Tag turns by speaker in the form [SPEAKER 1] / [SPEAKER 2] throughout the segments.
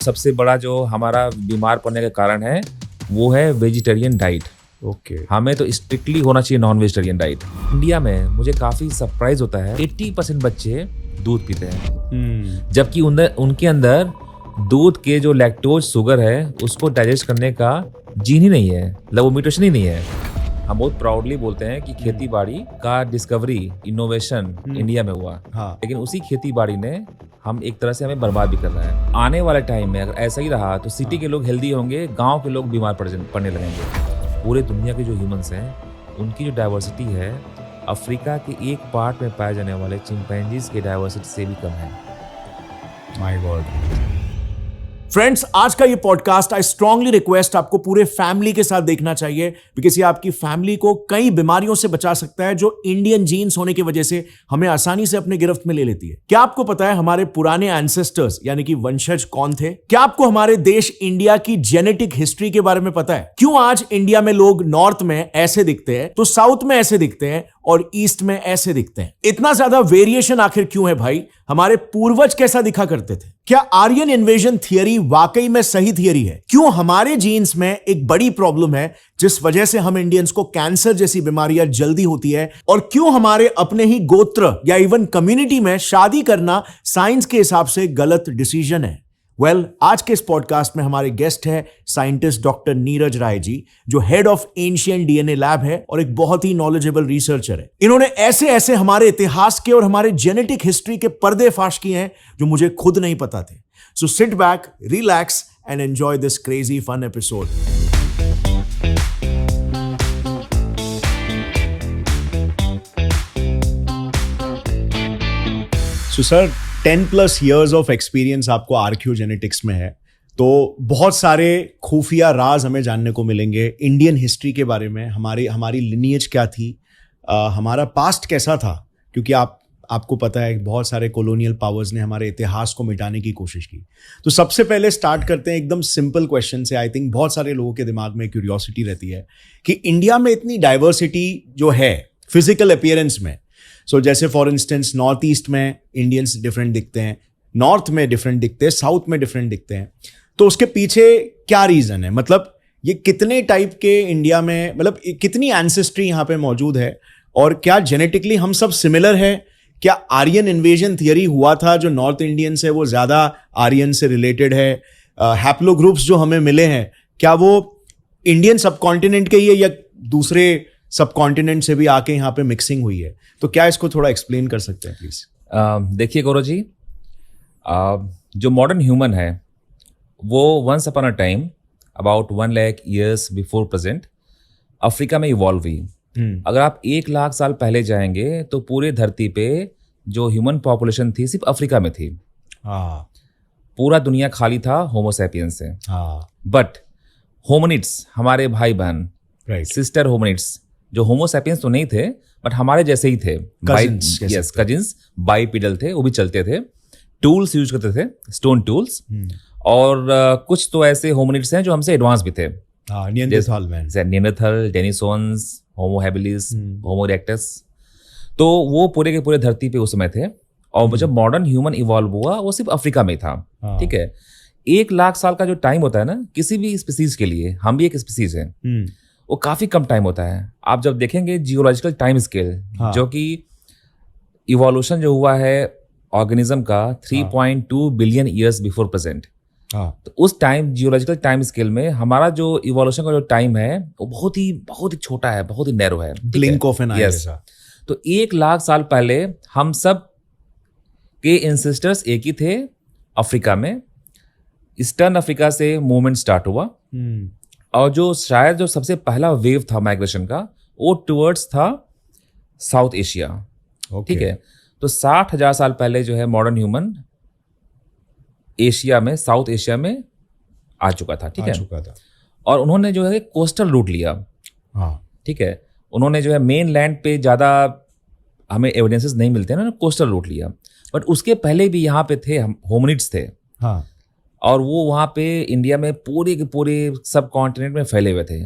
[SPEAKER 1] सबसे बड़ा जो हमारा बीमार पड़ने का कारण है वो है वेजिटेरियन डाइट।
[SPEAKER 2] ओके
[SPEAKER 1] हमें तो स्ट्रिक्टली होना चाहिए नॉन वेजिटेरियन डाइट। इंडिया में मुझे काफ़ी सरप्राइज होता है 80% बच्चे दूध पीते हैं, जबकि उनके अंदर दूध के जो लैक्टोज शुगर है उसको डाइजेस्ट करने का जीन ही नहीं है, मतलब वो म्यूटेशन ही नहीं है। हम बहुत प्राउडली बोलते हैं कि खेती बाड़ी का डिस्कवरी इनोवेशन इंडिया में हुआ, लेकिन उसी खेती बाड़ी ने हम एक तरह से हमें बर्बाद भी कर रहा है। आने वाले टाइम में अगर ऐसा ही रहा तो सिटी के लोग हेल्दी होंगे, गांव के लोग बीमार पड़ने लगेंगे। पूरे दुनिया के जो ह्यूमंस हैं उनकी जो डाइवर्सिटी है अफ्रीका के एक पार्ट में पाए जाने वाले चिंपैंजीज के डाइवर्सिटी से भी कम है।
[SPEAKER 2] My God. फ्रेंड्स, आज का ये पॉडकास्ट आई स्ट्रांगली रिक्वेस्ट आपको पूरे फैमिली के साथ देखना चाहिए, बिकॉज ये आपकी फैमिली को कई बीमारियों से बचा सकता है जो इंडियन जीन्स होने की वजह से हमें आसानी से अपने गिरफ्त में ले लेती है। क्या आपको पता है हमारे पुराने एंसेस्टर्स यानी कि वंशज कौन थे? क्या आपको हमारे देश इंडिया की जेनेटिक हिस्ट्री के बारे में पता है? क्यों आज इंडिया में लोग नॉर्थ में ऐसे दिखते हैं तो साउथ में ऐसे दिखते हैं और ईस्ट में ऐसे दिखते हैं? इतना ज्यादा वेरिएशन आखिर क्यों है भाई? हमारे पूर्वज कैसा दिखा करते थे? क्या आर्यन इन्वेजन थियरी वाकई में सही थियरी है? क्यों हमारे जीन्स में एक बड़ी प्रॉब्लम है जिस वजह से हम इंडियंस को कैंसर जैसी बीमारियां जल्दी होती है? और क्यों हमारे अपने ही गोत्र या इवन कम्युनिटी में शादी करना साइंस के हिसाब से गलत डिसीजन है? आज के इस पॉडकास्ट में हमारे गेस्ट है साइंटिस्ट डॉक्टर नीरज राय जी, जो head of ancient DNA lab है और एक बहुत ही नॉलेजेबल रिसर्चर है। इन्होंने ऐसे ऐसे हमारे इतिहास के और हमारे जेनेटिक हिस्ट्री के पर्दे फाश किए हैं जो मुझे खुद नहीं पता थे। So sit back, relax and enjoy this crazy fun episode. So sir, 10+ years of experience आपको आर्कियोजेनेटिक्स में है, तो बहुत सारे खुफिया राज हमें जानने को मिलेंगे इंडियन हिस्ट्री के बारे में। हमारी लिनिएज क्या थी, हमारा पास्ट कैसा था, क्योंकि आपको पता है बहुत सारे कॉलोनियल पावर्स ने हमारे इतिहास को मिटाने की कोशिश की। तो सबसे पहले स्टार्ट करते हैं एकदम सिंपल क्वेश्चन से। आई थिंक बहुत सारे लोगों के दिमाग में क्यूरियोसिटी रहती है कि इंडिया में इतनी डाइवर्सिटी जो है फिजिकल अपीयरेंस में, जैसे फॉर इंस्टेंस नॉर्थ ईस्ट में इंडियंस डिफरेंट दिखते हैं, नॉर्थ में डिफरेंट दिखते हैं, साउथ में डिफरेंट दिखते हैं, तो उसके पीछे क्या रीजन है? मतलब ये कितने टाइप के इंडिया में, मतलब कितनी एंसेस्ट्री यहाँ पे मौजूद है, और क्या जेनेटिकली हम सब सिमिलर है? क्या आर्यन इन्वेजन थियरी हुआ था, जो नॉर्थ इंडियंस है वो ज्यादा आर्यन से रिलेटेड है? हैप्लो ग्रुप्स जो हमें मिले हैं क्या वो इंडियन सबकॉन्टिनेंट के ही है या दूसरे सबकॉन्टिनेंट से भी आके यहाँ पे मिक्सिंग हुई है? तो क्या इसको थोड़ा एक्सप्लेन कर सकते हैं प्लीज?
[SPEAKER 1] देखिए गौरव जी, जो मॉडर्न ह्यूमन है वो once upon a time about 1 lakh years before present Africa में इवॉल्व हुई। अगर आप 1 लाख साल पहले जाएंगे तो पूरे धरती पे जो ह्यूमन पॉपुलेशन थी सिर्फ अफ्रीका में थी। पूरा दुनिया खाली था होमोसैपियंस से। बट होमिनिड्स, हमारे भाई बहन, सिस्टर होमिनिड्स, जो होमोसैपियंस तो नहीं थे बट हमारे जैसे ही थे, कजिन्स, बाइपिडल थे, वो भी चलते थे, टूल्स यूज करते थे, स्टोन टूल्स, और कुछ तो ऐसे होमिनिड्स हैं जो हमसे एडवांस भी थे, निएंडरथल, डेनिसोन्स, होमो हैबिलिस, होमो इरेक्टस। तो वो पूरे के पूरे धरती पे उस समय थे, और जब मॉडर्न ह्यूमन इवॉल्व हुआ वो सिर्फ अफ्रीका में था। ठीक है, 1 लाख साल का जो टाइम होता है ना किसी भी स्पीसीज के लिए, हम भी एक स्पीसीज है, वो काफी कम टाइम होता है। आप जब देखेंगे जियोलॉजिकल टाइम स्केल, जो कि इवोल्यूशन जो हुआ है ऑर्गेनिज्म का 3.2 बिलियन ईयर्स बिफोर प्रेजेंट, तो उस टाइम जियोलॉजिकल टाइम स्केल में हमारा जो इवोल्यूशन का जो टाइम है वो बहुत ही छोटा है, बहुत ही नैरो है,
[SPEAKER 2] ब्लिंक ऑफ एन आई जैसा।
[SPEAKER 1] तो 1 लाख साल पहले हम सब के एंसेस्टर्स एक ही थे अफ्रीका में। ईस्टर्न अफ्रीका से मूवमेंट स्टार्ट हुआ, और जो शायद जो सबसे पहला वेव था माइग्रेशन का वो टुवर्ड्स था साउथ एशिया। ठीक है, तो 60,000 साल पहले जो है मॉडर्न ह्यूमन एशिया में, साउथ एशिया में आ चुका था। ठीक है, और उन्होंने जो है कोस्टल रूट लिया। ठीक है, उन्होंने जो है मेन लैंड पे ज़्यादा हमें एविडेंसेस नहीं मिलते हैं ना, कोस्टल रूट लिया। बट उसके पहले भी यहाँ पे थे होमिनिड्स थे, और वो वहाँ पे इंडिया में पूरे के पूरे सब कॉन्टिनेंट में फैले हुए थे।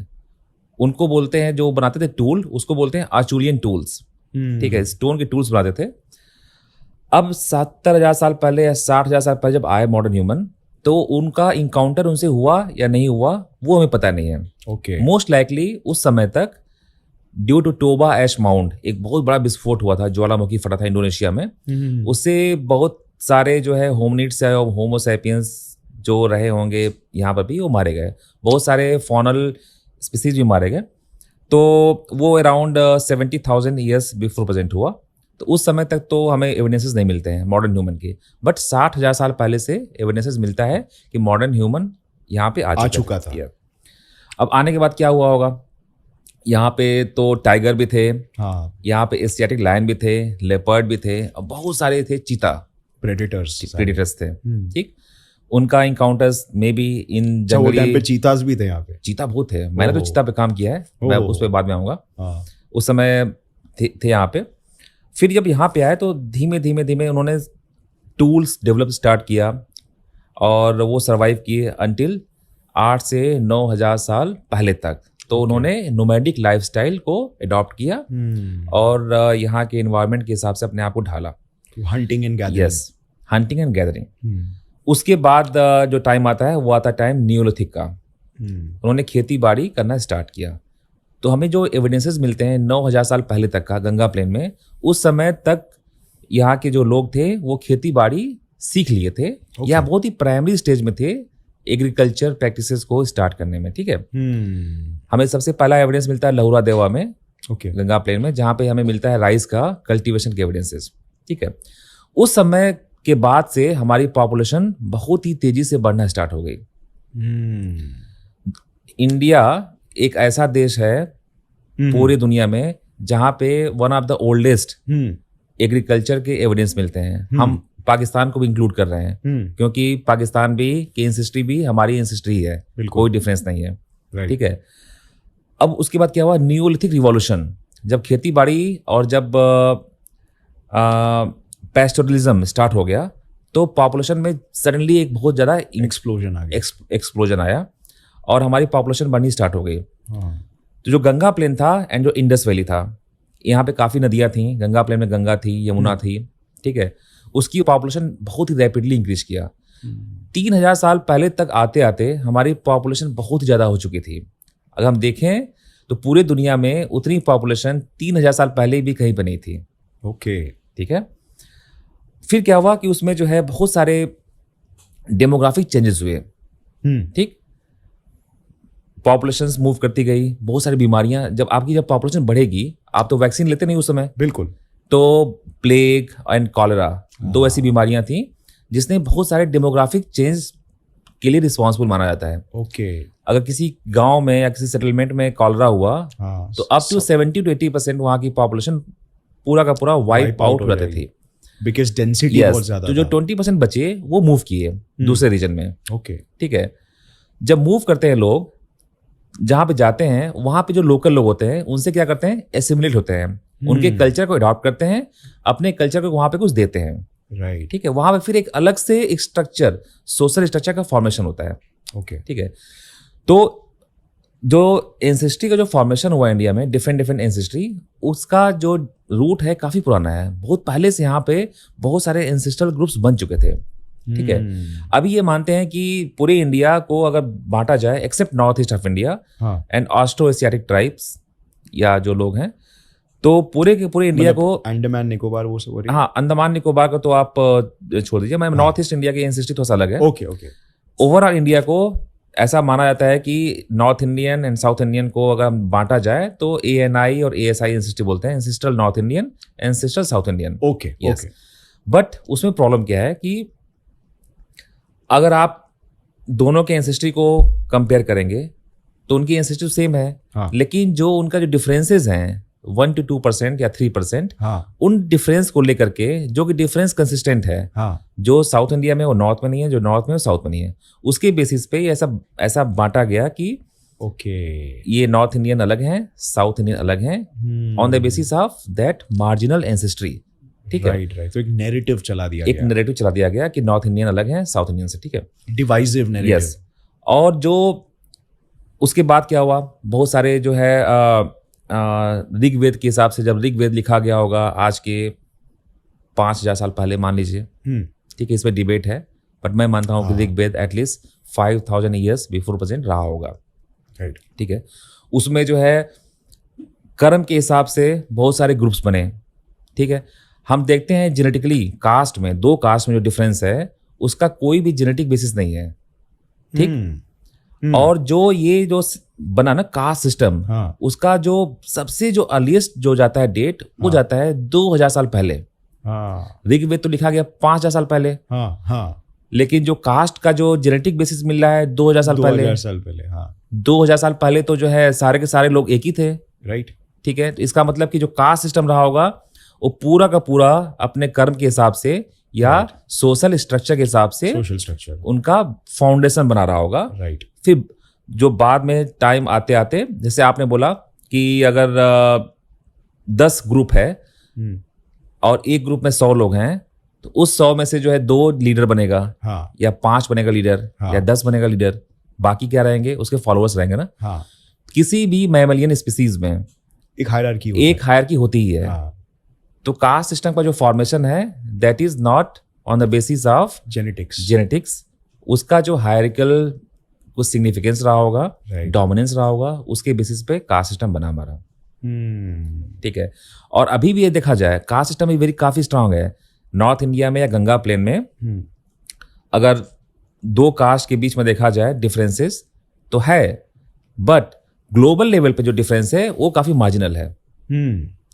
[SPEAKER 1] उनको बोलते हैं, जो बनाते थे टूल, उसको बोलते हैं आर्चुलियन टूल्स। ठीक है, स्टोन के टूल्स बनाते थे। अब 70,000 साल पहले या 60,000 साल पहले जब आए मॉडर्न ह्यूमन, तो उनका इनकाउंटर उनसे हुआ या नहीं हुआ वो हमें पता नहीं है।
[SPEAKER 2] ओके।
[SPEAKER 1] मोस्ट लाइकली उस समय तक due to Toba ash mount एक बहुत बड़ा विस्फोट हुआ था, ज्वालामुखी फटा था इंडोनेशिया में। उससे बहुत सारे जो है होमनिड्स और होमोसैपियंस जो रहे होंगे यहाँ पर भी वो मारे गए, बहुत सारे फॉनल स्पीसीज भी मारे गए। तो वो अराउंड 70,000 ईयर्स बिफोर प्रेजेंट हुआ। तो उस समय तक तो हमें एविडेंसेस नहीं मिलते हैं मॉडर्न ह्यूमन के, बट 60,000 साल पहले से एविडेंसेस मिलता है कि मॉडर्न ह्यूमन यहाँ पे आ चुका था। अब आने के बाद क्या हुआ होगा, यहाँ पे तो टाइगर भी थे,
[SPEAKER 2] हाँ,
[SPEAKER 1] यहाँ पे एशियाटिक लायन भी थे, लेपर्ड भी थे, और बहुत सारे थे चीता, प्रेडेटर्स थे। ठीक, उनका इनकाउंटर्स मे बी इन जंगली
[SPEAKER 2] टाइम पे चीतास भी थे यहाँ पे।
[SPEAKER 1] चीता बहुत थे, मैंने तो चीता पे काम किया है, मैं उस पर बाद में आऊँगा। उस समय थे यहाँ पे। फिर जब यहाँ पे आए तो धीमे धीमे उन्होंने टूल्स डेवलप स्टार्ट किया और वो सर्वाइव किए अंटिल 8 से 9,000 साल पहले तक। तो उन्होंने नोमैडिक लाइफस्टाइल को अडॉप्ट किया और यहाँ के एनवायरनमेंट के हिसाब से अपने आप को ढाला।
[SPEAKER 2] Hunting and gathering.
[SPEAKER 1] Yes, hunting and gathering. उसके बाद जो टाइम आता है वो आता है टाइम नियोलिथिक का। उन्होंने खेती बाड़ी करना स्टार्ट किया। तो हमें जो एविडेंसेस मिलते हैं 9,000 साल पहले तक का गंगा प्लेन में, उस समय तक यहाँ के जो लोग थे वो खेती बाड़ी सीख लिए थे या बहुत ही प्राइमरी स्टेज में थे एग्रीकल्चर प्रैक्टिसेस को स्टार्ट करने में। ठीक है, हमें सबसे पहला एविडेंस मिलता है लहुरा देवा में, गंगा प्लेन में, जहाँ पे हमें मिलता है राइस का कल्टीवेशन के एविडेंसेस। ठीक है, उस समय के बाद से हमारी पॉपुलेशन बहुत ही तेजी से बढ़ना स्टार्ट हो गई। इंडिया एक ऐसा देश है पूरी दुनिया में जहाँ पे one of the oldest agriculture के एविडेंस मिलते हैं। हम पाकिस्तान को भी इंक्लूड कर रहे हैं क्योंकि पाकिस्तान भी की एंसेस्ट्री भी हमारी एंसेस्ट्री है, कोई डिफरेंस नहीं है। ठीक है, अब उसके बाद क्या हुआ, नियोलिथिक रिवॉल्यूशन। जब खेती बाड़ी और जब पैस्टोरलिज्म स्टार्ट हो गया तो पॉपुलेशन में सडनली एक बहुत ज़्यादा एक्सप्लोजन आया और हमारी पॉपुलेशन बढ़नी स्टार्ट हो गई। तो जो गंगा प्लेन था एंड जो इंडस वैली था, यहाँ पे काफ़ी नदियाँ थीं। गंगा प्लेन में गंगा थी, यमुना थी। ठीक है, उसकी पॉपुलेशन बहुत ही रैपिडली इंक्रीज किया। 3,000 साल पहले तक आते आते हमारी पॉपुलेशन बहुत ही ज़्यादा हो चुकी थी। अगर हम देखें तो पूरे दुनिया में उतनी पॉपुलेशन 3,000 साल पहले भी कहीं पर नहीं थी।
[SPEAKER 2] ओके,
[SPEAKER 1] ठीक है, फिर क्या हुआ कि उसमें जो है बहुत सारे डेमोग्राफिक चेंजेस हुए। ठीक, पॉपुलेशन मूव करती गई, बहुत सारी बीमारियां। जब पॉपुलेशन बढ़ेगी, आप तो वैक्सीन लेते नहीं उस समय,
[SPEAKER 2] बिल्कुल।
[SPEAKER 1] तो प्लेग एंड कॉलेरा 2 ऐसी बीमारियां थी जिसने बहुत सारे डेमोग्राफिक चेंज के लिए रिस्पॉन्सिबल माना जाता है।
[SPEAKER 2] ओके,
[SPEAKER 1] अगर किसी गांव में या किसी सेटलमेंट में कॉलेरा हुआ तो अप टू 70 to 80% वहां की पॉपुलेशन पूरा का पूरा वाइप आउट हो जाती थी,
[SPEAKER 2] बिकॉज डेंसिटी बहुत ज्यादा।
[SPEAKER 1] तो जो 20% बचे वो मूव किए दूसरे रीजन में।
[SPEAKER 2] ओके,
[SPEAKER 1] ठीक है, जब मूव करते हैं लोग, जहाँ पे जाते हैं वहाँ पे जो लोकल लोग होते हैं उनसे क्या करते हैं, एसिमुलेट होते हैं, उनके कल्चर को अडॉप्ट करते हैं, अपने कल्चर को वहाँ पे कुछ देते हैं।
[SPEAKER 2] राइट।
[SPEAKER 1] ठीक है, वहाँ पे फिर एक अलग से एक स्ट्रक्चर, सोशल स्ट्रक्चर का फॉर्मेशन होता है।
[SPEAKER 2] ओके,
[SPEAKER 1] ठीक है, तो जो एंसेस्ट्री का जो फॉर्मेशन हुआ इंडिया में, डिफरेंट एंसेस्ट्री, उसका जो रूट है काफ़ी पुराना है। बहुत पहले से यहाँ पे बहुत सारे एंसेस्ट्रल ग्रुप्स बन चुके थे। ठीक है, अभी ये मानते हैं कि पूरे इंडिया को अगर बांटा जाए, except north east of India and Austro Asiatic tribes या जो लोग हैं, तो पूरे के पूरे इंडिया को,
[SPEAKER 2] अंडमान निकोबार वो सब।
[SPEAKER 1] हाँ, अंडमान निकोबार को तो आप छोड़ दीजिए, मैं नॉर्थ ईस्ट इंडिया की एंसेस्ट्री थोड़ा सा अलग है।
[SPEAKER 2] ओके,
[SPEAKER 1] ओवरऑल इंडिया को ऐसा माना जाता है कि north Indian and south Indian को अगर बांटा जाए तो ANI और ASI एंसेस्ट्री बोलते हैं, ancestral north Indian, ancestral south Indian.
[SPEAKER 2] Okay,
[SPEAKER 1] yes, but उसमें प्रॉब्लम क्या है कि अगर आप दोनों के एंसेस्ट्री को कंपेयर करेंगे तो उनकी एंसेस्ट्री सेम है। लेकिन जो उनका जो डिफरेंसेस हैं 1 to 2% या 3%, उन डिफरेंस को लेकर के, जो कि डिफरेंस कंसिस्टेंट है, जो साउथ इंडिया में वो नॉर्थ में नहीं है, जो नॉर्थ में वो साउथ में नहीं है, उसके बेसिस पे ऐसा बांटा गया कि
[SPEAKER 2] ओके,
[SPEAKER 1] ये नॉर्थ इंडियन अलग हैं, साउथ इंडियन अलग हैं, on the basis of that marginal ancestry. ठीक है,
[SPEAKER 2] राइट। तो एक नैरेटिव चला दिया
[SPEAKER 1] गया कि नॉर्थ इंडियन अलग है साउथ इंडियन से। ठीक है,
[SPEAKER 2] डिवाइसिव नैरेटिव।
[SPEAKER 1] यस, और जो उसके बाद क्या हुआ, बहुत सारे जो है ऋग्वेद के हिसाब से, जब ऋग्वेद लिखा गया होगा आज के 5,000 साल पहले मान लीजिए, ठीक है, इसमें डिबेट है, बट मैं मानता हूँ कि Rigveda at least 5000 years before present रहा होगा।
[SPEAKER 2] राइट।
[SPEAKER 1] ठीक है, उसमें जो है कर्म के हिसाब से बहुत सारे ग्रुप्स बने। ठीक है, हम देखते हैं जेनेटिकली कास्ट में, 2 कास्ट में जो डिफरेंस है उसका कोई भी जेनेटिक बेसिस नहीं है। ठीक, और जो ये जो बना ना कास्ट सिस्टम, उसका जो सबसे जो अर्लीस्ट जो जाता है डेट, वो जाता है 2000 साल पहले। ऋग्वेद तो लिखा गया 5000 साल पहले। लेकिन जो कास्ट का जो जेनेटिक बेसिस मिल रहा है 2000 साल पहले। 2000 साल पहले तो जो है सारे के सारे लोग एक ही थे।
[SPEAKER 2] राइट।
[SPEAKER 1] ठीक है, तो इसका मतलब कि जो कास्ट सिस्टम रहा होगा वो पूरा का पूरा अपने कर्म के हिसाब से या सोशल स्ट्रक्चर के हिसाब से
[SPEAKER 2] सोशल स्ट्रक्चर
[SPEAKER 1] उनका फाउंडेशन बना रहा होगा।
[SPEAKER 2] राइट।
[SPEAKER 1] फिर जो बाद में टाइम आते आते, जैसे आपने बोला कि अगर 10 ग्रुप है और एक ग्रुप में 100 लोग हैं, तो उस 100 में से जो है 2 लीडर बनेगा, या 5 बनेगा लीडर, या 10 बनेगा लीडर, बाकी क्या रहेंगे, उसके फॉलोअर्स रहेंगे ना। किसी भी मैमलियन स्पीसीज में
[SPEAKER 2] एक हायरार्की
[SPEAKER 1] होती ही है। तो कास्ट सिस्टम का जो फॉर्मेशन है that is not on the basis of genetics. उसका जो हायरार्किकल कुछ सिग्निफिकेंस रहा होगा, डोमिनेंस रहा होगा, उसके बेसिस पे कास्ट सिस्टम बना हमारा। ठीक है, और अभी भी ये देखा जाए कास्ट सिस्टम भी काफी स्ट्रांग है। नॉर्थ इंडिया में या गंगा प्लेन में अगर 2 कास्ट के बीच में देखा जाए डिफरेंसेस तो है, बट ग्लोबल लेवल पे जो डिफरेंस है वो काफी मार्जिनल है।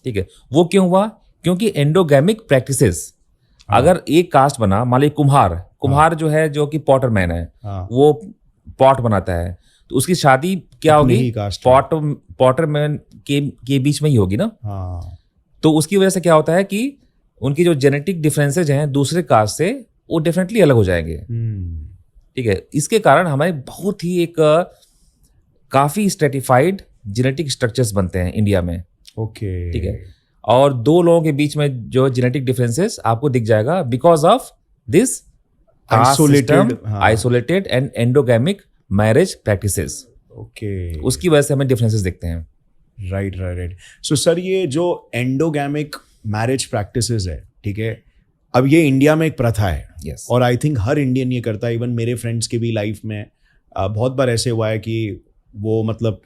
[SPEAKER 1] ठीक है, वो क्यों हुआ? क्योंकि एंडोगैमिक प्रैक्टिसेस, अगर एक कास्ट बना, मान लीजिए कुम्हार जो है, जो कि पॉटर मैन है, वो पॉट बनाता है, तो उसकी शादी क्या होगी? पॉटर मैन के बीच में ही होगी ना। तो उसकी वजह से क्या होता है कि उनकी जो जेनेटिक डिफरेंसेज हैं दूसरे कास्ट से, वो डेफिनेटली अलग हो जाएंगे। ठीक है, इसके कारण हमारे बहुत ही एक काफी स्ट्रेटिफाइड जेनेटिक स्ट्रक्चर्स बनते हैं इंडिया में।
[SPEAKER 2] ओके।
[SPEAKER 1] ठीक है, और 2 लोगों के बीच में जो जेनेटिक डिफरेंसेस आपको दिख जाएगा because of this isolated and endogamic marriage practices.
[SPEAKER 2] Okay,
[SPEAKER 1] उसकी वजह से हमें डिफरेंसेस दिखते हैं।
[SPEAKER 2] राइट। सो सर, ये जो एंडोगैमिक मैरिज प्रैक्टिसेस है, ठीक है, अब ये इंडिया में एक प्रथा है।
[SPEAKER 1] yes.
[SPEAKER 2] और आई थिंक हर इंडियन ये करता है। इवन मेरे फ्रेंड्स के भी लाइफ में बहुत बार ऐसे हुआ है कि वो मतलब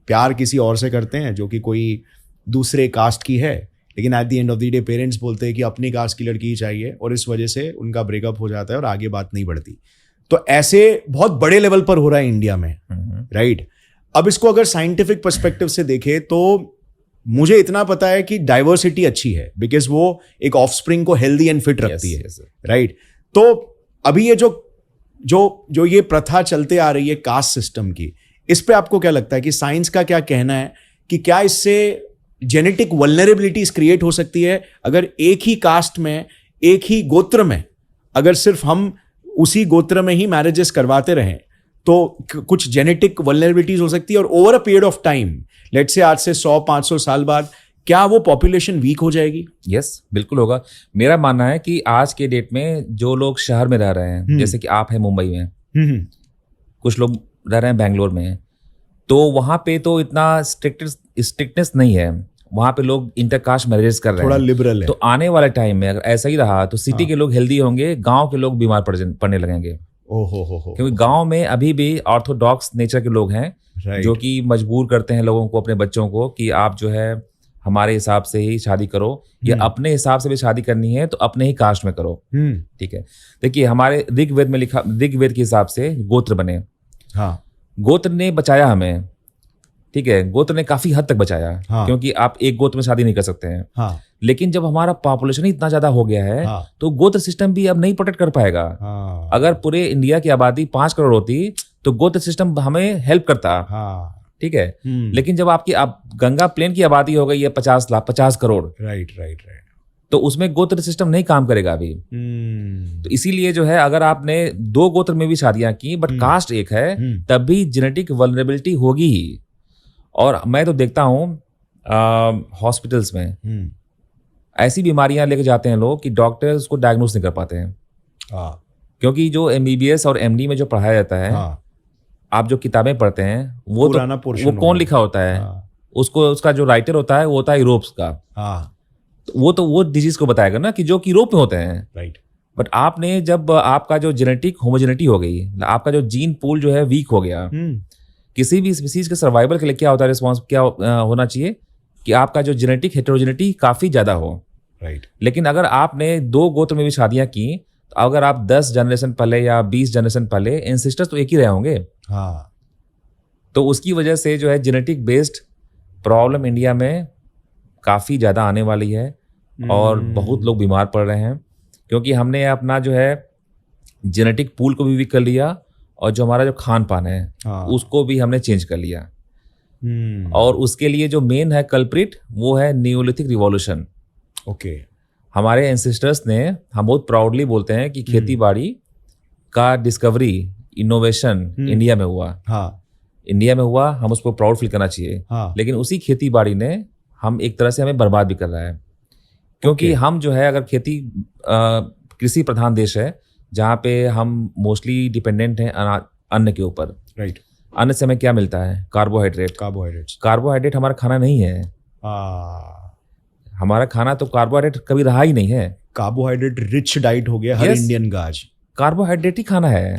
[SPEAKER 2] प्यार किसी और से करते हैं जो कि कोई दूसरे कास्ट की है, लेकिन eight the end of the day parents बोलते हैं कि अपनी कास्ट की लड़की ही चाहिए, और इस वजह से उनका ब्रेकअप हो जाता है और आगे बात नहीं बढ़ती। तो ऐसे बहुत बड़े लेवल पर हो रहा है इंडिया में। राइट। अब इसको अगर साइंटिफिक पर्सपेक्टिव से देखें तो मुझे इतना पता है कि डाइवर्सिटी अच्छी है, बिकॉज वो एक ऑफस्प्रिंग को हेल्दी एंड फिट रखती है। राइट। तो अभी ये जो ये प्रथा चलते आ रही है कास्ट सिस्टम की, इस पे आपको क्या लगता है कि साइंस का क्या कहना है कि क्या इससे जेनेटिक वल्नरेबिलिटीज क्रिएट हो सकती है? अगर एक ही कास्ट में, एक ही गोत्र में, अगर सिर्फ हम उसी गोत्र में ही मैरिजेस करवाते रहें तो कुछ जेनेटिक वल्नरेबिलिटीज हो सकती है, और over a period of time, let's say आज से 100-500 साल बाद, क्या वो पॉपुलेशन वीक हो जाएगी?
[SPEAKER 1] यस, बिल्कुल होगा। मेरा मानना है कि आज के डेट में जो लोग शहर में रह रहे हैं, जैसे कि आप हैं मुंबई में, कुछ लोग रह रहे हैं बेंगलोर में, तो वहाँ पे तो इतना स्ट्रिक्टनेस नहीं है। वहाँ पे लोग इंटरकास्ट मैरिजेस कर रहे हैं,
[SPEAKER 2] थोड़ा लिबरल है।
[SPEAKER 1] तो आने वाले टाइम में अगर ऐसा ही रहा तो सिटी के लोग हेल्दी होंगे, गांव के लोग बीमार पड़ने लगेंगे।
[SPEAKER 2] ओहो।
[SPEAKER 1] क्योंकि गांव में अभी भी ऑर्थोडॉक्स नेचर के लोग हैं, जो कि मजबूर करते हैं लोगों को, अपने बच्चों को, कि आप जो है हमारे हिसाब से ही शादी करो, या अपने हिसाब से भी शादी करनी है तो अपने ही कास्ट में करो। ठीक है, देखिए हमारे ऋग्वेद में लिखा, ऋग्वेद के हिसाब से गोत्र बने। गोत्र ने बचाया हमें। ठीक है, गोत्र ने काफी हद तक बचाया। क्योंकि आप एक गोत्र में शादी नहीं कर सकते हैं। लेकिन जब हमारा पॉपुलेशन इतना ज्यादा हो गया है, तो गोत्र सिस्टम भी अब नहीं प्रोटेक्ट कर पाएगा। अगर पूरे इंडिया की आबादी 5 करोड़ होती तो गोत्र सिस्टम हमें हेल्प करता। ठीक है, लेकिन जब आपकी गंगा प्लेन की आबादी हो गई है 50 करोड़,
[SPEAKER 2] राइट,
[SPEAKER 1] तो उसमें गोत्र सिस्टम नहीं काम करेगा अभी। तो इसीलिए जो है, अगर आपने 2 गोत्र में भी शादियां की बट कास्ट एक है, तब भी जेनेटिक वल्नरेबिलिटी होगी ही। और मैं तो देखता हूँ हॉस्पिटल्स में ऐसी बीमारियां लेके जाते हैं लोग कि डॉक्टर्स उसको डायग्नोस नहीं कर पाते हैं। क्योंकि जो MBBS और MD में जो पढ़ाया जाता है, आप जो किताबें पढ़ते हैं, वो कौन लिखा होता है? उसका जो राइटर होता है वो होता है यूरोप का। वो डिजीज को बताएगा ना, कि जो कि यूरोप में होते हैं।
[SPEAKER 2] राइट।
[SPEAKER 1] बट आपने जब आपका जो जेनेटिक होमोजेनिटी हो गई, आपका जो जीन पूल जो है वीक हो गया, किसी भी स्पीसीज के सर्वाइवल के लिए क्या होता है, रिस्पॉन्स क्या होना चाहिए कि आपका जो जेनेटिक हेटेरोजेनिटी काफ़ी ज़्यादा हो।
[SPEAKER 2] राइट।
[SPEAKER 1] लेकिन अगर आपने 2 गोत्र में भी शादियां की, तो अगर आप 10 जनरेशन पहले या 20 जनरेशन पहले, एंसेस्टर्स तो एक ही रहे होंगे।
[SPEAKER 2] हाँ।
[SPEAKER 1] तो उसकी वजह से जो है जेनेटिक बेस्ड प्रॉब्लम इंडिया में काफ़ी ज़्यादा आने वाली है और बहुत लोग बीमार पड़ रहे हैं, क्योंकि हमने अपना जो है जेनेटिक पूल को भी वीक कर लिया और जो हमारा जो खान पान है उसको भी हमने चेंज कर लिया। और उसके लिए जो मेन है कल्प्रिट, वो है नियोलिथिक रिवॉल्यूशन।
[SPEAKER 2] ओके।
[SPEAKER 1] हमारे एंसेस्टर्स ने, हम बहुत प्राउडली बोलते हैं कि खेती बाड़ी का डिस्कवरी, इनोवेशन इंडिया में हुआ।
[SPEAKER 2] हाँ।
[SPEAKER 1] इंडिया में हुआ, हम उसको प्राउड फील करना चाहिए।
[SPEAKER 2] हाँ।
[SPEAKER 1] लेकिन उसी खेती बाड़ी ने हम एक तरह से हमें बर्बाद भी कर रहा है, क्योंकि हम जो है, अगर खेती कृषि प्रधान देश है जहाँ पे हम मोस्टली डिपेंडेंट हैं अन्न के ऊपर।
[SPEAKER 2] राइट।
[SPEAKER 1] अन्न से हमें क्या मिलता है? कार्बोहाइड्रेट। कार्बोहाइड्रेट हमारा खाना नहीं है। हमारा खाना तो कार्बोहाइड्रेट कभी रहा ही नहीं है।
[SPEAKER 2] कार्बोहाइड्रेट रिच डाइट हो गया हर इंडियन का आज।
[SPEAKER 1] कार्बोहाइड्रेट ही खाना है।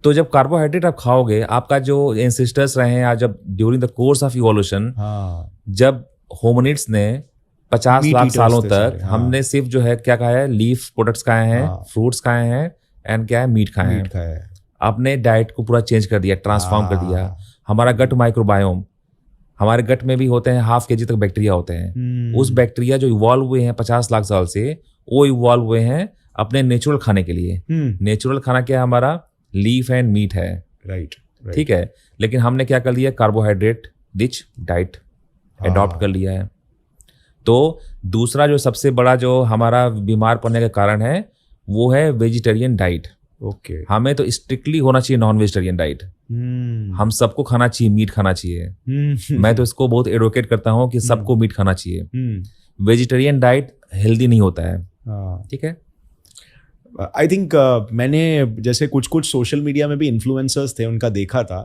[SPEAKER 1] तो जब कार्बोहाइड्रेट आप खाओगे, आपका जो एंसेस्टर्स रहे हैं, जब during the course of evolution, जब होमिनिड्स ने 50 लाख सालों तक हमने सिर्फ जो है क्या खाया है, लीफ प्रोडक्ट्स खाए हैं, फ्रूट्स खाए हैं एंड क्या है, मीट खाए हैं। आपने डाइट को पूरा चेंज कर दिया, ट्रांसफॉर्म कर दिया। हमारा गट माइक्रोबायोम, हमारे गट में भी होते हैं 1/2 kg तक बैक्टीरिया होते हैं। उस बैक्टीरिया जो इवॉल्व हुए हैं 50 लाख साल से, वो इवॉल्व हुए हैं अपने नेचुरल खाने के लिए। नेचुरल खाना क्या है हमारा? लीफ एंड मीट है।
[SPEAKER 2] राइट।
[SPEAKER 1] ठीक है। लेकिन हमने क्या कर लिया? कार्बोहाइड्रेट रिच डाइट अडॉप्ट कर लिया है। तो दूसरा जो सबसे बड़ा जो हमारा बीमार पड़ने का कारण है, वो है वेजिटेरियन डाइट।
[SPEAKER 2] ओके।
[SPEAKER 1] हमें तो स्ट्रिक्टली होना चाहिए नॉन वेजिटेरियन डाइट। हम सबको खाना चाहिए, मीट खाना चाहिए। मैं तो इसको बहुत एडवोकेट करता हूँ कि सबको मीट खाना चाहिए। वेजिटेरियन डाइट हेल्दी नहीं होता है। ठीक है।
[SPEAKER 2] आई थिंक मैंने जैसे कुछ सोशल मीडिया में भी इन्फ्लुएंसर्स थे, उनका देखा था।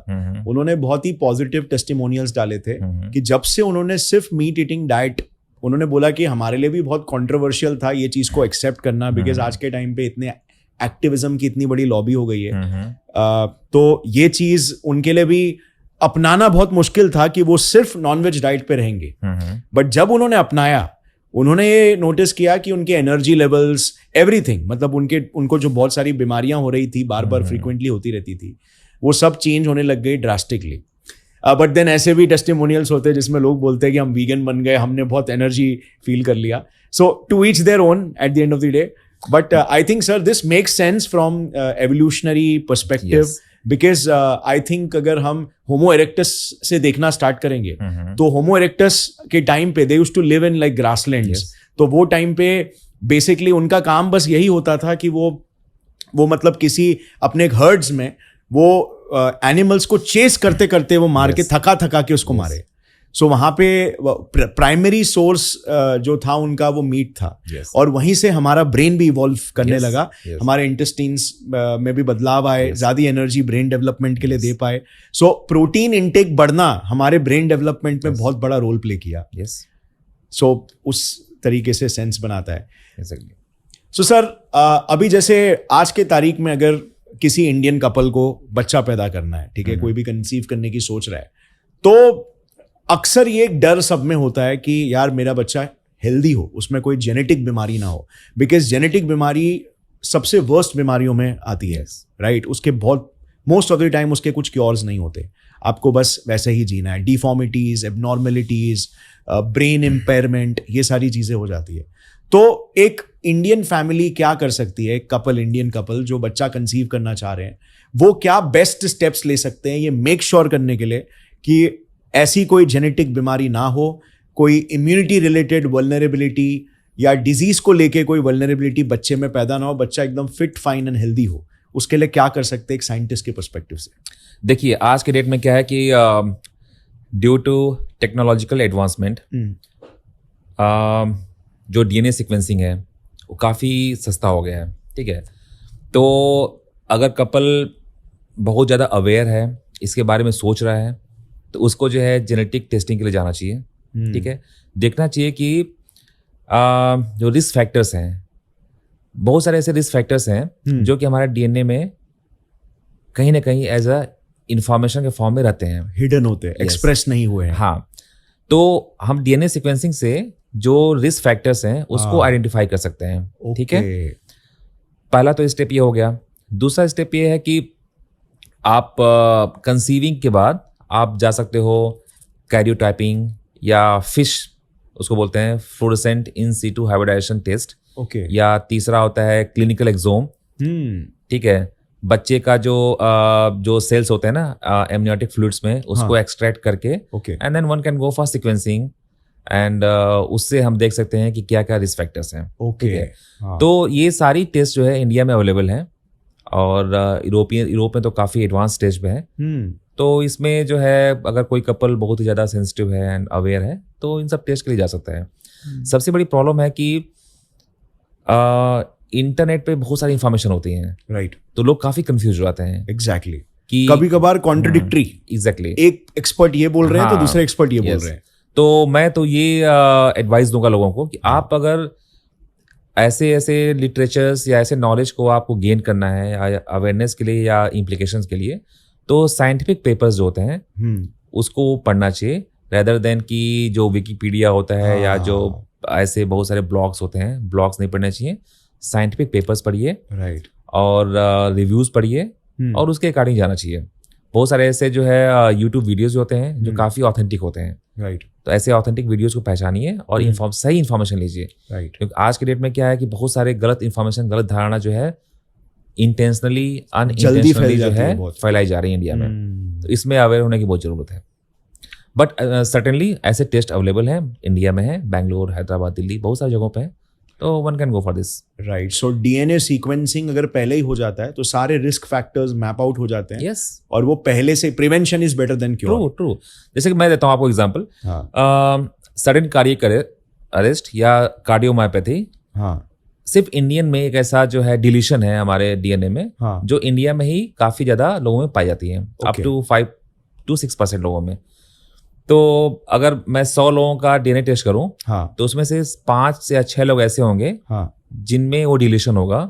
[SPEAKER 2] उन्होंने बहुत ही पॉजिटिव टेस्टिमोनियल्स डाले थे कि जब से उन्होंने सिर्फ मीट ईटिंग डाइट, उन्होंने बोला कि हमारे लिए भी बहुत कंट्रोवर्शियल था ये चीज़ को एक्सेप्ट करना, बिकॉज आज के टाइम पे इतने एक्टिविज्म की इतनी बड़ी लॉबी हो गई है। तो ये चीज़ उनके लिए भी अपनाना बहुत मुश्किल था कि वो सिर्फ नॉनवेज डाइट पे रहेंगे। बट जब उन्होंने अपनाया, उन्होंने ये नोटिस किया कि उनके एनर्जी लेवल्स, एवरीथिंग, मतलब उनको जो बहुत सारी बीमारियां हो रही थी, बार बार फ्रीक्वेंटली होती रहती थी, वो सब चेंज होने लग गई ड्रास्टिकली। बट देन ऐसे भी टेस्टिमोनियल्स होते हैं जिसमें लोग बोलते हैं कि हम वीगन बन गए, हमने बहुत एनर्जी फील कर लिया। So to each their own at the end of the day. But I think sir this makes sense from evolutionary perspective, because I think अगर हम होमो इरेक्टस से देखना स्टार्ट करेंगे तो होमो इरेक्टस के टाइम पे they used to live in like grasslands. तो वो टाइम पे बेसिकली उनका काम बस यही होता था कि वो मतलब किसी अपने हर्ड्स में वो एनिमल्स को चेस करते करते वो मार के थका के उसको मारे। सो वहाँ पे प्राइमरी सोर्स जो था उनका वो मीट था। और वहीं से हमारा ब्रेन भी इवॉल्व करने लगा। हमारे इंटेस्टाइन्स में भी बदलाव आए, ज़्यादा एनर्जी ब्रेन डेवलपमेंट के लिए दे पाए। सो प्रोटीन इनटेक बढ़ना हमारे ब्रेन डेवलपमेंट में बहुत बड़ा रोल प्ले किया। सो उस तरीके से सेंस बनाता है। सो सर अभी जैसे आज के तारीख में अगर किसी इंडियन कपल को बच्चा पैदा करना है, ठीक है, कोई भी कंसीव करने की सोच रहा है, तो अक्सर ये एक डर सब में होता है कि यार मेरा बच्चा हेल्दी हो, उसमें कोई जेनेटिक बीमारी ना हो, बिकॉज जेनेटिक बीमारी सबसे वर्स्ट बीमारियों में आती है। राइट। उसके बहुत मोस्ट ऑफ द टाइम उसके कुछ क्योर्स नहीं होते, आपको बस वैसे ही जीना है। डिफॉर्मिटीज, एबनॉर्मेलिटीज, ब्रेन इम्पेयरमेंट, ये सारी चीज़ें हो जाती है। तो एक इंडियन फैमिली क्या कर सकती है, एक कपल, इंडियन कपल जो बच्चा कंसीव करना चाह रहे हैं, वो क्या बेस्ट स्टेप्स ले सकते हैं ये मेक श्योर करने के लिए कि ऐसी कोई जेनेटिक बीमारी ना हो, कोई इम्यूनिटी रिलेटेड वल्नरेबिलिटी या डिजीज को लेके कोई वल्नरेबिलिटी बच्चे में पैदा ना हो, बच्चा एकदम फिट, फाइन एंड हेल्दी हो? उसके लिए क्या कर सकते हैं एक साइंटिस्ट के पर्सपेक्टिव से?
[SPEAKER 1] देखिए, आज के डेट में क्या है कि ड्यू टू टेक्नोलॉजिकल एडवांसमेंट जो डीएनए सीक्वेंसिंग है वो काफ़ी सस्ता हो गया है। ठीक है। तो अगर कपल बहुत ज़्यादा अवेयर है, इसके बारे में सोच रहा है, तो उसको जो है जेनेटिक टेस्टिंग के लिए जाना चाहिए। ठीक है। देखना चाहिए कि जो रिस्क फैक्टर्स हैं बहुत सारे ऐसे रिस्क फैक्टर्स हैं जो कि हमारे डीएनए में कहीं ना कहीं एज अ इंफॉर्मेशन के फॉर्म में रहते हैं,
[SPEAKER 2] हिडन होते हैं, एक्सप्रेस नहीं हुए हैं।
[SPEAKER 1] हाँ, तो हम डीएनए सीक्वेंसिंग से जो रिस्क फैक्टर्स हैं उसको आइडेंटिफाई कर सकते हैं। ठीक है, पहला तो स्टेप ये हो गया। दूसरा स्टेप ये है कि आप कंसीविंग के बाद आप जा सकते हो कैरियोटाइपिंग या फिश, उसको बोलते हैं fluorescent in situ hybridization test.
[SPEAKER 2] Okay.
[SPEAKER 1] या तीसरा होता है क्लिनिकल एक्सोम। ठीक है, बच्चे का जो सेल्स होते हैं ना एमनियोटिक फ्लूइड्स में, उसको एक्सट्रैक्ट करके and then one can go for sequencing and उससे हम देख सकते हैं कि क्या क्या रिस्क फैक्टर्स हैं। ठीक है, तो ये सारी टेस्ट जो है इंडिया में अवेलेबल हैं और यूरोप में तो काफ़ी एडवांस स्टेज पे है। तो इसमें जो है अगर कोई कपल बहुत ही ज़्यादा सेंसिटिव है एंड अवेयर है तो इन सब टेस्ट के लिए जा सकता है। सबसे बड़ी प्रॉब्लम है कि इंटरनेट पे बहुत सारी इंफॉर्मेशन होती है, राइट, तो लोग काफ़ी कंफ्यूज हो जाते हैं।
[SPEAKER 2] एग्जैक्टली कि कभी कभार कॉन्ट्रडिक्टरी,
[SPEAKER 1] एग्जैक्टली,
[SPEAKER 2] एक एक्सपर्ट ये बोल रहे हैं तो दूसरे एक्सपर्ट ये बोल रहे हैं।
[SPEAKER 1] तो मैं तो ये एडवाइस दूंगा लोगों को कि आप अगर ऐसे लिटरेचर्स या ऐसे नॉलेज को आपको गेन करना है अवेयरनेस के लिए या इम्प्लीकेशंस के लिए, तो साइंटिफिक पेपर्स जो होते हैं उसको पढ़ना चाहिए रेदर देन कि जो विकीपीडिया होता है या जो ऐसे बहुत सारे ब्लॉग्स होते हैं, ब्लॉग्स नहीं पढ़ने चाहिए। साइंटिफिक पेपर्स पढ़िए, राइट, और रिव्यूज़ पढ़िए और उसके अकॉर्डिंग जाना चाहिए। बहुत सारे ऐसे जो है यूट्यूब वीडियोज़ होते हैं जो काफ़ी ऑथेंटिक होते हैं, राइट, तो ऐसे ऑथेंटिक वीडियोज़ को पहचानिए और सही इन्फॉर्मेशन लीजिए, राइट, क्योंकि आज के डेट में क्या है कि बहुत सारे गलत इन्फॉर्मेशन, गलत धारणा जो है इंटेंशनली अनइंटेंशनली जो है फैलाई जा रही है इंडिया में। तो इसमें अवेयर होने की बहुत ज़रूरत है। बट सर्टेनली ऐसे टेस्ट अवेलेबल हैं, इंडिया में है, बैंगलोर, हैदराबाद, दिल्ली, बहुत सारी जगहों पे है, तो one can go for this.
[SPEAKER 2] Right, so DNA sequencing अगर पहले ही हो जाता है तो सारे रिस्क फैक्टर्स मैप आउट हो जाते हैं।
[SPEAKER 1] यस,
[SPEAKER 2] और वो पहले से prevention is better than cure.
[SPEAKER 1] True. जैसे कि मैं देता हूँ आपको एग्जांपल, सडन कार्डियक अरेस्ट या कार्डियोमायोपैथी, सिर्फ इंडियन में एक ऐसा जो है डिलीशन है हमारे डीएनए में, जो इंडिया में ही काफी ज्यादा लोगों में पाई जाती है, अप टू 5 to 6% लोगों में। तो अगर मैं 100 लोगों का डीएनए टेस्ट करूं, तो उसमें से 5 या 6 लोग ऐसे होंगे जिनमें वो डिलीशन होगा।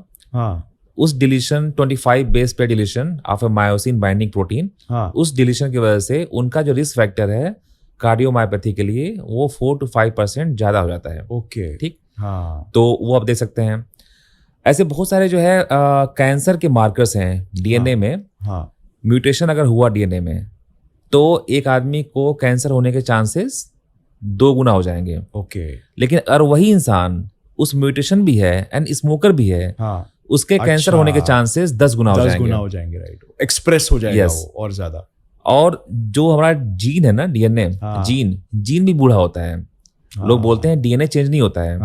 [SPEAKER 1] उस deletion 25 base pair deletion of a myosin binding protein, उस डिलीशन की वजह से उनका जो रिस्क फैक्टर है कार्डियोमायोपैथी के लिए वो 4 to 5% ज्यादा हो जाता है।
[SPEAKER 2] ओके,
[SPEAKER 1] ठीक, तो वो आप देख सकते हैं। ऐसे बहुत सारे जो है कैंसर के मार्कर्स हैं डीएनए में। म्यूटेशन अगर हुआ डीएनए में तो एक आदमी को कैंसर होने के चांसेस 2 गुना हो जाएंगे।
[SPEAKER 2] ओके,
[SPEAKER 1] लेकिन अगर वही इंसान उस म्यूटेशन भी है एंड स्मोकर भी है, उसके कैंसर होने के चांसेस 10 गुना हो जाएंगे।
[SPEAKER 2] राइट, एक्सप्रेस हो जाएगा वो और ज्यादा।
[SPEAKER 1] और जो हमारा जीन है ना, डीएनए जीन भी बूढ़ा होता है। लोग बोलते हैं डीएनए चेंज नहीं होता है,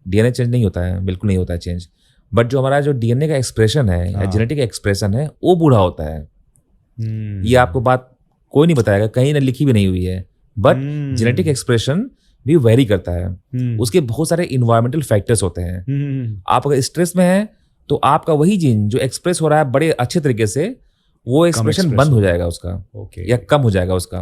[SPEAKER 1] डीएनए चेंज नहीं होता है, बिल्कुल नहीं होता है चेंज। बट जो हमारा जो डीएनए का एक्सप्रेशन है या जेनेटिक एक्सप्रेशन है वो बूढ़ा होता है। ये आपको बात कोई नहीं बताएगा, कहीं ना लिखी भी नहीं हुई है, बट जेनेटिक एक्सप्रेशन भी वेरी करता है। उसके बहुत सारे इन्वायरमेंटल फैक्टर्स होते हैं। आप अगर स्ट्रेस में हैं तो आपका वही जीन जो एक्सप्रेस हो रहा है बड़े अच्छे तरीके से, वो एक्सप्रेशन बंद हो जाएगा उसका, या कम हो जाएगा उसका।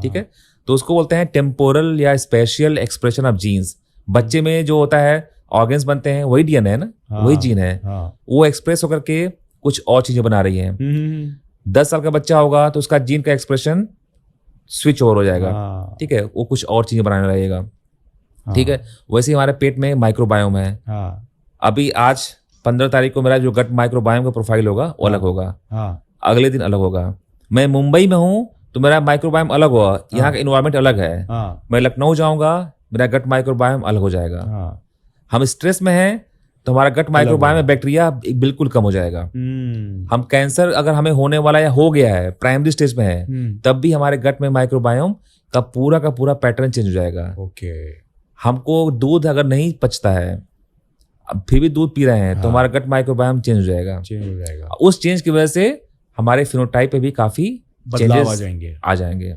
[SPEAKER 1] ठीक है, तो उसको बोलते हैं टेम्पोरल या स्पेशियल एक्सप्रेशन ऑफ जीन्स। बच्चे में जो होता है ऑर्गन्स बनते हैं वही डीएनए है ना, वही जीन है, वो एक्सप्रेस होकर के कुछ और चीजें बना रही हैं। 10 साल का बच्चा होगा तो उसका जीन का एक्सप्रेशन स्विच ओवर हो जाएगा। ठीक है, वो कुछ और चीजें बनाने लगेगा। ठीक है, वैसे ही हमारे पेट में माइक्रोबायोम है। अभी आज 15 तारीख को मेरा जो गट माइक्रोबायोम का प्रोफाइल होगा वो अलग होगा, अगले दिन अलग होगा। मैं मुंबई में हूँ तो मेरा माइक्रोबायोम अलग होगा, यहाँ का इन्वायरमेंट अलग है। मैं लखनऊ जाऊंगा, मेरा गट माइक्रोबायोम अलग हो जाएगा। हम स्ट्रेस में हैं तो हमारा गट माइक्रोबायोम में बैक्टीरिया बिल्कुल कम हो जाएगा। हम कैंसर अगर हमें होने वाला या हो गया है, प्राइमरी स्टेज में है, तब भी हमारे गट में माइक्रोबायोम का पूरा पैटर्न चेंज हो जाएगा।
[SPEAKER 2] ओके,
[SPEAKER 1] हमको दूध अगर नहीं पचता है, अब फिर भी दूध पी रहे हैं, तो हमारा गट माइक्रोबायोम चेंज हो जाएगा। उस चेंज की वजह से हमारे फिनोटाइप पे भी काफी
[SPEAKER 2] बदलाव आ जाएंगे।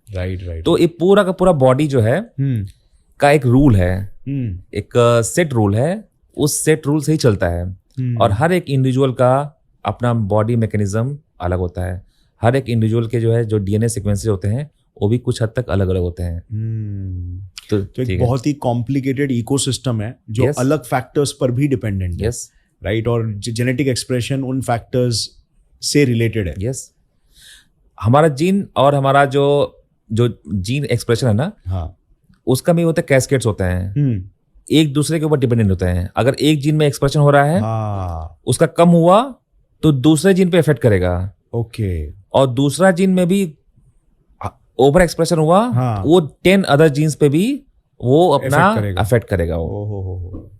[SPEAKER 1] राइट। तो ये पूरा का पूरा बॉडी जो है का एक रूल है, एक सेट रूल है, उस सेट रूल से ही चलता है। और हर एक इंडिविजुअल का अपना बॉडी मैकेनिज्म अलग होता है। हर एक इंडिविजुअल के जो है जो डीएनए सीक्वेंसेस होते हैं वो भी कुछ हद तक अलग अलग होते हैं।
[SPEAKER 2] तो एक बहुत ही कॉम्प्लिकेटेड इकोसिस्टम है जो
[SPEAKER 1] Yes.
[SPEAKER 2] अलग फैक्टर्स पर भी डिपेंडेंट है,
[SPEAKER 1] यस
[SPEAKER 2] राइट? और जेनेटिक एक्सप्रेशन उन फैक्टर्स से रिलेटेड है।
[SPEAKER 1] यस हमारा जीन और हमारा जो जो जीन एक्सप्रेशन है ना,
[SPEAKER 2] हाँ।
[SPEAKER 1] उसका भी होता है कैस्केड्स होते हैं, एक दूसरे के ऊपर डिपेंडेंट होते हैं। अगर एक जीन में एक्सप्रेशन हो रहा है,
[SPEAKER 2] हाँ।
[SPEAKER 1] उसका कम हुआ तो दूसरे जीन पे इफेक्ट करेगा,
[SPEAKER 2] ओके।
[SPEAKER 1] और दूसरा जीन में भी ओवर एक्सप्रेशन हुआ,
[SPEAKER 2] हाँ।
[SPEAKER 1] वो 10 अदर जीन्स पे भी वो अपना
[SPEAKER 2] Affect करेगा।
[SPEAKER 1] अफेक्ट करेगा वो।
[SPEAKER 2] ओहो।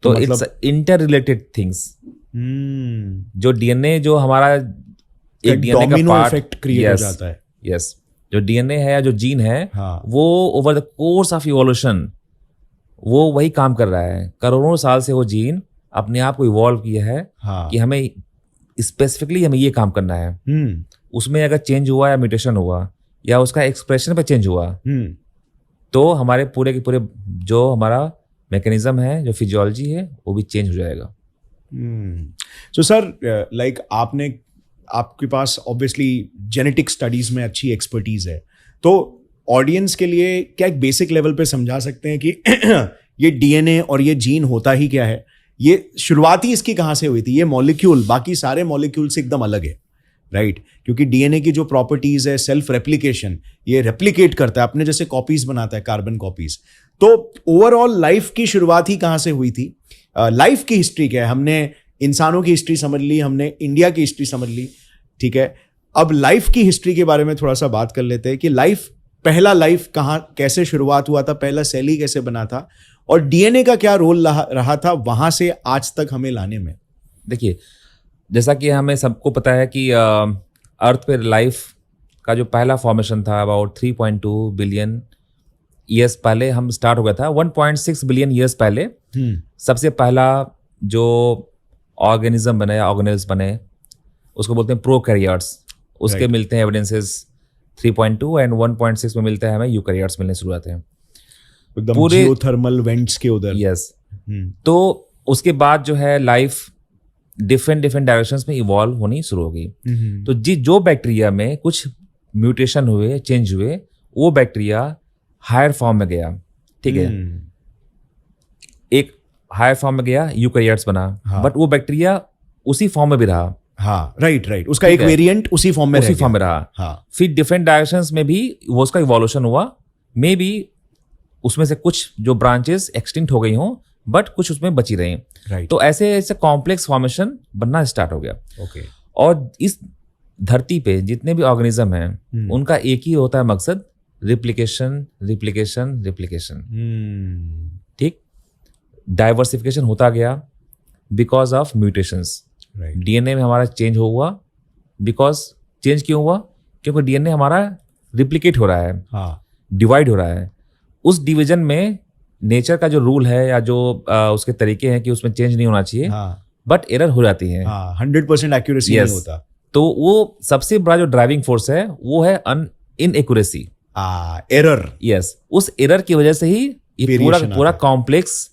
[SPEAKER 1] तो
[SPEAKER 2] मतलब-
[SPEAKER 1] इट्स इंटर रिलेटेड थिंग्स। जो डीएनए जो हमारा एक डीएनए का
[SPEAKER 2] डोमिनो
[SPEAKER 1] पार्ट
[SPEAKER 2] इफेक्ट क्रिएट हो जाता है।
[SPEAKER 1] यस जो डीएनए है या जो जीन है,
[SPEAKER 2] हाँ।
[SPEAKER 1] वो over the course of evolution वो वही काम कर रहा है। करोड़ों साल से वो जीन अपने आप को इवॉल्व किया है
[SPEAKER 2] हाँ।
[SPEAKER 1] कि हमें स्पेसिफिकली हमें ये काम करना है। उसमें अगर चेंज हुआ या म्यूटेशन हुआ या उसका एक्सप्रेशन पे चेंज हुआ, तो हमारे पूरे के पूरे जो हमारा मैकेनिज्म है, जो फिजियोलॉजी है, वो भी चेंज हो जाएगा।
[SPEAKER 2] सो सर, लाइक आपके पास ऑब्वियसली जेनेटिक स्टडीज में अच्छी एक्सपर्टीज है, तो ऑडियंस के लिए क्या एक बेसिक लेवल पे समझा सकते हैं कि ये डीएनए और ये जीन होता ही क्या है? ये शुरुआती इसकी कहाँ से हुई थी? ये मॉलिक्यूल बाकी सारे मॉलिक्यूल से एकदम अलग है, राइट? क्योंकि डीएनए की जो प्रॉपर्टीज है, सेल्फ रेप्लिकेशन, ये रेप्लिकेट करता है, अपने जैसे कॉपीज बनाता है, कार्बन कॉपीज। तो ओवरऑल लाइफ की शुरुआत ही कहाँ से हुई थी? लाइफ की हिस्ट्री क्या है? हमने इंसानों की हिस्ट्री समझ ली, हमने इंडिया की हिस्ट्री समझ ली, ठीक है। अब लाइफ की हिस्ट्री के बारे में थोड़ा सा बात कर लेते हैं कि पहला लाइफ कहाँ कैसे शुरुआत हुआ था, पहला सेल ही कैसे बना था, और डीएनए का क्या रोल रहा था वहां से आज तक हमें लाने में।
[SPEAKER 1] देखिए, जैसा कि हमें सबको पता है कि अर्थ पे लाइफ का जो पहला फॉर्मेशन था अबाउट 3.2 बिलियन ईयर्स पहले हम स्टार्ट हो गया था। 1.6 बिलियन ईयर्स पहले सबसे पहला जो ऑर्गेनिज्म बने, ऑर्गेनेल्स बने, उसको बोलते हैं प्रोकैरियोट्स। उसके
[SPEAKER 2] Right.
[SPEAKER 1] मिलते हैं एविडेंसेस 3.2 एंड 1.6 में मिलता है हमें यूकैरियोट्स मिलने शुरू होते हैं
[SPEAKER 2] एकदम
[SPEAKER 1] पूरे
[SPEAKER 2] जियोथर्मल वेंट्स के उधर।
[SPEAKER 1] यस। तो उसके बाद जो है लाइफ डिफरेंट डायरेक्शंस में इवॉल्व होनी शुरू हो गई। तो जो बैक्टीरिया में कुछ म्यूटेशन हुए, चेंज हुए, वो बैक्टीरिया हायर फॉर्म में गया, ठीक है। एक हायर फॉर्म में गया, यूकैरियोट्स बना, बट वो बैक्टीरिया उसी फॉर्म में भी रहा।
[SPEAKER 2] हाँ, राइट। उसका एक वेरिएंट उसी फॉर्म में
[SPEAKER 1] रहा।
[SPEAKER 2] हाँ।
[SPEAKER 1] फिर डिफरेंट डायरेक्शंस में भी वो उसका इवोल्यूशन हुआ। मे बी उसमें से कुछ जो ब्रांचेस एक्सटिंक्ट हो गई हों, बट कुछ उसमें बची रही।
[SPEAKER 2] राइट।
[SPEAKER 1] तो ऐसे कॉम्प्लेक्स फॉर्मेशन बनना स्टार्ट हो गया।
[SPEAKER 2] ओके।
[SPEAKER 1] और इस धरती पे जितने भी ऑर्गेनिज्म हैं, उनका एक ही होता है मकसद, रिप्लिकेशन। ठीक। डाइवर्सिफिकेशन होता गया बिकॉज ऑफ म्यूटेशंस। डीएनए में हमारा चेंज हुआ। बिकॉज चेंज क्यों हुआ? क्योंकि डीएनए हमारा रिप्लिकेट हो रहा है, डिवाइड हो रहा है। उस डिवीजन में नेचर का जो रूल है या जो उसके तरीके हैं कि उसमें चेंज नहीं होना चाहिए, बट एरर हो जाती है।
[SPEAKER 2] 100% एक्यूरेसी नहीं होता।
[SPEAKER 1] तो वो सबसे बड़ा जो ड्राइविंग फोर्स है वो है इनएक्यूरेसी,
[SPEAKER 2] एरर।
[SPEAKER 1] यस। उस एरर की वजह से ही ये पूरा कॉम्प्लेक्स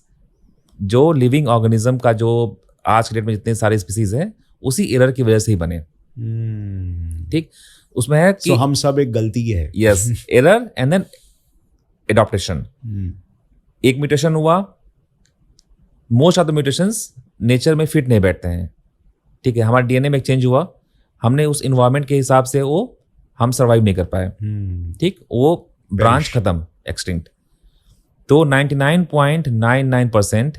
[SPEAKER 1] जो लिविंग ऑर्गेनिज्म का जो आज के डेट में जितने सारे स्पीसीज हैं, उसी एरर की वजह से ही बने। ठीक। उसमें है कि
[SPEAKER 2] हम सब एक गलती है।
[SPEAKER 1] Yes, error and then adaptation. एक म्यूटेशन हुआ, most of the mutations nature में फिट नहीं बैठते हैं, ठीक है। हमारे डीएनए में एक चेंज हुआ, हमने उस इन्वायरमेंट के हिसाब से वो हम सर्वाइव नहीं कर पाए, ठीक। वो ब्रांच खत्म, एक्सटिंक्ट। तो 99.99%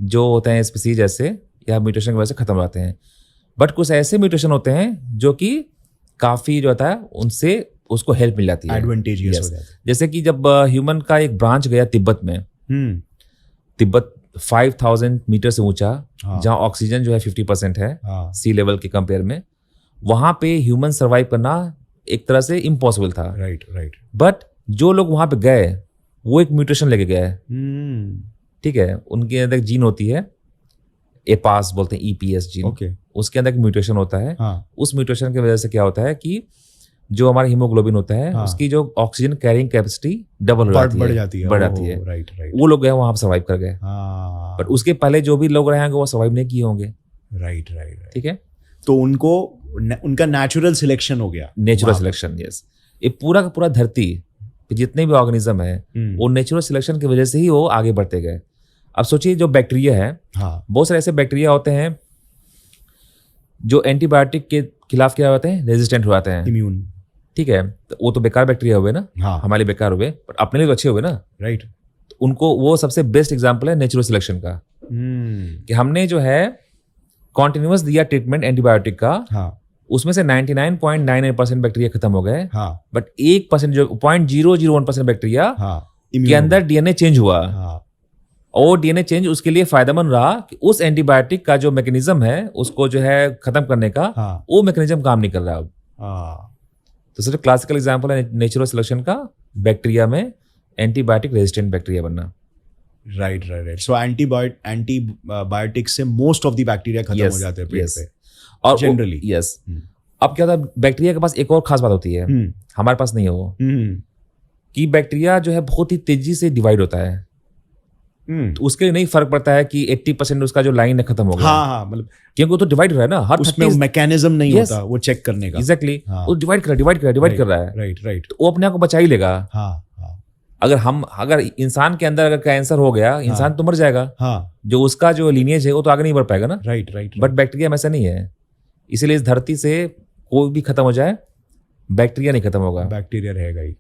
[SPEAKER 1] जो होते हैं स्पीसीज ऐसे या म्यूटेशन की वजह से खत्म हो जाते हैं। बट कुछ ऐसे म्यूटेशन होते हैं जो कि काफी जो होता है उनसे उसको हेल्प मिल जाती है,
[SPEAKER 2] एडवांटेजियस हो जाता है।
[SPEAKER 1] जैसे कि जब ह्यूमन का एक ब्रांच गया तिब्बत में, तिब्बत 5000 मीटर से ऊंचा, जहां ऑक्सीजन जो है 50% है सी लेवल के कंपेयर में, वहां पे ह्यूमन सर्वाइव करना एक तरह से इम्पॉसिबल था।
[SPEAKER 2] राइट।
[SPEAKER 1] बट जो लोग वहां पे गए वो एक म्यूटेशन लेके गए, ठीक है। उनके अंदर एक जीन होती है, एपास बोलते हैं, EPS जीन।
[SPEAKER 2] okay.
[SPEAKER 1] उसके अंदर एक म्यूटेशन होता है। उस म्यूटेशन की वजह से क्या होता है कि जो हमारा हीमोग्लोबिन होता है, उसकी जो ऑक्सीजन कैरिंग कैपेसिटी डबल हो जाती है, बढ़ जाती है।
[SPEAKER 2] राइट।
[SPEAKER 1] वो लोग गए वहां पर सर्वाइव कर गए, बट उसके पहले जो भी लोग रहे होंगे वो सर्वाइव नहीं किए होंगे।
[SPEAKER 2] राइट।
[SPEAKER 1] ठीक है।
[SPEAKER 2] तो उनका नेचुरल सिलेक्शन हो गया।
[SPEAKER 1] Natural selection, yes. ये पूरा का पूरा धरती कि जितने भी ऑर्गेनिज्म है वो नेचुरल सिलेक्शन की वजह से ही वो आगे बढ़ते गए। अब सोचिए जो बैक्टीरिया है, बहुत सारे ऐसे बैक्टीरिया होते हैं जो एंटीबायोटिक के खिलाफ क्या होते हैं, रेजिस्टेंट हो जाते हैं,
[SPEAKER 2] इम्यून।
[SPEAKER 1] ठीक है, तो वो तो बेकार बैक्टीरिया हुए ना, हमारे लिए बेकार हुए, पर अपने लिए तो अच्छे हुए ना,
[SPEAKER 2] राइट।
[SPEAKER 1] तो उनको वो सबसे बेस्ट एग्जाम्पल है नेचुरल सिलेक्शन का, कि हमने जो है कॉन्टिन्यूअस दिया ट्रीटमेंट एंटीबायोटिक का, उसमें से 99.99% बैक्टीरिया खत्म हो गए, बट 1% जो 0.001% बैक्टीरिया के अंदर डीएनए चेंज हुआ, और डीएनए चेंज उसके लिए फायदेमंद रहा कि उस एंटीबायोटिक का जो मैकेनिज्म है उसको जो है खत्म करने का, वो मैकेनिज्म काम नहीं कर रहा अब। तो सिर्फ क्लासिकल एग्जांपल है नेचुरल सिलेक्शन का, बैक्टीरिया में एंटीबायोटिक रेजिस्टेंट बैक्टीरिया बनना।
[SPEAKER 2] राइट। सो एंटीबायोटिक से मोस्ट ऑफ द बैक्टीरिया खत्म हो जाते हैं पेट पे,
[SPEAKER 1] और
[SPEAKER 2] जनरली।
[SPEAKER 1] यस। अब क्या होता है, बैक्टीरिया के पास एक और खास बात होती है, हमारे पास नहीं है वो, कि बैक्टीरिया जो है बहुत ही तेजी से डिवाइड होता है। तो उसके लिए नहीं फर्क पड़ता है कि 80% उसका जो लाइन है खत्म हो गया, मतलब
[SPEAKER 2] क्योंकि
[SPEAKER 1] वो तो डिवाइड रहा है ना, हर
[SPEAKER 2] उसमें मैकेनिज्म नहीं होता वो चेक करने का।
[SPEAKER 1] एग्जैक्टली, वो डिवाइड कर रहा है,
[SPEAKER 2] राइट।
[SPEAKER 1] तो वो अपने आप को बचा ही लेगा। अगर इंसान के अंदर अगर कैंसर हो गया, इंसान तो मर जाएगा, जो उसका जो लीनिएज है वो तो आगे नहीं बढ़ पाएगा ना।
[SPEAKER 2] राइट।
[SPEAKER 1] बट बैक्टीरिया में ऐसा नहीं है, इसीलिए इस धरती से कोई भी खत्म हो जाए, बैक्टीरिया नहीं खत्म होगा,
[SPEAKER 2] बैक्टीरिया रहेगा ही।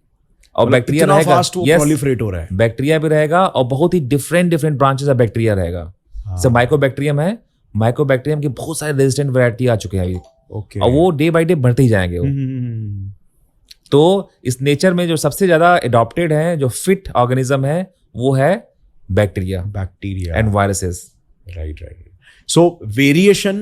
[SPEAKER 1] और बैक्टीरिया रहेगा,
[SPEAKER 2] प्रोलिफरेट हो रहा है,
[SPEAKER 1] बैक्टीरिया भी रहेगा, और बहुत ही डिफरेंट ब्रांचेस ऑफ बैक्टीरिया रहेगा। जैसे माइकोबैक्टीरियम है, माइकोबैक्टीरियम की बहुत सारे रेजिस्टेंट वैरायटी आ चुके हैं अभी, और वो डे बाय डे बढ़ते ही जाएंगे वो। तो इस नेचर में जो सबसे ज्यादा एडॉप्टेड है, जो फिट ऑर्गेनिज्म है, वो है bacteria and viruses.
[SPEAKER 2] Right. So variation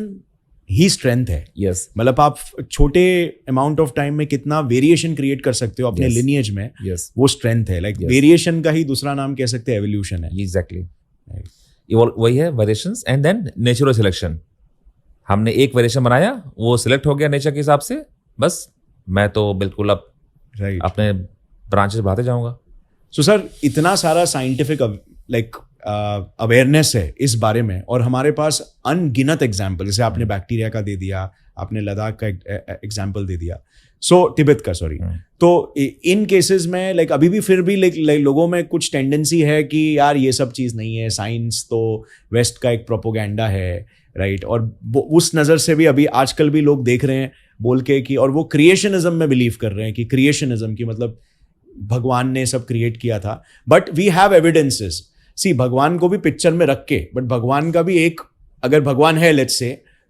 [SPEAKER 2] he strength है।
[SPEAKER 1] यस।
[SPEAKER 2] मतलब आप छोटे अमाउंट ऑफ टाइम में कितना वेरिएशन क्रिएट कर सकते हो अपने लिनिएज में, वो स्ट्रेंथ है। लाइक वेरिएशन का ही दूसरा नाम कह सकते हैं एवोल्यूशन है।
[SPEAKER 1] एग्जैक्टली, वही है variations and then natural selection. हमने एक वेरिएशन बनाया, वो सिलेक्ट हो गया नेचर के हिसाब से, बस मैं तो बिल्कुल अब अपने ब्रांचेस बढ़ाते जाऊंगा।
[SPEAKER 2] सो सर, इतना सारा साइंटिफिक लाइक अवेयरनेस है इस बारे में, और हमारे पास अनगिनत एग्जाम्पल, जैसे आपने बैक्टीरिया का दे दिया, आपने लद्दाख का एग्जाम्पल दे दिया, तिब्बत का, सॉरी। तो इन केसेस में लाइक अभी भी फिर भी लाइक लोगों में कुछ टेंडेंसी है कि यार ये सब चीज़ नहीं है, साइंस तो वेस्ट का एक प्रोपोगेंडा है, राइट। और उस नज़र से भी अभी आजकल भी लोग देख रहे हैं बोल के कि, और वो क्रिएशनिज्म में बिलीव कर रहे हैं कि क्रिएशनिज्म की मतलब भगवान ने सब क्रिएट किया था। But we have evidences. See, भगवान को भी पिक्चर में रख के, बट भगवान का भी एक, अगर भगवान है लेट्स से,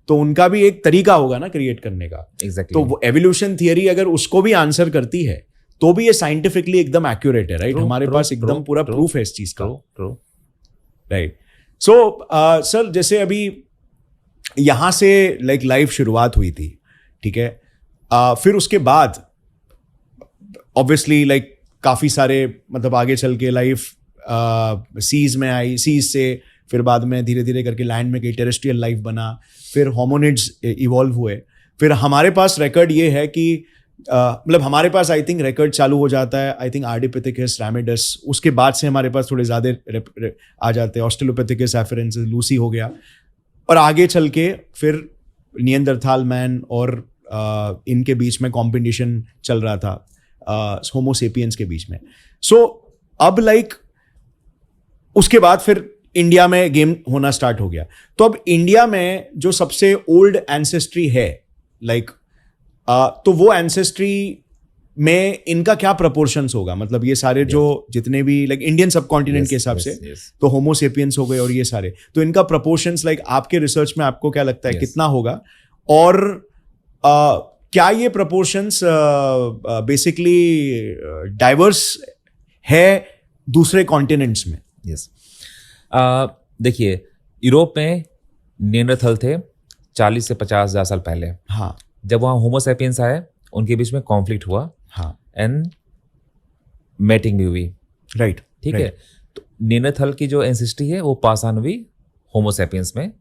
[SPEAKER 2] तो उनका भी एक तरीका होगा ना क्रिएट करने का।
[SPEAKER 1] Exactly.
[SPEAKER 2] तो वो एवोल्यूशन थियरी अगर उसको भी आंसर करती है तो भी ये साइंटिफिकली एकदम एक्यूरेट है, राइट। हमारे पास एकदम पूरा प्रूफ है इस चीज का, राइट। सो सर, जैसे अभी यहां से लाइक लाइफ शुरुआत हुई थी, ठीक है, फिर उसके बाद ऑब्वियसली लाइक काफी सारे मतलब आगे चल के लाइफ सीज में आई, सीज से फिर बाद में धीरे धीरे करके लैंड में गई, टेरेस्ट्रियल लाइफ बना, फिर होमोनिड्स इवॉल्व हुए। फिर हमारे पास रिकॉर्ड ये है कि मतलब हमारे पास आई थिंक रिकॉर्ड चालू हो जाता है आई थिंक आर्डिपिथेकस, रैमिडस, उसके बाद से हमारे पास थोड़े ज़्यादा आ जाते हैं, ऑस्ट्रेलोपिथेकस, एफरेंसिस, लूसी हो गया, और आगे चल के फिर निएंडरथाल मैन और इनके बीच में कॉम्पिटिशन चल रहा था, होमो सेपियंस के बीच में। सो अब लाइक उसके बाद फिर इंडिया में गेम होना स्टार्ट हो गया। तो अब इंडिया में जो सबसे ओल्ड एंसेस्ट्री है लाइक तो वो एंसेस्ट्री में इनका क्या प्रपोर्शंस होगा, मतलब ये सारे जो जितने भी लाइक इंडियन सब कॉन्टिनेंट के हिसाब से, तो होमो सेपियंस हो गए और ये सारे, तो इनका प्रपोर्शंस लाइक आपके रिसर्च में आपको क्या लगता है कितना होगा, और क्या ये प्रपोर्शंस बेसिकली डाइवर्स है दूसरे कॉन्टिनेंट्स में?
[SPEAKER 1] यस, देखिए यूरोप में निएंडरथल थे 40 से 50,000 साल पहले।
[SPEAKER 2] हाँ,
[SPEAKER 1] जब वहाँ होमो सैपियंस आए, उनके बीच में कॉन्फ्लिक्ट हुआ,
[SPEAKER 2] हाँ,
[SPEAKER 1] एंड मेटिंग भी हुई,
[SPEAKER 2] राइट,
[SPEAKER 1] ठीक है। तो निएंडरथल की जो एंसेस्ट्री है वो पास ऑन हुई होमो सैपियंस में।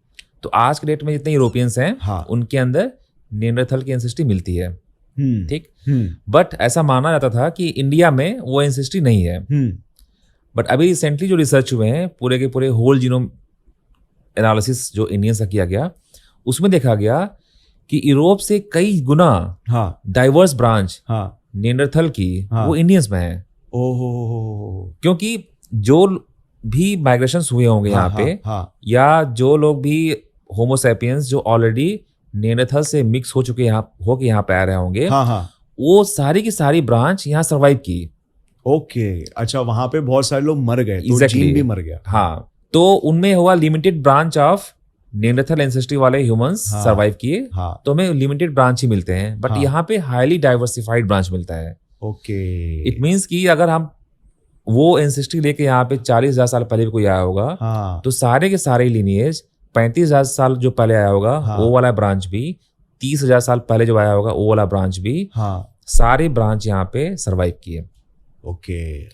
[SPEAKER 1] तो आज के डेट में जितने यूरोपियंस हैं,
[SPEAKER 2] हाँ,
[SPEAKER 1] उनके अंदर निएंडरथल की एंसेस्ट्री मिलती है, ठीक।
[SPEAKER 2] हम्म,
[SPEAKER 1] बट ऐसा माना जाता था कि इंडिया में वो एंसेस्ट्री नहीं है। बट अभी रिसेंटली जो रिसर्च हुए हैं, पूरे के पूरे होल जीनोम एनालिसिस जो इंडियंस का किया गया, उसमें देखा गया कि यूरोप से कई गुना
[SPEAKER 2] हाँ,
[SPEAKER 1] डाइवर्स ब्रांच
[SPEAKER 2] हाँ,
[SPEAKER 1] निएंडरथल की
[SPEAKER 2] हाँ,
[SPEAKER 1] वो इंडियंस में है।
[SPEAKER 2] ओह,
[SPEAKER 1] क्योंकि जो भी माइग्रेशंस हुए होंगे यहाँ पे,
[SPEAKER 2] हाँ,
[SPEAKER 1] या जो लोग भी होमोसैपियंस जो ऑलरेडी नेanderthal से मिक्स हो चुके यहाँ पे आ रहे होंगे,
[SPEAKER 2] हाँ,
[SPEAKER 1] वो सारी की सारी ब्रांच यहाँ सर्वाइव की।
[SPEAKER 2] ओके, अच्छा, वहां पे बहुत सारे लोग मर गए, तो
[SPEAKER 1] Exactly.
[SPEAKER 2] जीन भी मर गया।
[SPEAKER 1] हाँ, तो उनमें हुआ लिमिटेड ब्रांच ऑफ नेanderthal एंसेस्ट्री वाले ह्यूमंस
[SPEAKER 2] हाँ,
[SPEAKER 1] सर्वाइव किए,
[SPEAKER 2] हाँ,
[SPEAKER 1] तो हमें लिमिटेड ब्रांच ही मिलते हैं, बट
[SPEAKER 2] हाँ,
[SPEAKER 1] यहाँ पे हाईली डाइवर्सिफाइड ब्रांच मिलता है।
[SPEAKER 2] ओके,
[SPEAKER 1] इट मीन्स कि अगर हम वो एंसेस्ट्री लेके यहाँ पे 40,000 साल पहले भी कोई आया होगा,
[SPEAKER 2] हाँ,
[SPEAKER 1] तो सारे के सारे लिनिएज 35,000 साल जो पहले आया होगा,
[SPEAKER 2] हाँ,
[SPEAKER 1] वो वाला ब्रांच भी, 30,000 साल पहले जो आया होगा वो वाला ब्रांच भी,
[SPEAKER 2] हाँ,
[SPEAKER 1] सारे ब्रांच यहाँ पे सर्वाइव किए।
[SPEAKER 2] ओके,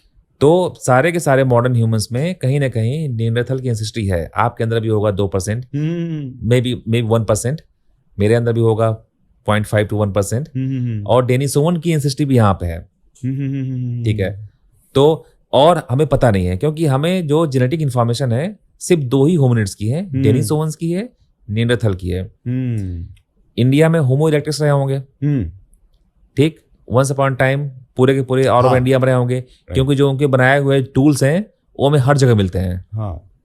[SPEAKER 1] तो सारे के सारे मॉडर्न ह्यूमंस में कहीं ना कहीं नेanderthal की एंसेस्ट्री है। आपके अंदर भी होगा 2%, मे बी 1%, मेरे अंदर भी होगा 0.5 to 1%, और डेनिसोवन की एंसेस्ट्री भी यहाँ पे है। ठीक है, तो और हमें पता नहीं है, क्योंकि हमें जो जेनेटिक इंफॉर्मेशन है सिर्फ 2 ही होमिनिड्स की है, डेनिसोवंस की है, नेanderthal की है। इंडिया में होमो इरेक्टस रहे होंगे, ठीक, वंस अपॉन टाइम पूरे के पूरे ऑल ओवर इंडिया में रहे होंगे, क्योंकि जो उनके बनाए हुए टूल्स हैं वो हमें हर जगह मिलते हैं।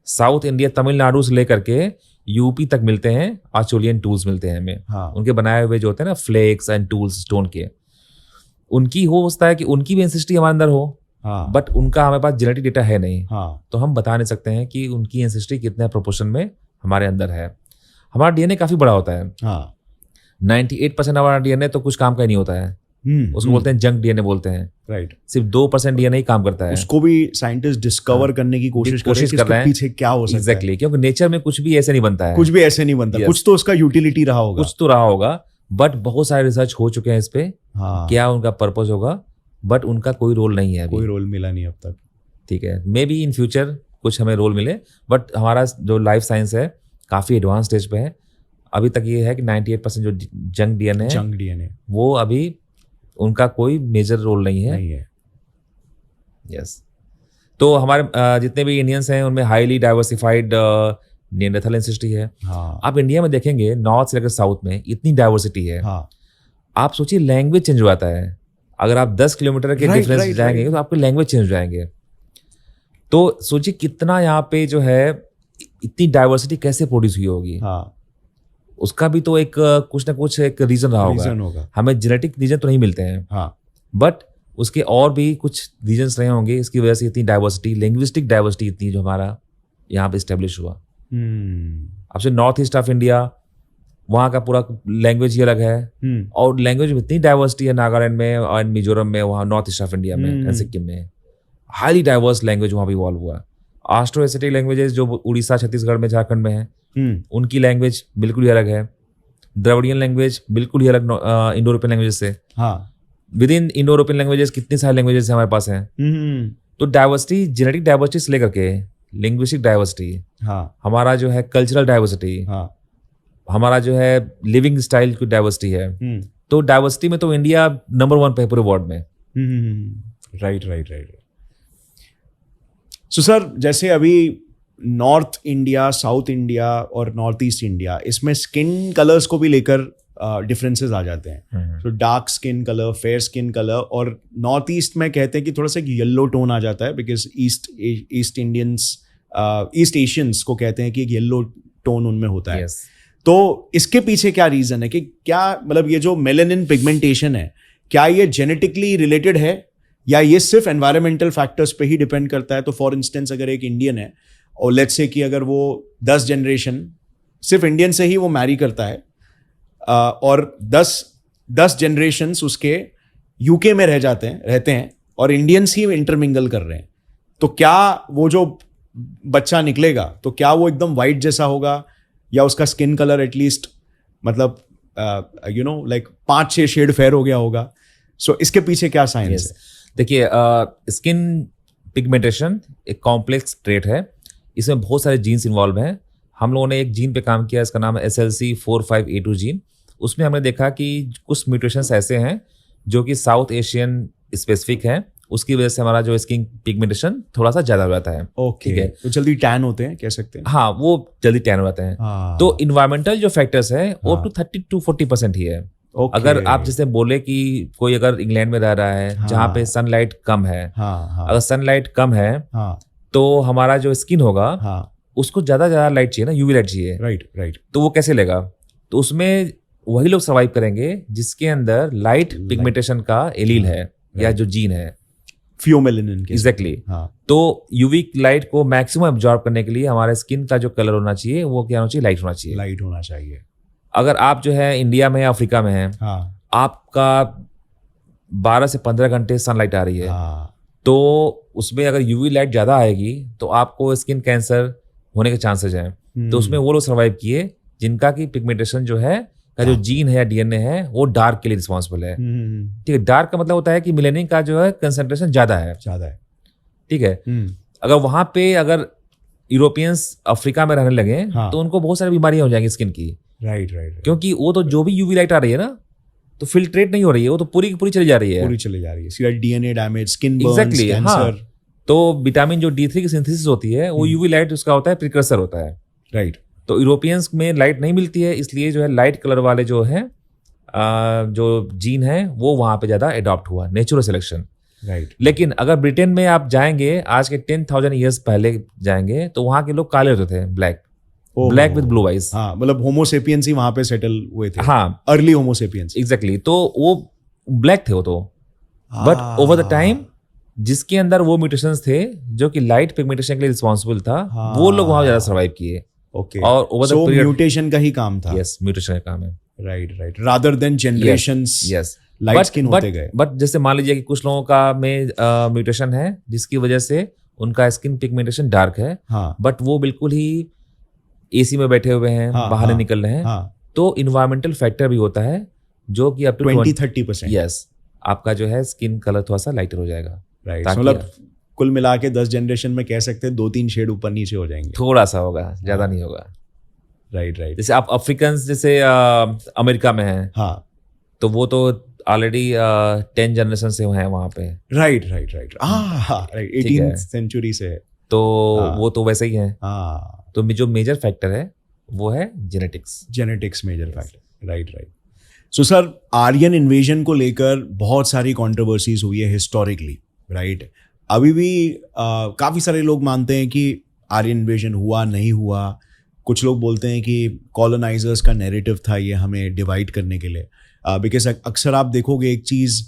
[SPEAKER 1] साउथ इंडिया, तमिलनाडु से लेकर के यूपी तक मिलते हैं, आर्चुलियन टूल्स मिलते हैं हमें। उनके बनाए हुए जो होते हैं ना फ्लेक्स एंड टूल्स स्टोन के, उनकी हो सकता है कि उनकी भी एंसेस्ट्री हमारे अंदर हो, बट उनका हमारे पास जेनेटिक डेटा है नहीं, तो हम बता नहीं सकते हैं कि उनकी एंसेस्ट्री कितने प्रोपोर्शन में हमारे अंदर है। हमारा डीएनए काफी बड़ा होता है, 98% हमारा डीएनए तो कुछ काम का ही नहीं होता है, उसको बोलते हैं जंक डीएनए बोलते हैं,
[SPEAKER 2] राइट।
[SPEAKER 1] सिर्फ 2% डीएनए ही काम करता है।
[SPEAKER 2] उसको भी साइंटिस्ट डिस्कवर करने की कोशिश कर रहे हैं, पीछे क्या हो सकता है।
[SPEAKER 1] एग्जैक्टली, क्योंकि नेचर में कुछ भी ऐसे नहीं बनता है,
[SPEAKER 2] कुछ भी ऐसे नहीं बनता, कुछ तो उसका यूटिलिटी रहा होगा,
[SPEAKER 1] कुछ तो रहा होगा, बट बहुत सारे रिसर्च हो चुके हैं इस पे, क्या उनका पर्पस होगा, बट उनका कोई रोल नहीं है अभी,
[SPEAKER 2] कोई रोल मिला नहीं अब तक।
[SPEAKER 1] ठीक है, मे बी इन फ्यूचर कुछ हमें रोल मिले, बट हमारा जो लाइफ साइंस है काफी एडवांस स्टेज पे है। अभी तक ये है कि 98% जो जंक डीएनए वो अभी उनका कोई मेजर रोल नहीं है। यस, तो हमारे जितने भी इंडियंस हैं उनमें हाईली डाइवर्सिफाइड नेanderthal एंसेस्ट्री है। आप इंडिया में देखेंगे नॉर्थ से लेकर साउथ में इतनी डाइवर्सिटी है। आप सोचिए लैंग्वेज चेंज हो जाता है, अगर आप 10 किलोमीटर के डिफरेंस जाएंगे तो आपके लैंग्वेज चेंज हो जाएंगे। तो सोचिए कितना यहाँ पे जो है इतनी डाइवर्सिटी कैसे प्रोड्यूस हुई होगी। उसका भी तो एक कुछ ना कुछ एक रीजन रहा होगा। हमें जेनेटिक रीजन तो नहीं मिलते हैं, बट उसके और भी कुछ रीजन्स रहे होंगे, इसकी वजह से इतनी डाइवर्सिटी, लिंग्विस्टिक डाइवर्सिटी इतनी जो हमारा यहाँ पे स्टेब्लिश हुआ। अब से नॉर्थ ईस्ट ऑफ इंडिया, वहाँ का पूरा लैंग्वेज ही अलग है, और लैंग्वेज में इतनी डाइवर्सिटी है नागालैंड में और मिजोरम में, वहाँ नॉर्थ ईस्ट ऑफ इंडिया में एंड सिक्किम में हाईली डाइवर्स लैंग्वेज वहाँ पे इवॉल्व हुआ। ऑस्ट्रो एसिटिक लैंग्वेजेस जो उड़ीसा, छत्तीसगढ़ में, झारखंड में है, उनकी लैंग्वेज बिल्कुल ही अलग है। द्रविडियन लैंग्वेज बिल्कुल ही अलग इंडो यूरोपियन लैंग्वेज से। With in Indo European languages कितनी सारी लैंग्वेजेस हमारे पास हैं। तो डाइवर्सिटी, जेनेटिक डाइवर्सिटी से लेकर के लिंग्विस्टिक डाइवर्सिटी, हमारा जो है कल्चरल डाइवर्सिटी, हमारा जो है लिविंग स्टाइल की डाइवर्सिटी है, तो डाइवर्सिटी में तो इंडिया नंबर 1 पे है पूरे वर्ल्ड में।
[SPEAKER 2] राइट। सो सर, जैसे अभी नॉर्थ इंडिया, साउथ इंडिया और नॉर्थ ईस्ट इंडिया, इसमें स्किन कलर्स को भी लेकर डिफरेंसेस आ जाते हैं। तो dark skin colour, fair skin colour, और नॉर्थ ईस्ट में कहते हैं कि थोड़ा सा येलो टोन आ जाता है, बिकॉज ईस्ट एशियंस को कहते हैं कि एक येलो टोन उनमें होता है। तो इसके पीछे क्या रीजन है, कि क्या मतलब ये जो मेलानिन पिगमेंटेशन है, क्या ये जेनेटिकली रिलेटेड है या ये सिर्फ एनवायरमेंटल फैक्टर्स पे ही डिपेंड करता है? तो फॉर इंस्टेंस अगर एक इंडियन है और लेट्स से कि अगर वो 10 जनरेशन सिर्फ इंडियन से ही वो मैरी करता है, और 10 जनरेशन्स उसके यूके में रहते हैं और इंडियंस ही इंटरमिंगल कर रहे हैं, तो क्या वो जो बच्चा निकलेगा तो क्या वो एकदम वाइट जैसा होगा, या उसका स्किन कलर एटलीस्ट मतलब लाइक 5-6 शेड फेयर हो गया होगा? सो इसके पीछे क्या साइंस है?
[SPEAKER 1] देखिए, स्किन पिगमेंटेशन एक कॉम्प्लेक्स ट्रेट है, इसमें बहुत सारे जीन्स इन्वॉल्व हैं। हम लोगों ने एक जीन पे काम किया, इसका नाम है SLC45A2 जीन। उसमें हमने देखा कि कुछ म्यूटेशंस ऐसे हैं जो कि साउथ एशियन स्पेसिफिक हैं, उसकी वजह से हमारा जो स्किन पिगमेंटेशन थोड़ा सा ज़्यादा हो जाता है।
[SPEAKER 2] ठीक है, तो जल्दी टैन होते हैं, कह सकते हैं।
[SPEAKER 1] हाँ, वो जल्दी टैन हो जाते हैं। तो इन्वायरमेंटल जो फैक्टर्स है वो up to 30 to 40% ही है।
[SPEAKER 2] Okay.
[SPEAKER 1] अगर आप जैसे बोले कि कोई अगर इंग्लैंड में रह रहा है जहाँ पे सनलाइट कम है, अगर सनलाइट कम है तो हमारा जो स्किन होगा उसको ज्यादा लाइट चाहिए ना, यूवी लाइट चाहिए।
[SPEAKER 2] राइट।
[SPEAKER 1] तो वो कैसे लेगा? तो उसमें वही लोग सर्वाइव करेंगे जिसके अंदर लाइट पिगमेंटेशन का एलील है या जो जीन है,
[SPEAKER 2] फियोमेलिनिन के।
[SPEAKER 1] एग्जैक्टली। तो यूवी लाइट को मैक्सिमम एब्जॉर्ब करने के लिए हमारे स्किन का जो कलर होना चाहिए वो क्या होना चाहिए? लाइट होना चाहिए। अगर आप जो है इंडिया में या अफ्रीका में है, आपका 12 से 15 घंटे सनलाइट आ रही है, तो उसमें अगर यूवी लाइट ज्यादा आएगी तो आपको स्किन कैंसर होने के चांसेस हैं। तो उसमें वो लोग सर्वाइव किए जिनका की पिगमेंटेशन जो है का जो जीन है या डीएनए है वो डार्क के लिए रिस्पॉन्सिबल है। ठीक है, डार्क का मतलब होता है कि मेलानिन का जो है कंसंट्रेशन ज्यादा है। ठीक है, अगर वहां पे अगर यूरोपियंस अफ्रीका में रहने लगे तो उनको बहुत सारी बीमारियां हो जाएंगी स्किन की।
[SPEAKER 2] राइट।
[SPEAKER 1] क्योंकि वो तो जो भी यूवी लाइट आ रही है ना तो फिल्ट्रेट नहीं हो रही है, वो तो पूरी की पूरी चली जा रही है।
[SPEAKER 2] सीधा DNA damage, skin Burns, cancer.
[SPEAKER 1] तो विटामिन जो D3 की सिंथेसिस होती है वो यूवी लाइट उसका होता है, प्रिकर्सर होता है।
[SPEAKER 2] राइट।
[SPEAKER 1] तो यूरोपियंस में लाइट नहीं मिलती है, इसलिए जो है लाइट कलर वाले जो है जो जीन है वो वहां पे ज्यादा अडॉप्ट हुआ, नेचुरल सिलेक्शन।
[SPEAKER 2] राइट।
[SPEAKER 1] लेकिन अगर ब्रिटेन में आप जाएंगे आज के 10,000 ईयर्स पहले जाएंगे तो वहां के लोग काले होते थे, ब्लैक विद ब्लू आइज।
[SPEAKER 2] मतलब होमोसेपियंस ही वहां पे सेटल हुए थे।
[SPEAKER 1] Early
[SPEAKER 2] Homo sapiens.
[SPEAKER 1] एग्जैक्टली। तो वो ब्लैक थे वो तो, बट ओवर द टाइम जिसके अंदर वो म्यूटेशंस थे जो कि लाइट पिगमेंटेशन के लिए रिस्पॉन्सिबल था, वो लोग वहां ज्यादा सर्वाइव किए।
[SPEAKER 2] ओके।
[SPEAKER 1] और ओवर द पीरियड
[SPEAKER 2] म्यूटेशन का ही काम था।
[SPEAKER 1] यस, म्यूटेशन का काम है।
[SPEAKER 2] Right. Rather than generations.
[SPEAKER 1] Yes,
[SPEAKER 2] light skin होते गए।
[SPEAKER 1] बट जैसे मान लीजिए कि कुछ लोगों का में म्यूटेशन है जिसकी वजह से उनका स्किन पिगमेंटेशन डार्क है, बट वो बिल्कुल ही एसी में बैठे हुए हैं, बाहर नहीं निकल रहे हैं। तो इन्वायरमेंटल फैक्टर भी होता है जो कि अप टू
[SPEAKER 2] 20-30%।
[SPEAKER 1] यस, आपका जो है स्किन कलर थोड़ा सा लाइटर हो जाएगा।
[SPEAKER 2] राइट। मतलब कुल मिला के 10 जनरेशन में कह सकते हैं 2-3 शेड ऊपर नीचे हो जाएंगे।
[SPEAKER 1] थोड़ा सा होगा, ज्यादा नहीं होगा।
[SPEAKER 2] राइट।
[SPEAKER 1] जैसे आप अफ्रीकन जैसे अमेरिका में हैं, तो वो तो ऑलरेडी 10 जनरेशन से हैं वहां पे। राइट।
[SPEAKER 2] 18th सेंचुरी से।
[SPEAKER 1] तो वो तो वैसे ही है। तो जो मेजर फैक्टर है वो है genetics major factor.
[SPEAKER 2] Right. So sir, Aryan invasion को लेकर बहुत सारी कंट्रोवर्सीज हुई है हिस्टोरिकली, राइट। अभी भी काफ़ी सारे लोग मानते हैं कि आर्यन इन्वेजन हुआ नहीं हुआ। कुछ लोग बोलते हैं कि कॉलोनाइजर्स का नैरेटिव था ये हमें डिवाइड करने के लिए। बिकॉज अक्सर आप देखोगे एक चीज़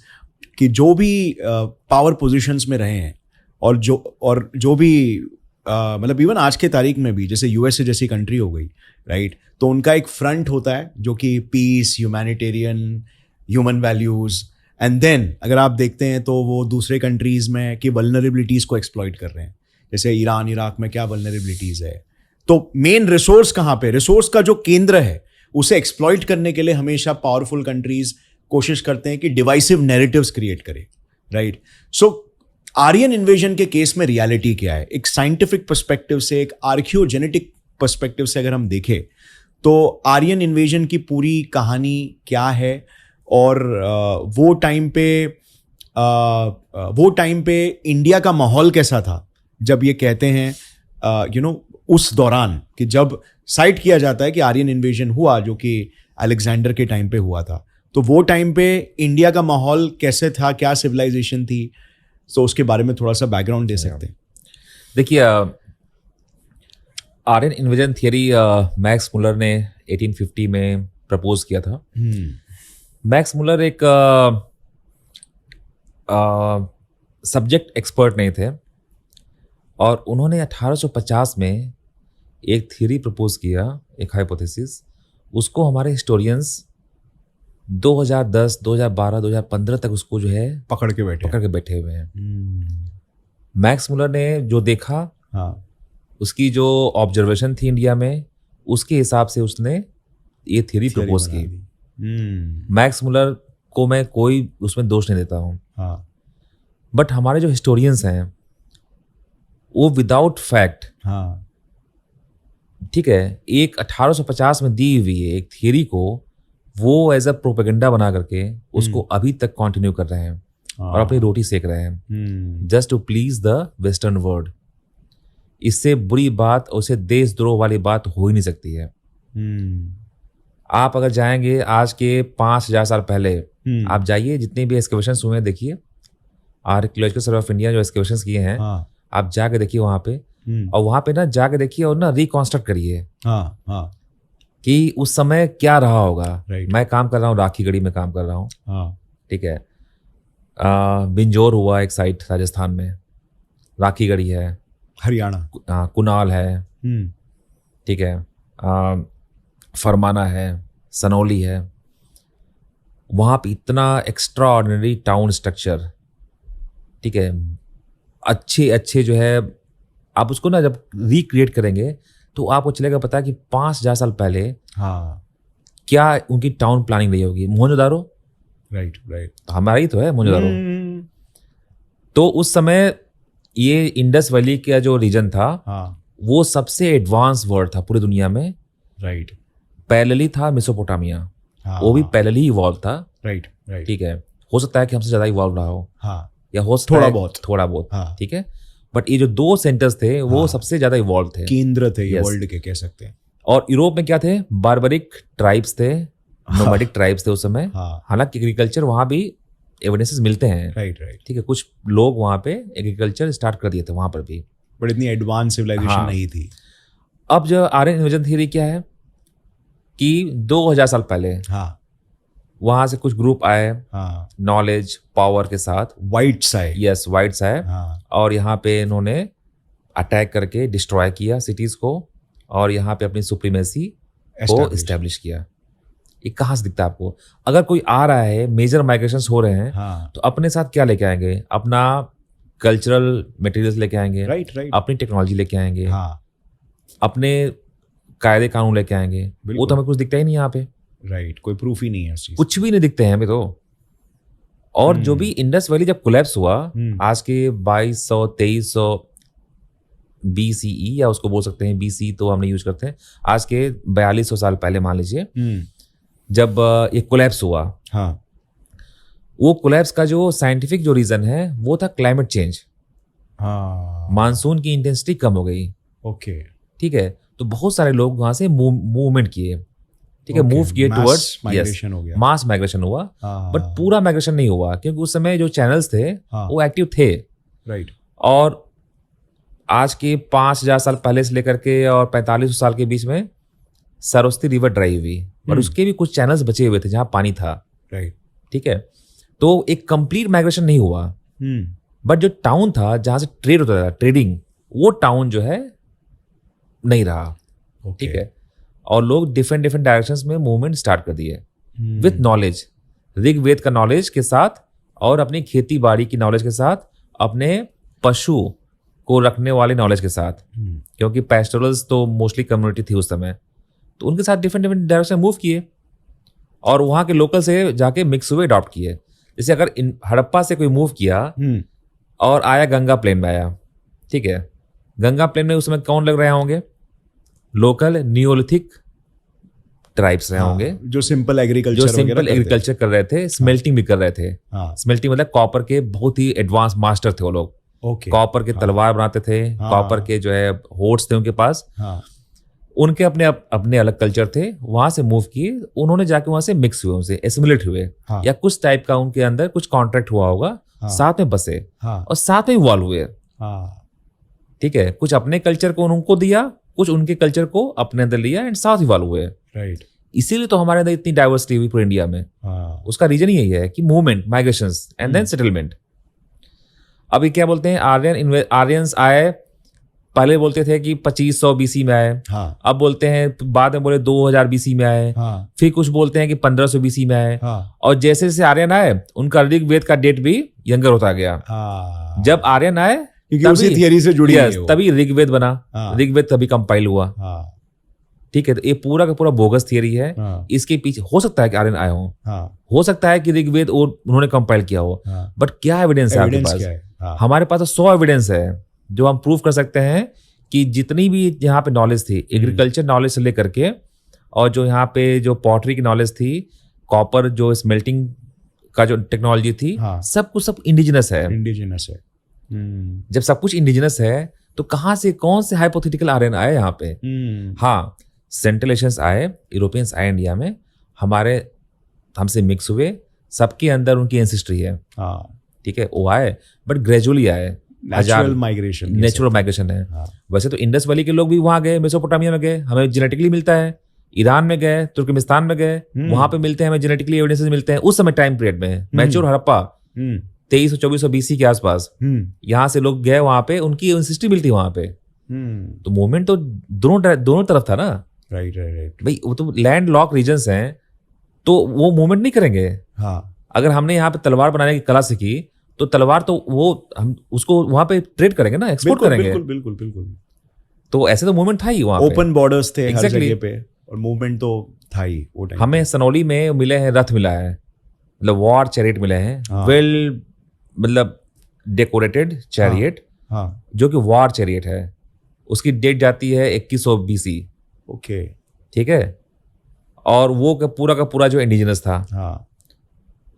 [SPEAKER 2] कि जो भी पावर पोजीशंस में रहे हैं और जो भी मतलब इवन आज के तारीख में भी, जैसे यूएसए जैसी कंट्री हो गई, राइट, तो उनका एक फ्रंट होता है जो कि peace, humanitarian, human values, and then अगर आप देखते हैं तो वो दूसरे कंट्रीज़ में कि वल्नरेबिलिटीज़ को एक्सप्लॉइट कर रहे हैं। जैसे ईरान, इराक में क्या वल्नरेबिलिटीज़ है। तो मेन रिसोर्स कहाँ पे, रिसोर्स का जो केंद्र है उसे एक्सप्लॉइट करने के लिए हमेशा पावरफुल कंट्रीज कोशिश करते हैं कि डिवाइसिव नैरेटिव्स क्रिएट करें, राइट। सो आर्यन इन्वेजन के केस में रियलिटी क्या है? एक साइंटिफिक पर्सपेक्टिव से, एक आर्कियोजेनेटिक पर्सपेक्टिव से अगर हम देखें तो आर्यन इन्वेजन की पूरी कहानी क्या है, और वो टाइम पे इंडिया का माहौल कैसा था जब ये कहते हैं उस दौरान कि जब साइट किया जाता है कि आर्यन इन्वेजन हुआ जो कि अलेक्जेंडर के टाइम पे हुआ था, तो वो टाइम पे इंडिया का माहौल कैसे था, क्या सिविलाइजेशन थी? तो उसके बारे में थोड़ा सा बैकग्राउंड दे सकते हैं।
[SPEAKER 1] देखिए, Aryan invasion theory Max Muller ने 1850 में प्रपोज किया था। मैक्स मुलर एक सब्जेक्ट एक्सपर्ट नहीं थे, और उन्होंने 1850 में एक थियरी प्रपोज किया, एक हाइपोथेसिस। उसको हमारे हिस्टोरियंस 2010, 2012, 2015 तक उसको जो है
[SPEAKER 2] पकड़ के
[SPEAKER 1] बैठे हुए हैं। मैक्स मुलर ने जो देखा, उसकी जो ऑब्जर्वेशन थी इंडिया में, उसके हिसाब से उसने ये थियरी प्रपोज की। मैक्स मुलर को मैं कोई उसमें दोष नहीं देता हूँ, बट हमारे जो हिस्टोरियंस हैं वो विदाउट फैक्ट, ठीक है, एक 1850 में दी हुई है एक थियरी को वो एज अ प्रोपेगेंडा बना करके उसको अभी तक कंटिन्यू कर रहे हैं और अपनी रोटी सेक रहे हैं, just to please the western world. इससे बुरी बात और उससे देशद्रोह वाली बात हो ही नहीं सकती है। आप अगर जाएंगे आज के 5,000 साल पहले, आप जाइए, जितने भी एक्सकेवेशन हुए हैं देखिए, आर्कियोलॉजिकल सर्वे ऑफ इंडिया जो एक्सकेवेशन किए हैं,
[SPEAKER 2] हाँ,
[SPEAKER 1] आप जाके देखिए वहाँ पे, और वहाँ पे ना जाके देखिए और ना रिकॉन्स्ट्रक्ट करिए
[SPEAKER 2] हाँ, हाँ,
[SPEAKER 1] कि उस समय क्या रहा होगा।
[SPEAKER 2] Right.
[SPEAKER 1] मैं काम कर रहा हूँ, राखी गढ़ी में काम कर रहा हूँ,
[SPEAKER 2] हाँ,
[SPEAKER 1] ठीक है। बिंजोर हुआ एक साइट राजस्थान में, राखी गढ़ी है,
[SPEAKER 2] हरियाणा,
[SPEAKER 1] कुनाल है, ठीक है, फरमाना है, सनौली है। वहाँ पे इतना एक्स्ट्रा ऑर्डिनरी टाउन स्ट्रक्चर, ठीक है, अच्छे अच्छे जो है, आप उसको ना जब रिक्रिएट करेंगे तो आपको चलेगा पता कि 5,000 साल पहले
[SPEAKER 2] हाँ,
[SPEAKER 1] क्या उनकी टाउन प्लानिंग रही होगी। मोहनजोदारो
[SPEAKER 2] राइट,
[SPEAKER 1] हमारा ही तो है मोहनजोदारो। तो उस समय ये इंडस वैली का जो रीजन था,
[SPEAKER 2] हाँ,
[SPEAKER 1] वो सबसे एडवांस वर्ल्ड था पूरी दुनिया में।
[SPEAKER 2] राइट,
[SPEAKER 1] पैरेलली था मेसोपोटामिया,
[SPEAKER 2] हाँ,
[SPEAKER 1] वो भी पैरेलली इवॉल्व था,
[SPEAKER 2] राइट,
[SPEAKER 1] ठीक है। हो सकता है कि हमसे ज़्यादा इवॉल्व रहा हो,
[SPEAKER 2] हाँ,
[SPEAKER 1] या हो सकता
[SPEAKER 2] थोड़ा
[SPEAKER 1] है
[SPEAKER 2] बहुत।
[SPEAKER 1] थोड़ा बहुत,
[SPEAKER 2] हाँ।
[SPEAKER 1] ठीक है। बट ये जो 2 सेंटर्स थे वो
[SPEAKER 2] हाँ।
[SPEAKER 1] सबसे ज़्यादा इवॉल्व थे।
[SPEAKER 2] केंद्र थे ये
[SPEAKER 1] Yes.
[SPEAKER 2] वर्ल्ड के, कह सकते हैं।
[SPEAKER 1] और यूरोप में क्या थे, बार्बरिक ट्राइब्स थे, नोमैडिक ट्राइब्स थे उस समय।
[SPEAKER 2] हाँ,
[SPEAKER 1] हालांकि एग्रीकल्चर वहाँ भी एविडेंसेस मिलते हैं,
[SPEAKER 2] राइट,
[SPEAKER 1] ठीक है। कुछ लोग वहाँ पे एग्रीकल्चर स्टार्ट कर दिए थे वहाँ पर भी।
[SPEAKER 2] बट इतनी एडवांस सिविलाइजेशन
[SPEAKER 1] हाँ।
[SPEAKER 2] नहीं थी।
[SPEAKER 1] अब जो आर्यन इन्वेजन थ्योरी क्या है कि 2000 साल पहले
[SPEAKER 2] हाँ,
[SPEAKER 1] वहाँ से कुछ ग्रुप आए,
[SPEAKER 2] हाँ,
[SPEAKER 1] नॉलेज पावर के साथ,
[SPEAKER 2] वाइट साइड,
[SPEAKER 1] यस, वाइट्स आए,
[SPEAKER 2] हाँ,
[SPEAKER 1] और यहाँ पे इन्होंने अटैक करके डिस्ट्रॉय किया सिटीज़ को, और यहाँ पे अपनी सुप्रीमेसी को
[SPEAKER 2] Establish.
[SPEAKER 1] इस्टेब्लिश किया। ये कहाँ से दिखता है आपको? अगर कोई आ रहा है, मेजर माइग्रेशंस हो रहे हैं,
[SPEAKER 2] हाँ,
[SPEAKER 1] तो अपने साथ क्या लेके आएंगे? अपना कल्चरल मटेरियल्स लेके आएंगे,
[SPEAKER 2] राइट, राइट,
[SPEAKER 1] अपनी टेक्नोलॉजी लेके आएंगे,
[SPEAKER 2] हाँ,
[SPEAKER 1] अपने कायदे कानून लेके आएंगे। वो
[SPEAKER 2] बिल्कुल।
[SPEAKER 1] तो हमें कुछ दिखता ही नहीं यहाँ पे,
[SPEAKER 2] राइट, कोई प्रूफ ही नहीं है इस चीज।
[SPEAKER 1] कुछ भी नहीं दिखते हैं हमें तो। और जो भी इंडस वैली जब कोलैप्स हुआ, आज के 2200-2300 BCE, या उसको बोल सकते हैं BC, तो हम नहीं यूज करते हैं, आज के 4200 साल पहले मान लीजिए, जब ये कोलैप्स हुआ,
[SPEAKER 2] हाँ,
[SPEAKER 1] वो कोलैप्स का जो साइंटिफिक जो रीजन है वो था क्लाइमेट चेंज।
[SPEAKER 2] हाँ,
[SPEAKER 1] मानसून की इंटेंसिटी कम हो गई,
[SPEAKER 2] ओके,
[SPEAKER 1] ठीक है। तो बहुत सारे लोग वहां से मूवमेंट किए, ठीक है,
[SPEAKER 2] Okay,
[SPEAKER 1] मूव किए
[SPEAKER 2] mass
[SPEAKER 1] टुवर्ड्स,
[SPEAKER 2] migration हो गया।
[SPEAKER 1] मास माइग्रेशन हुआ।
[SPEAKER 2] हाँ,
[SPEAKER 1] बट पूरा माइग्रेशन नहीं हुआ, क्योंकि उस समय जो चैनल्स थे
[SPEAKER 2] हाँ।
[SPEAKER 1] वो एक्टिव थे।
[SPEAKER 2] राइट,
[SPEAKER 1] और आज के 5,000 साल पहले से लेकर के और 4500 साल के बीच में सरस्वती रिवर ड्राई हुई, बट उसके भी कुछ चैनल्स बचे हुए थे जहाँ पानी था,
[SPEAKER 2] राइट,
[SPEAKER 1] ठीक है। तो एक कंप्लीट माइग्रेशन नहीं हुआ, बट जो टाउन था जहाँ से ट्रेड होता था, ट्रेडिंग, वो टाउन जो है नहीं रहा, ठीक है। और लोग डिफरेंट डिफरेंट डायरेक्शंस में मूवमेंट स्टार्ट कर दिए विथ नॉलेज, ऋग्वेद का नॉलेज के साथ, और अपनी खेती बाड़ी की नॉलेज के साथ, अपने पशु को रखने वाले नॉलेज के साथ, क्योंकि पैस्टोरल्स तो मोस्टली कम्युनिटी थी उस समय, तो उनके साथ डिफरेंट डिफरेंट डायरेक्शन मूव किए, और वहाँ के लोकल से जाके मिक्स हुए, अडॉप्ट किए। जैसे अगर हड़प्पा से कोई मूव किया और आया गंगा प्लेन में आया, ठीक है, गंगा प्लेन में उस समय कौन लग रहे होंगे? लोकल नियोलिथिक ट्राइब्स रहे होंगे,
[SPEAKER 2] जो सिंपल एग्रीकल्चर,
[SPEAKER 1] जो सिंपल एग्रीकल्चर कर रहे थे, स्मेल्टिंग भी कर रहे थे।
[SPEAKER 2] हाँ,
[SPEAKER 1] स्मेल्टिंग मतलब कॉपर के बहुत ही एडवांस मास्टर थे वो लोग।
[SPEAKER 2] ओके,
[SPEAKER 1] कॉपर के तलवार बनाते थे, कॉपर के जो है होड्स थे उनके पास,
[SPEAKER 2] हाँ,
[SPEAKER 1] उनके अपने अपने अलग कल्चर थे। वहां से मूव किए, उन्होंने जाके वहां से मिक्स हुए, उनसे एसिमुलेट हुए,
[SPEAKER 2] हाँ,
[SPEAKER 1] या कुछ टाइप का उनके अंदर कुछ कॉन्ट्रैक्ट हुआ होगा, साथ में बसे,
[SPEAKER 2] हाँ,
[SPEAKER 1] और साथ में इवॉल्व हुए,
[SPEAKER 2] हाँ,
[SPEAKER 1] ठीक है। कुछ अपने कल्चर को उनको दिया, कुछ उनके कल्चर को अपने अंदर लिया, एंड साथ इवॉल्व हुए।
[SPEAKER 2] राइट,
[SPEAKER 1] इसीलिए तो हमारे अंदर इतनी डाइवर्सिटी हुई पूरे इंडिया में।
[SPEAKER 2] हाँ,
[SPEAKER 1] उसका रीजन यही है कि movement, migrations and then settlement. अभी क्या बोलते हैं, आर्यंस आए, पहले बोलते थे कि 2500 BC में आए,
[SPEAKER 2] हाँ,
[SPEAKER 1] अब बोलते हैं, बाद में बोले 2000 BC में आए,
[SPEAKER 2] हाँ,
[SPEAKER 1] फिर कुछ बोलते हैं कि 1500 BC में आए,
[SPEAKER 2] हाँ,
[SPEAKER 1] और जैसे जैसे आर्यन आए उनका ऋग्वेद का डेट भी यंगर होता गया।
[SPEAKER 2] हाँ,
[SPEAKER 1] जब आर्यन आए
[SPEAKER 2] क्योंकि उसी थियरी से जुड़ी हुई है वो।
[SPEAKER 1] तभी ऋग्वेद बना,
[SPEAKER 2] हाँ।
[SPEAKER 1] ऋग्वेद तभी कंपाइल हुआ,
[SPEAKER 2] हाँ,
[SPEAKER 1] ठीक है। तो ये पूरा का पूरा बोगस थियरी है।
[SPEAKER 2] हाँ,
[SPEAKER 1] इसके पीछे हो सकता है कि आर्यन आए हों,
[SPEAKER 2] हाँ,
[SPEAKER 1] हो सकता है कि ऋग्वेद और उन्होंने कंपाइल किया हो,
[SPEAKER 2] हाँ,
[SPEAKER 1] बट क्या एविडेंस है आपके
[SPEAKER 2] एविडेंस
[SPEAKER 1] पास?
[SPEAKER 2] क्या है? हाँ,
[SPEAKER 1] हमारे पास तो 100 एविडेंस है जो हम प्रूव कर सकते हैं कि जितनी भी यहाँ पे नॉलेज थी, एग्रीकल्चर नॉलेज से लेकर के, और जो यहाँ पे जो पॉटरी की नॉलेज थी, कॉपर जो स्मेल्टिंग का जो टेक्नोलॉजी थी,
[SPEAKER 2] हाँ।
[SPEAKER 1] सब कुछ सब इंडिजिनस है।
[SPEAKER 2] इंडिजिनस है।
[SPEAKER 1] जब सब कुछ इंडिजिनस है तो कहाँ से, कौन से हाइपोथेटिकल आर्यन आए यहाँ पे? हाँ, सेंट्रल एशियंस आए, यूरोपियंस आए इंडिया में, हमसे मिक्स हुए, सबके अंदर उनकी एंसेस्ट्री है।
[SPEAKER 2] हाँ,
[SPEAKER 1] ठीक है, वो आए बट ग्रेजुअली आए,
[SPEAKER 2] नेचुरल माइग्रेशन,
[SPEAKER 1] नेचुरल माइग्रेशन है।
[SPEAKER 2] हाँ।
[SPEAKER 1] वैसे तो इंडस वैली के लोग भी वहाँ गए, मेसोपोटामिया में गए, हमें जेनेटिकली मिलता है। ईरान में गए, तुर्कमेनिस्तान में गए, वहां पे मिलते हैं, हमें जेनेटिकली एविडेंसेस मिलते हैं उस समय टाइम पीरियड में। मैच्योर हड़प्पा 2300-2400 BC के आसपास, यहाँ से लोग गए वहां पे, उनकी एंसेस्ट्री मिलती वहां पे। तो मूवमेंट तो दोनों तरफ था ना।
[SPEAKER 2] Right right right.
[SPEAKER 1] भाई वो तो लैंड लॉक रीजन्स हैं, तो वो मूवमेंट नहीं करेंगे।
[SPEAKER 2] हाँ,
[SPEAKER 1] अगर हमने यहाँ पे तलवार बनाने की कला सीखी, तो तलवार तो वो हम उसको वहां पे ट्रेड करेंगे ना, एक्सपोर्ट करेंगे।
[SPEAKER 2] बिल्कुल बिल्कुल बिल्कुल।
[SPEAKER 1] तो ऐसे तो मूवमेंट था ही वहां पे,
[SPEAKER 2] ओपन बॉर्डर्स थे हर
[SPEAKER 1] Exactly.
[SPEAKER 2] जगह पे, और मूवमेंट तो था ही वो टाइम।
[SPEAKER 1] हमें सनौली में मिले हैं, रथ मिला है, मतलब वॉर चैरियट मिले हैं,
[SPEAKER 2] हाँ।
[SPEAKER 1] वेल मतलब डेकोरेटेड चैरियट,
[SPEAKER 2] हाँ,
[SPEAKER 1] जो कि वॉर चैरियट है। उसकी डेट जाती है 2100 BC।
[SPEAKER 2] ओके।
[SPEAKER 1] ठीक है, और वो का पूरा जो इंडिजिनस था,
[SPEAKER 2] हाँ,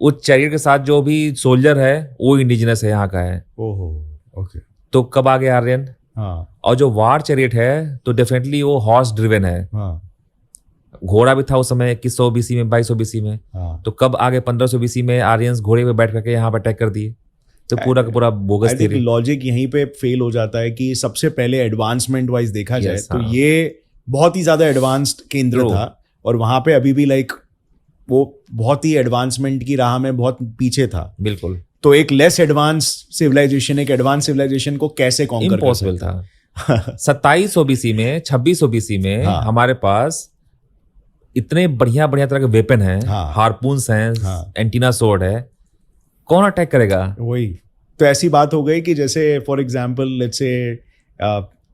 [SPEAKER 1] उस चैरियट के साथ जो भी सोल्जर है वो इंडिजिनस है, यहाँ का है।
[SPEAKER 2] ओहो, ओके।
[SPEAKER 1] तो कब आ गए आर्यन?
[SPEAKER 2] हाँ
[SPEAKER 1] और जो वार चैरियट है तो डेफिनेटली वो हॉर्स ड्रिवन है।
[SPEAKER 2] हाँ
[SPEAKER 1] घोड़ा भी था उस समय 2100 BC में, 2200 BC में।
[SPEAKER 2] हाँ।
[SPEAKER 1] तो कब आगे 1500 BC में आर्यंस घोड़े पे बैठ करके यहाँ पर अटैक कर दिए। तो पूरा का पूरा bogus
[SPEAKER 2] I think
[SPEAKER 1] theory.
[SPEAKER 2] Logic यहीं पे फेल हो जाता है कि सबसे पहले एडवांसमेंट वाइज देखा जाए
[SPEAKER 1] Yes,
[SPEAKER 2] तो
[SPEAKER 1] हाँ।
[SPEAKER 2] ये बहुत ही ज्यादा एडवांस्ड केंद्र
[SPEAKER 1] True.
[SPEAKER 2] था, और वहां पे अभी भी लाइक वो बहुत ही एडवांसमेंट की राह में बहुत पीछे था।
[SPEAKER 1] बिल्कुल
[SPEAKER 2] तो एक लेस एडवांस सिविलाइजेशन एक एडवांस सिविलाइजेशन को कैसे कॉन्कर कर
[SPEAKER 1] इम्पॉसिबल
[SPEAKER 2] सकता
[SPEAKER 1] था। 2700 BC में, 2600 BC में
[SPEAKER 2] हाँ।
[SPEAKER 1] हमारे पास इतने बढ़िया बढ़िया तरह के वेपन हैं,
[SPEAKER 2] हाँ।
[SPEAKER 1] हार्पून्स हैं,
[SPEAKER 2] हाँ।
[SPEAKER 1] एंटीना सोर्ड है, कौन अटैक करेगा?
[SPEAKER 2] वही तो ऐसी बात हो गई कि जैसे फॉर एग्जांपल लेट्स से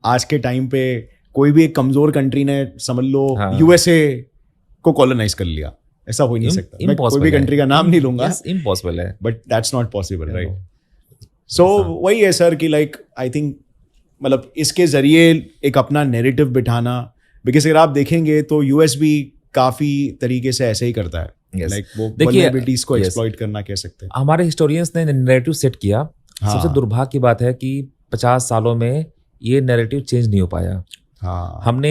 [SPEAKER 2] आज के टाइम पे कोई भी एक कमजोर कंट्री ने समझ लो
[SPEAKER 1] हाँ।
[SPEAKER 2] यूएसए को कॉलोनाइज कर लिया, ऐसा हो ही नहीं सकता। मैं कोई भी कंट्री का नाम नहीं लूंगा,
[SPEAKER 1] इम्पॉसिबल है।
[SPEAKER 2] But that's not possible, right? So वही है सर कि लाइक आई थिंक मतलब इसके जरिए एक अपना नैरेटिव बिठाना, बिकॉज अगर आप देखेंगे तो यूएस भी काफी तरीके से ऐसे ही करता है।
[SPEAKER 1] Yes.
[SPEAKER 2] लाइक वो
[SPEAKER 1] देखिए,
[SPEAKER 2] वल्नरेबिलिटीज को
[SPEAKER 1] yes.
[SPEAKER 2] एक्सप्लॉइट करना कह सकते हैं।
[SPEAKER 1] हमारे हिस्टोरियंस ने नैरेटिव सेट किया।
[SPEAKER 2] हाँ।
[SPEAKER 1] सबसे दुर्भाग्य की बात है कि 50 सालों में ये नैरेटिव चेंज नहीं हो पाया।
[SPEAKER 2] हाँ।
[SPEAKER 1] हमने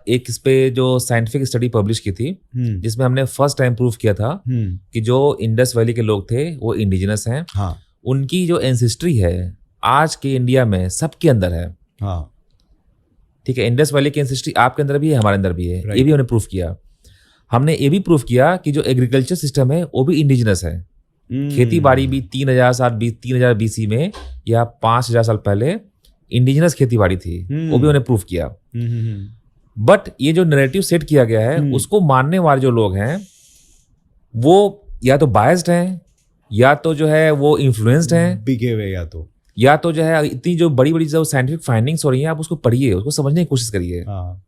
[SPEAKER 1] एक इस पे जो साइंटिफिक स्टडी पब्लिश की थी, जिसमें हमने फर्स्ट टाइम प्रूव किया था कि जो इंडस वैली के लोग थे वो इंडिजिनस हैं।
[SPEAKER 2] हाँ
[SPEAKER 1] उनकी जो एंसेस्ट्री है आज के इंडिया में सबके अंदर है।
[SPEAKER 2] हाँ
[SPEAKER 1] ठीक है, इंडस वैली की एंसेस्ट्री आपके अंदर भी है, हमारे अंदर भी है।
[SPEAKER 2] Right.
[SPEAKER 1] ये भी हमने प्रूफ किया। हमने ये भी प्रूफ किया कि जो एग्रीकल्चर सिस्टम है वो भी इंडिजिनस है। खेती बाड़ी भी 3000 BC में या 5000 साल पहले इंडिजिनस खेती बाड़ी थी, वो भी उन्हें प्रूफ किया। बट ये जो नैरेटिव सेट किया गया है उसको मानने वाले जो लोग हैं वो या तो बायस्ड हैं, या तो जो है वो इन्फ्लुएंस्ड हैं,
[SPEAKER 2] बिके हुए
[SPEAKER 1] या तो जो है इतनी जो बड़ी बड़ी जो साइंटिफिक फाइंडिंग्स हो रही हैं आप उसको पढ़िए, उसको समझने की कोशिश करिए।
[SPEAKER 2] हाँ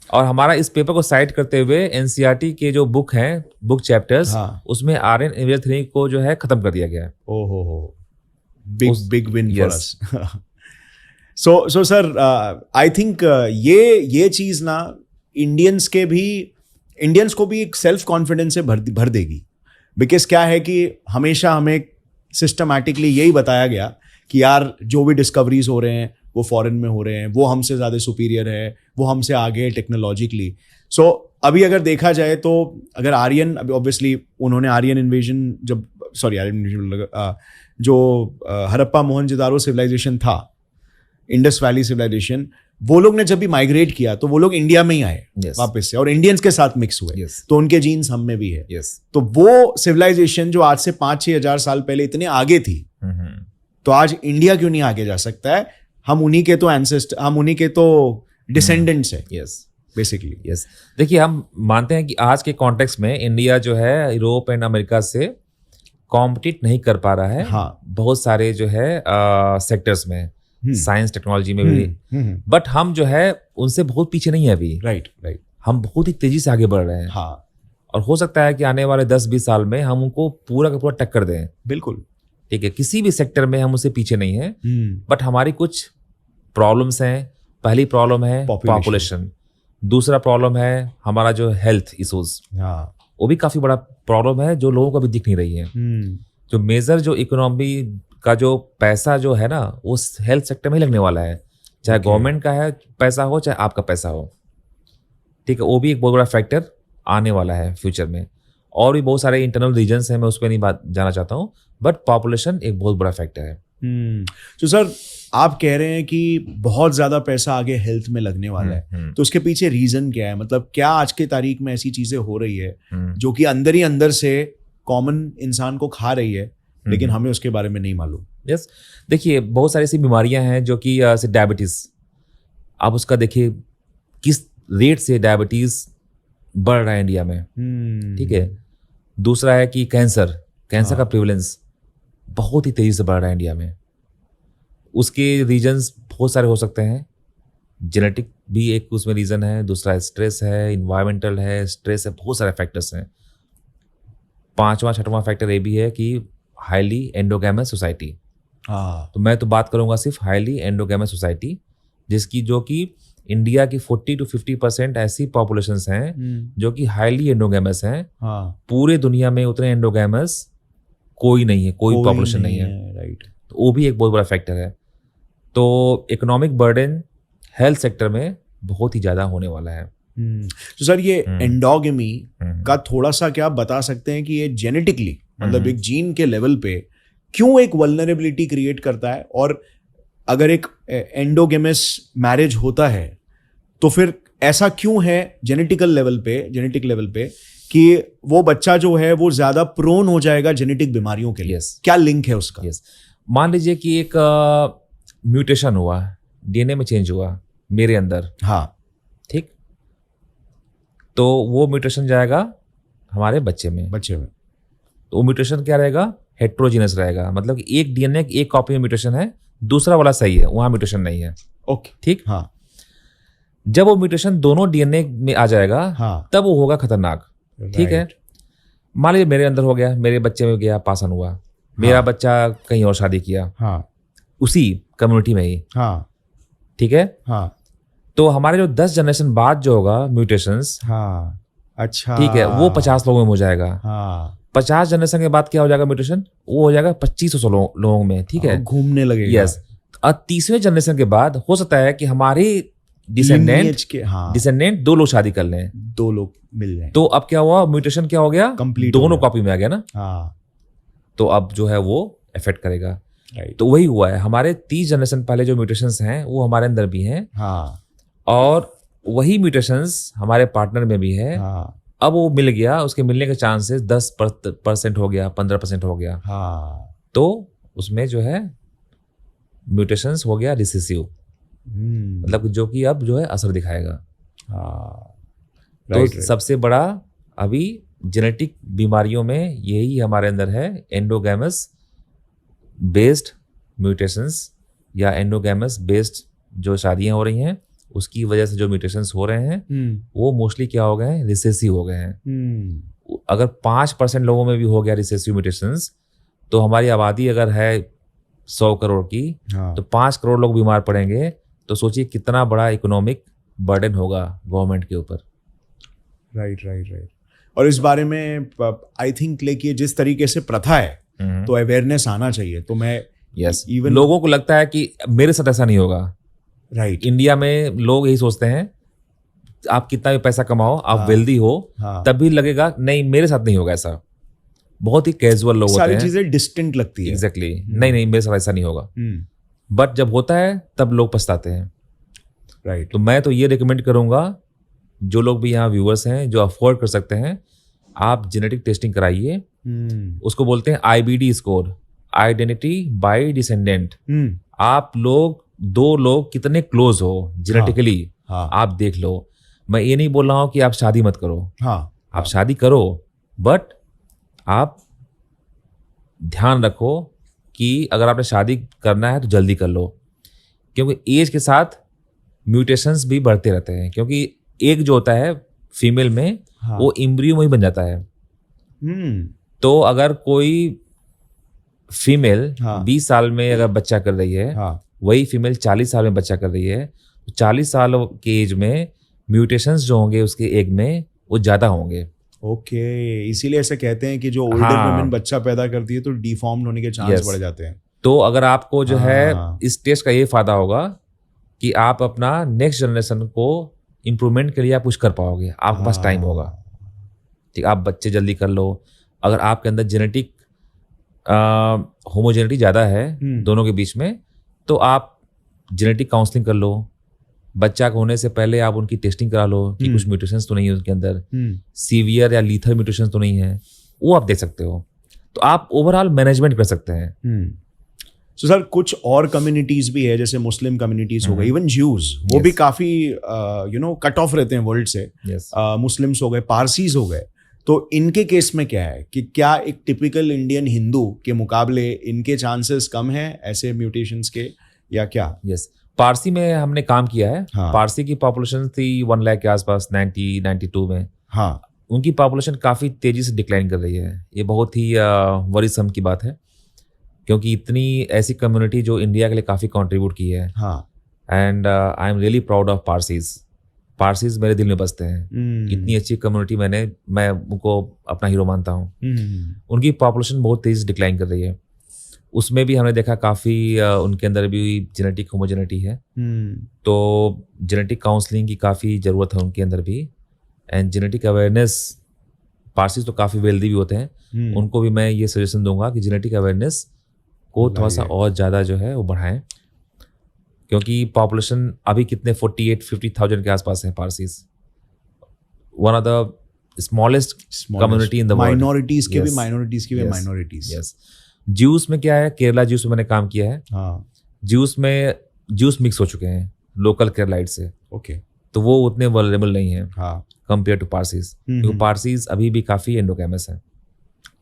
[SPEAKER 1] और हमारा इस पेपर को साइट करते हुए एनसीईआरटी के जो बुक हैं, बुक चैप्टर्स,
[SPEAKER 2] हाँ।
[SPEAKER 1] उसमें आर्यन एवियर थ्योरी को जो है खत्म कर दिया गया है।
[SPEAKER 2] ओहो, big win for
[SPEAKER 1] Yes.
[SPEAKER 2] Us. So sir I think ये चीज ना इंडियंस को भी एक सेल्फ कॉन्फिडेंस से भर देगी। बिकॉज क्या है कि हमेशा हमें सिस्टमैटिकली यही बताया गया कि यार जो भी डिस्कवरीज हो रहे हैं वो फॉरेन में हो रहे हैं, वो हमसे ज़्यादा सुपीरियर है, वो हमसे आगे है टेक्नोलॉजिकली। सो अभी अगर देखा जाए तो अगर आर्यन, अभी ऑब्वियसली उन्होंने आर्यन इन्वेजन जो हड़प्पा मोहनजोदारो सिविलाइजेशन था, इंडस वैली सिविलाइजेशन, वो लोग ने जब भी माइग्रेट किया तो वो लोग इंडिया में ही आए
[SPEAKER 1] Yes.
[SPEAKER 2] वापस से, और इंडियंस के साथ मिक्स हुए।
[SPEAKER 1] Yes.
[SPEAKER 2] तो उनके जीन्स हम में भी है।
[SPEAKER 1] Yes.
[SPEAKER 2] तो वो सिविलाइजेशन जो आज से 5-6 हजार साल पहले इतने आगे थी, तो आज इंडिया क्यों नहीं आगे जा सकता है? हम उन्हीं के तो डिसेंडेंट्स है
[SPEAKER 1] यस
[SPEAKER 2] बेसिकली।
[SPEAKER 1] यस, देखिए हम मानते हैं कि आज के कॉन्टेक्स्ट में इंडिया जो है यूरोप एंड अमेरिका से कॉम्पिटिट नहीं कर पा रहा है।
[SPEAKER 2] हाँ।
[SPEAKER 1] बहुत सारे जो है सेक्टर्स में, साइंस टेक्नोलॉजी में भी, बट हम जो है उनसे बहुत पीछे नहीं है अभी।
[SPEAKER 2] राइट।
[SPEAKER 1] हम बहुत ही तेजी से आगे बढ़ रहे हैं।
[SPEAKER 2] हाँ
[SPEAKER 1] और हो सकता है कि आने वाले 10-20 साल में हम उनको पूरा का पूरा टक्कर दें।
[SPEAKER 2] बिल्कुल।
[SPEAKER 1] ठीक है, किसी भी सेक्टर में हम उससे पीछे नहीं है। बट हमारी कुछ प्रॉब्लम्स हैं। पहली प्रॉब्लम है पॉपुलेशन, दूसरा प्रॉब्लम है हमारा जो हेल्थ इश्यूज,
[SPEAKER 2] हाँ।
[SPEAKER 1] वो भी काफी बड़ा प्रॉब्लम है जो लोगों को अभी दिख नहीं रही है। जो मेजर जो इकोनॉमी का जो पैसा जो है ना वो हेल्थ सेक्टर में ही लगने वाला है, चाहे गवर्नमेंट का है पैसा हो चाहे आपका पैसा हो। ठीक है, वो भी एक बहुत बड़ा फैक्टर आने वाला है फ्यूचर में। और भी बहुत सारे इंटरनल रीजन्स हैं, मैं उस पर नहीं बात जाना चाहता हूँ, बट पॉपुलेशन एक बहुत बड़ा फैक्टर है।
[SPEAKER 2] तो सर आप कह रहे हैं कि बहुत ज्यादा पैसा आगे हेल्थ में लगने वाला है, तो उसके पीछे रीजन क्या है? मतलब क्या आज के तारीख में ऐसी चीजें हो रही है जो कि अंदर ही अंदर से कॉमन इंसान को खा रही है, लेकिन हमें उसके बारे में नहीं मालूम?
[SPEAKER 1] यस, देखिए बहुत सारी ऐसी बीमारियां हैं जो कि जैसे डायबिटीज़, आप उसका देखिए किस रेट से डायबिटीज़ बढ़ रहा है इंडिया में, ठीक है। दूसरा है कि कैंसर का प्रिवलेंस बहुत ही तेज़ी से बढ़ रहा है इंडिया में। उसके रीजंस बहुत सारे हो सकते हैं, जेनेटिक भी एक उसमें रीज़न है, दूसरा स्ट्रेस है, इन्वायरमेंटल है, स्ट्रेस है, बहुत सारे फैक्टर्स हैं। पांचवा छठवां फैक्टर ये भी है कि हाईली एंडोगैमस सोसाइटी। तो मैं तो बात करूंगा सिर्फ हाईली एंडोगैमस सोसाइटी, जिसकी जो कि इंडिया की 40 to 50% ऐसी पॉपुलेशंस हैं जो कि हाईली एंडोगैमस हैं। पूरे दुनिया में उतने एंडोगैमस कोई नहीं है, कोई पॉपुलेशन नहीं है,
[SPEAKER 2] राइट।
[SPEAKER 1] तो वो भी एक बहुत बड़ा फैक्टर है। तो इकोनॉमिक बर्डन हेल्थ सेक्टर में बहुत ही ज़्यादा होने वाला है।
[SPEAKER 2] तो सर ये एंडोगेमी का थोड़ा सा क्या बता सकते हैं कि ये जेनेटिकली मतलब एक जीन के लेवल पे क्यों एक वल्नरेबिलिटी क्रिएट करता है, और अगर एक एंडोगेमस मैरिज होता है तो फिर ऐसा क्यों है जेनेटिक लेवल पे कि वो बच्चा जो है वो ज्यादा प्रोन हो जाएगा जेनेटिक बीमारियों के लिए? क्या लिंक है उसका?
[SPEAKER 1] मान लीजिए कि एक म्यूटेशन हुआ, डीएनए में चेंज हुआ मेरे अंदर, ठीक, तो वो म्यूटेशन जाएगा हमारे बच्चे में। तो वो म्यूटेशन क्या रहेगा? हेट्रोजीनस रहेगा, मतलब कि एक डीएनए की एक कॉपी में म्यूटेशन है, दूसरा वाला सही है, वहां म्यूटेशन नहीं है।
[SPEAKER 2] ओके,
[SPEAKER 1] ठीक। जब वो म्यूटेशन दोनों डीएनए में आ जाएगा तब वो होगा खतरनाक, ठीक है। मान लीजिए मेरे अंदर हो गया, मेरे बच्चे में गया, पास ऑन हुआ, मेरा बच्चा कहीं और शादी किया, उसी कम्युनिटी में ही, ठीक है। तो हमारे जो 10 जनरेशन बाद जो होगा म्यूटेशंस,
[SPEAKER 2] अच्छा,
[SPEAKER 1] ठीक है, वो 50 लोगों में हो जाएगा। 50 जनरेशन के बाद क्या हो जाएगा म्यूटेशन? वो हो जाएगा 2500 लोगों में, ठीक है,
[SPEAKER 2] घूमने लगेगा।
[SPEAKER 1] यस। और 30वें जनरेशन के बाद हो सकता है कि हमारे डिसेंडेंट 2 लोग शादी कर लें,
[SPEAKER 2] 2 लोग मिल जाए,
[SPEAKER 1] तो अब क्या हुआ? म्यूटेशन क्या हो गया?
[SPEAKER 2] कंप्लीट,
[SPEAKER 1] दोनों कॉपी में आ गया ना। तो अब जो है वो इफेक्ट करेगा। तो वही हुआ है, हमारे 30 जनरेशन पहले जो म्यूटेशंस हैं वो हमारे अंदर भी हैं, और वही म्यूटेशंस हमारे पार्टनर में भी है। अब वो मिल गया, उसके मिलने के चांसेस 10% हो गया, 15% हो गया, तो उसमें जो है म्यूटेशंस हो गया रिसेसिव, मतलब जो कि अब जो है असर दिखाएगा। तो सबसे बड़ा अभी जेनेटिक बीमारियों में यही हमारे अंदर है, एंडोगैमस बेस्ड म्यूटेशंस या एंडोगैमस बेस्ड जो शादियां हो रही हैं उसकी वजह से जो म्यूटेशंस हो रहे हैं वो मोस्टली क्या हो गए हैं? रिसेसिव हो गए हैं। अगर 5% लोगों में भी हो गया रिसेसिव म्यूटेशंस, तो हमारी आबादी अगर है 100 करोड़ की, तो 5 करोड़ लोग बीमार पड़ेंगे, तो सोचिए कितना बड़ा इकोनॉमिक बर्डन होगा गवर्नमेंट के ऊपर।
[SPEAKER 2] राइट। और इस बारे में आई थिंक लेकिन जिस तरीके से प्रथा है तो अवेयरनेस आना चाहिए। तो मैं
[SPEAKER 1] इवन लोगों को लगता है कि मेरे साथ ऐसा नहीं होगा।
[SPEAKER 2] राइट।
[SPEAKER 1] इंडिया में लोग यही सोचते हैं, आप कितना भी पैसा कमाओ, आप वेल्दी हो, तब भी लगेगा नहीं मेरे साथ नहीं होगा ऐसा। बहुत ही कैजुअल लोग होते हैं,
[SPEAKER 2] सारी चीजें डिस्टिंक्ट लगती है।
[SPEAKER 1] एग्जैक्टली, नहीं मेरे साथ ऐसा नहीं होगा, बट जब होता है तब लोग पछताते हैं।
[SPEAKER 2] राइट।
[SPEAKER 1] तो मैं तो ये रिकमेंड करूंगा, जो लोग भी यहाँ व्यूअर्स हैं जो अफोर्ड कर सकते हैं, आप जेनेटिक टेस्टिंग कराइए। उसको बोलते हैं IBD score, identity by descendant. आप लोग 2 लोग कितने क्लोज हो जेनेटिकली, आप देख लो। मैं ये नहीं बोल रहा हूं कि आप शादी मत करो, आप शादी करो, बट आप ध्यान रखो कि अगर आपने शादी करना है तो जल्दी कर लो, क्योंकि एज के साथ म्यूटेशंस भी बढ़ते रहते हैं। क्योंकि एक जो होता है फीमेल में, वो एम्ब्रियो में ही बन जाता है। तो अगर कोई फीमेल 20 साल में अगर बच्चा कर रही है, वही फीमेल 40 साल में बच्चा कर रही है, तो 40 साल के एज में म्यूटेशंस जो होंगे उसके एग में वो ज़्यादा होंगे।
[SPEAKER 2] ओके, इसीलिए ऐसे कहते हैं कि जो ओल्डर वुमेन बच्चा पैदा करती है तो डिफॉर्म्ड होने के चांस बढ़ जाते हैं।
[SPEAKER 1] तो अगर आपको जो है इस टेस्ट का ये फायदा होगा कि आप अपना नेक्स्ट जनरेशन को इम्प्रूवमेंट के लिए आप कुछ कर पाओगे, आपके पास टाइम होगा। ठीक, आप बच्चे जल्दी कर लो। अगर आपके अंदर जेनेटिक होमोजेनिटी ज़्यादा है दोनों के बीच में, तो आप जेनेटिक काउंसलिंग कर लो। बच्चा होने से पहले आप उनकी टेस्टिंग करा लो कि कुछ म्यूटेशंस तो नहीं है उनके अंदर, सीवियर या लीथल म्यूटेशंस तो नहीं है, वो आप देख सकते हो। तो आप ओवरऑल मैनेजमेंट कर सकते हैं।
[SPEAKER 2] सो सर कुछ और कम्युनिटीज भी है, जैसे मुस्लिम कम्युनिटीज हो गए, इवन ज्यूज, वो भी काफी कट ऑफ रहते हैं वर्ल्ड से। मुस्लिम्स हो गए, पारसीज हो गए, तो इनके केस में क्या है कि क्या एक टिपिकल इंडियन हिंदू के मुकाबले इनके चांसेस कम है ऐसे म्यूटेशंस के, या क्या?
[SPEAKER 1] यस, पारसी में हमने काम किया है। पारसी की पॉपुलेशन थी 1 लाख के आसपास 92 में।
[SPEAKER 2] हाँ,
[SPEAKER 1] उनकी पॉपुलेशन काफ़ी तेज़ी से डिक्लाइन कर रही है। ये बहुत ही वरीसम की बात है, क्योंकि इतनी ऐसी कम्युनिटी जो इंडिया के लिए काफ़ी कंट्रीब्यूट की है।
[SPEAKER 2] हाँ,
[SPEAKER 1] and I am really proud of Parsis मेरे दिल में बसते हैं। इतनी अच्छी कम्युनिटी मैं उनको अपना हीरो मानता हूँ। उनकी पॉपुलेशन बहुत तेज़ी से डिक्लाइन कर रही है। उसमें भी हमने देखा काफ़ी उनके अंदर भी जेनेटिक होमोजेनिटी है। तो जेनेटिक काउंसलिंग की काफ़ी ज़रूरत है उनके अंदर भी, एंड जेनेटिक अवेयरनेस। पारसीज तो काफ़ी वेल्दी भी होते हैं, उनको भी मैं ये सजेशन दूंगा कि जेनेटिक अवेयरनेस को थोड़ा सा और ज़्यादा जो है वो बढ़ाएं, क्योंकि पॉपुलेशन अभी कितने 48-50,000 के आसपास है Parsis. One of the smallest community in the world.
[SPEAKER 2] Minorities के भी माइनॉरिटीज।
[SPEAKER 1] यस, ज्यूस में क्या है, केरला ज्यूस में मैंने काम किया है। ज्यूस में ज्यूस मिक्स हो चुके हैं लोकल केरलाइट से।
[SPEAKER 2] ओके,
[SPEAKER 1] तो वो उतने वल्नरेबल नहीं है कंपेयर टू पारसीज, क्योंकि पारसीज अभी भी काफ़ी एंडोगैमस है।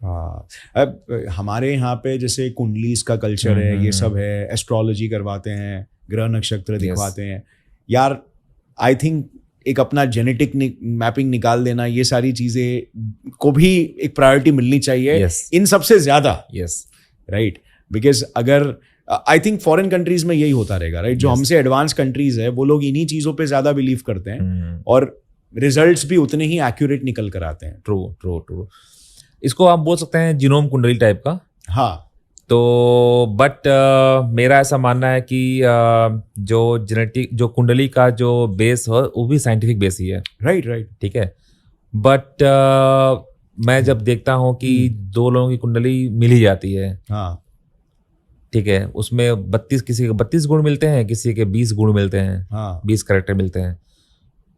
[SPEAKER 2] हाँ, अब हमारे यहाँ पे जैसे कुंडलीज का कल्चर है, ये सब है, एस्ट्रोलॉजी करवाते हैं, ग्रह नक्षत्र दिखवाते हैं। यार आई थिंक एक अपना जेनेटिक मैपिंग निकाल देना, ये सारी चीजें को भी एक प्रायोरिटी मिलनी चाहिए इन सबसे ज्यादा। राइट, बिकॉज अगर आई थिंक फॉरेन कंट्रीज में यही होता रहेगा, राइट? जो हमसे एडवांस कंट्रीज है वो लोग इन्हीं चीजों पे ज्यादा बिलीव करते हैं और रिजल्ट्स भी उतने ही एक्यूरेट निकल कर आते हैं।
[SPEAKER 1] ट्रू। इसको आप बोल सकते हैं जीनोम कुंडली टाइप का।
[SPEAKER 2] हाँ,
[SPEAKER 1] तो बट मेरा ऐसा मानना है कि जो जेनेटिक जो कुंडली का जो बेस हो वो भी साइंटिफिक बेस ही है।
[SPEAKER 2] राइट,
[SPEAKER 1] ठीक है। बट मैं जब देखता हूँ कि दो लोगों की कुंडली मिल ही जाती है,
[SPEAKER 2] हाँ,
[SPEAKER 1] ठीक है, उसमें 32 किसी के 32 गुण मिलते हैं, किसी के 20 गुण मिलते हैं,
[SPEAKER 2] हाँ,
[SPEAKER 1] 20 कैरेक्टर मिलते हैं,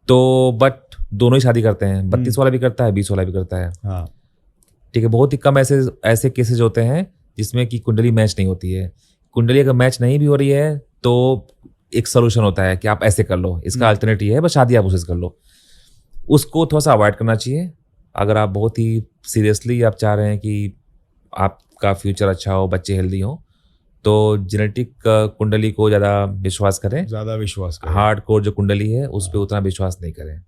[SPEAKER 1] तो बट दोनों ही शादी करते हैं, 32 वाला भी करता है, 20 वाला भी करता है।
[SPEAKER 2] हाँ,
[SPEAKER 1] ठीक है। बहुत ही कम ऐसे केसेस होते हैं जिसमें कि कुंडली मैच नहीं होती है। कुंडली अगर मैच नहीं भी हो रही है तो एक सोल्यूशन होता है कि आप ऐसे कर लो, इसका अल्टरनेटिव है बस शादी आप उससे कर लो। उसको थोड़ा सा अवॉइड करना चाहिए। अगर आप बहुत ही सीरियसली आप चाह रहे हैं कि आपका फ्यूचर अच्छा हो, बच्चे हेल्दी हो, तो जेनेटिक कुंडली को ज़्यादा विश्वास करें। हार्ड कोर जो कुंडली है उस पर उतना विश्वास नहीं करें।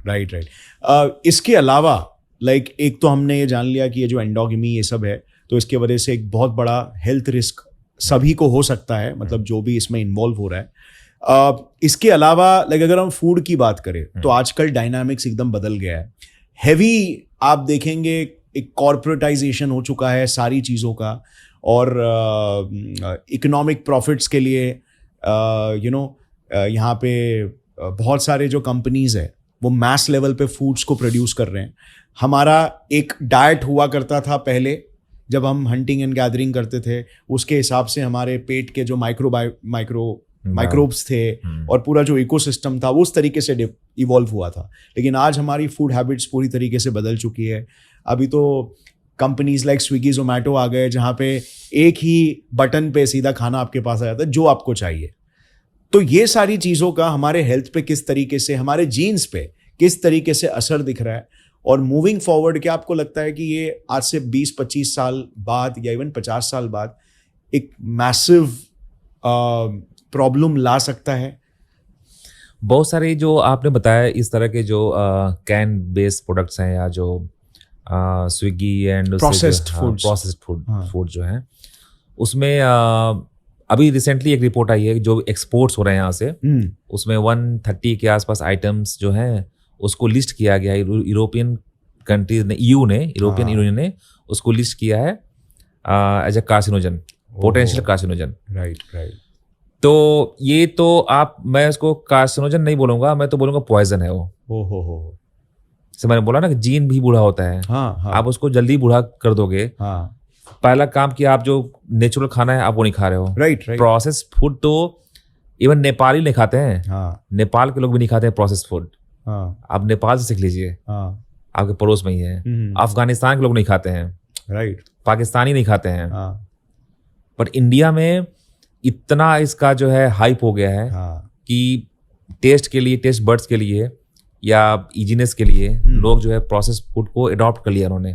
[SPEAKER 2] राइट। इसके अलावा लाइक एक तो हमने ये जान लिया कि ये जो एंडोगेमी ये सब है, तो इसके वजह से एक बहुत बड़ा हेल्थ रिस्क सभी को हो सकता है, मतलब जो भी इसमें इन्वॉल्व हो रहा है। इसके अलावा लाइक अगर हम फूड की बात करें तो आजकल डायनामिक्स एकदम बदल गया है। हैवी आप देखेंगे एक कॉर्पोरेटाइजेशन हो चुका है सारी चीज़ों का, और इकोनॉमिक प्रॉफिट्स के लिए यहाँ पे बहुत सारे जो कंपनीज है वो मैस लेवल पे फूड्स को प्रोड्यूस कर रहे हैं। हमारा एक डाइट हुआ करता था पहले जब हम हंटिंग एंड गैदरिंग करते थे, उसके हिसाब से हमारे पेट के जो माइक्रोब्स थे और पूरा जो इकोसिस्टम था वो उस तरीके से इवॉल्व हुआ था। लेकिन आज हमारी फूड हैबिट्स पूरी तरीके से बदल चुकी है। अभी तो कंपनीज लाइक स्विगी जोमेटो आ गए जहाँ पे एक ही बटन पे सीधा खाना आपके पास आ जाता है जो आपको चाहिए। तो ये सारी चीज़ों का हमारे हेल्थ पे किस तरीके से, हमारे जीन्स पे किस तरीके से असर दिख रहा है, और मूविंग फॉरवर्ड क्या आपको लगता है कि ये आज से 20-25 साल बाद या इवन 50 साल बाद एक मैसिव प्रॉब्लम ला सकता है?
[SPEAKER 1] बहुत सारे जो आपने बताया इस तरह के जो कैन बेस्ड प्रोडक्ट्स हैं या जो स्विगी एंड प्रोसेस्ड फूड जो है, उसमें अभी रिसेंटली एक रिपोर्ट आई है जो एक्सपोर्ट्स हो रहे हैं यहाँ से, उसमें 130 के आसपास आइटम्स जो हैं उसको लिस्ट किया गया है। यूरोपियन कंट्रीज ने, यूरोपियन यूनियन ने उसको लिस्ट किया है as a carcinogen, potential carcinogen.
[SPEAKER 2] Right.
[SPEAKER 1] तो ये तो मैं उसको कार्सिनोजन नहीं बोलूंगा, मैं तो बोलूंगा पॉइजन है वो।
[SPEAKER 2] हो।
[SPEAKER 1] जैसे मैंने बोला ना कि जीन भी बूढ़ा होता है।
[SPEAKER 2] हाँ।
[SPEAKER 1] आप उसको जल्दी बूढ़ा कर दोगे।
[SPEAKER 2] हाँ।
[SPEAKER 1] पहला काम कि आप जो नेचुरल खाना है आप वो नहीं खा रहे हो।
[SPEAKER 2] राइट।
[SPEAKER 1] प्रोसेस फूड तो इवन नेपाली नहीं खाते हैं।
[SPEAKER 2] हाँ।
[SPEAKER 1] नेपाल के लोग भी नहीं खाते हैं प्रोसेस फूड।
[SPEAKER 2] हाँ।
[SPEAKER 1] आप नेपाल से सीख लीजिए,
[SPEAKER 2] हाँ।
[SPEAKER 1] आपके पड़ोस में ही है। अफगानिस्तान के लोग नहीं खाते हैं,
[SPEAKER 2] राइट।
[SPEAKER 1] पाकिस्तानी नहीं खाते हैं।
[SPEAKER 2] हाँ।
[SPEAKER 1] बट इंडिया में इतना इसका जो है हाइप हो गया है
[SPEAKER 2] हाँ।
[SPEAKER 1] कि टेस्ट के लिए, टेस्ट बर्ड्स के लिए या इजीनेस के लिए लोग जो है प्रोसेस फूड को अडॉप्ट कर लिया उन्होंने।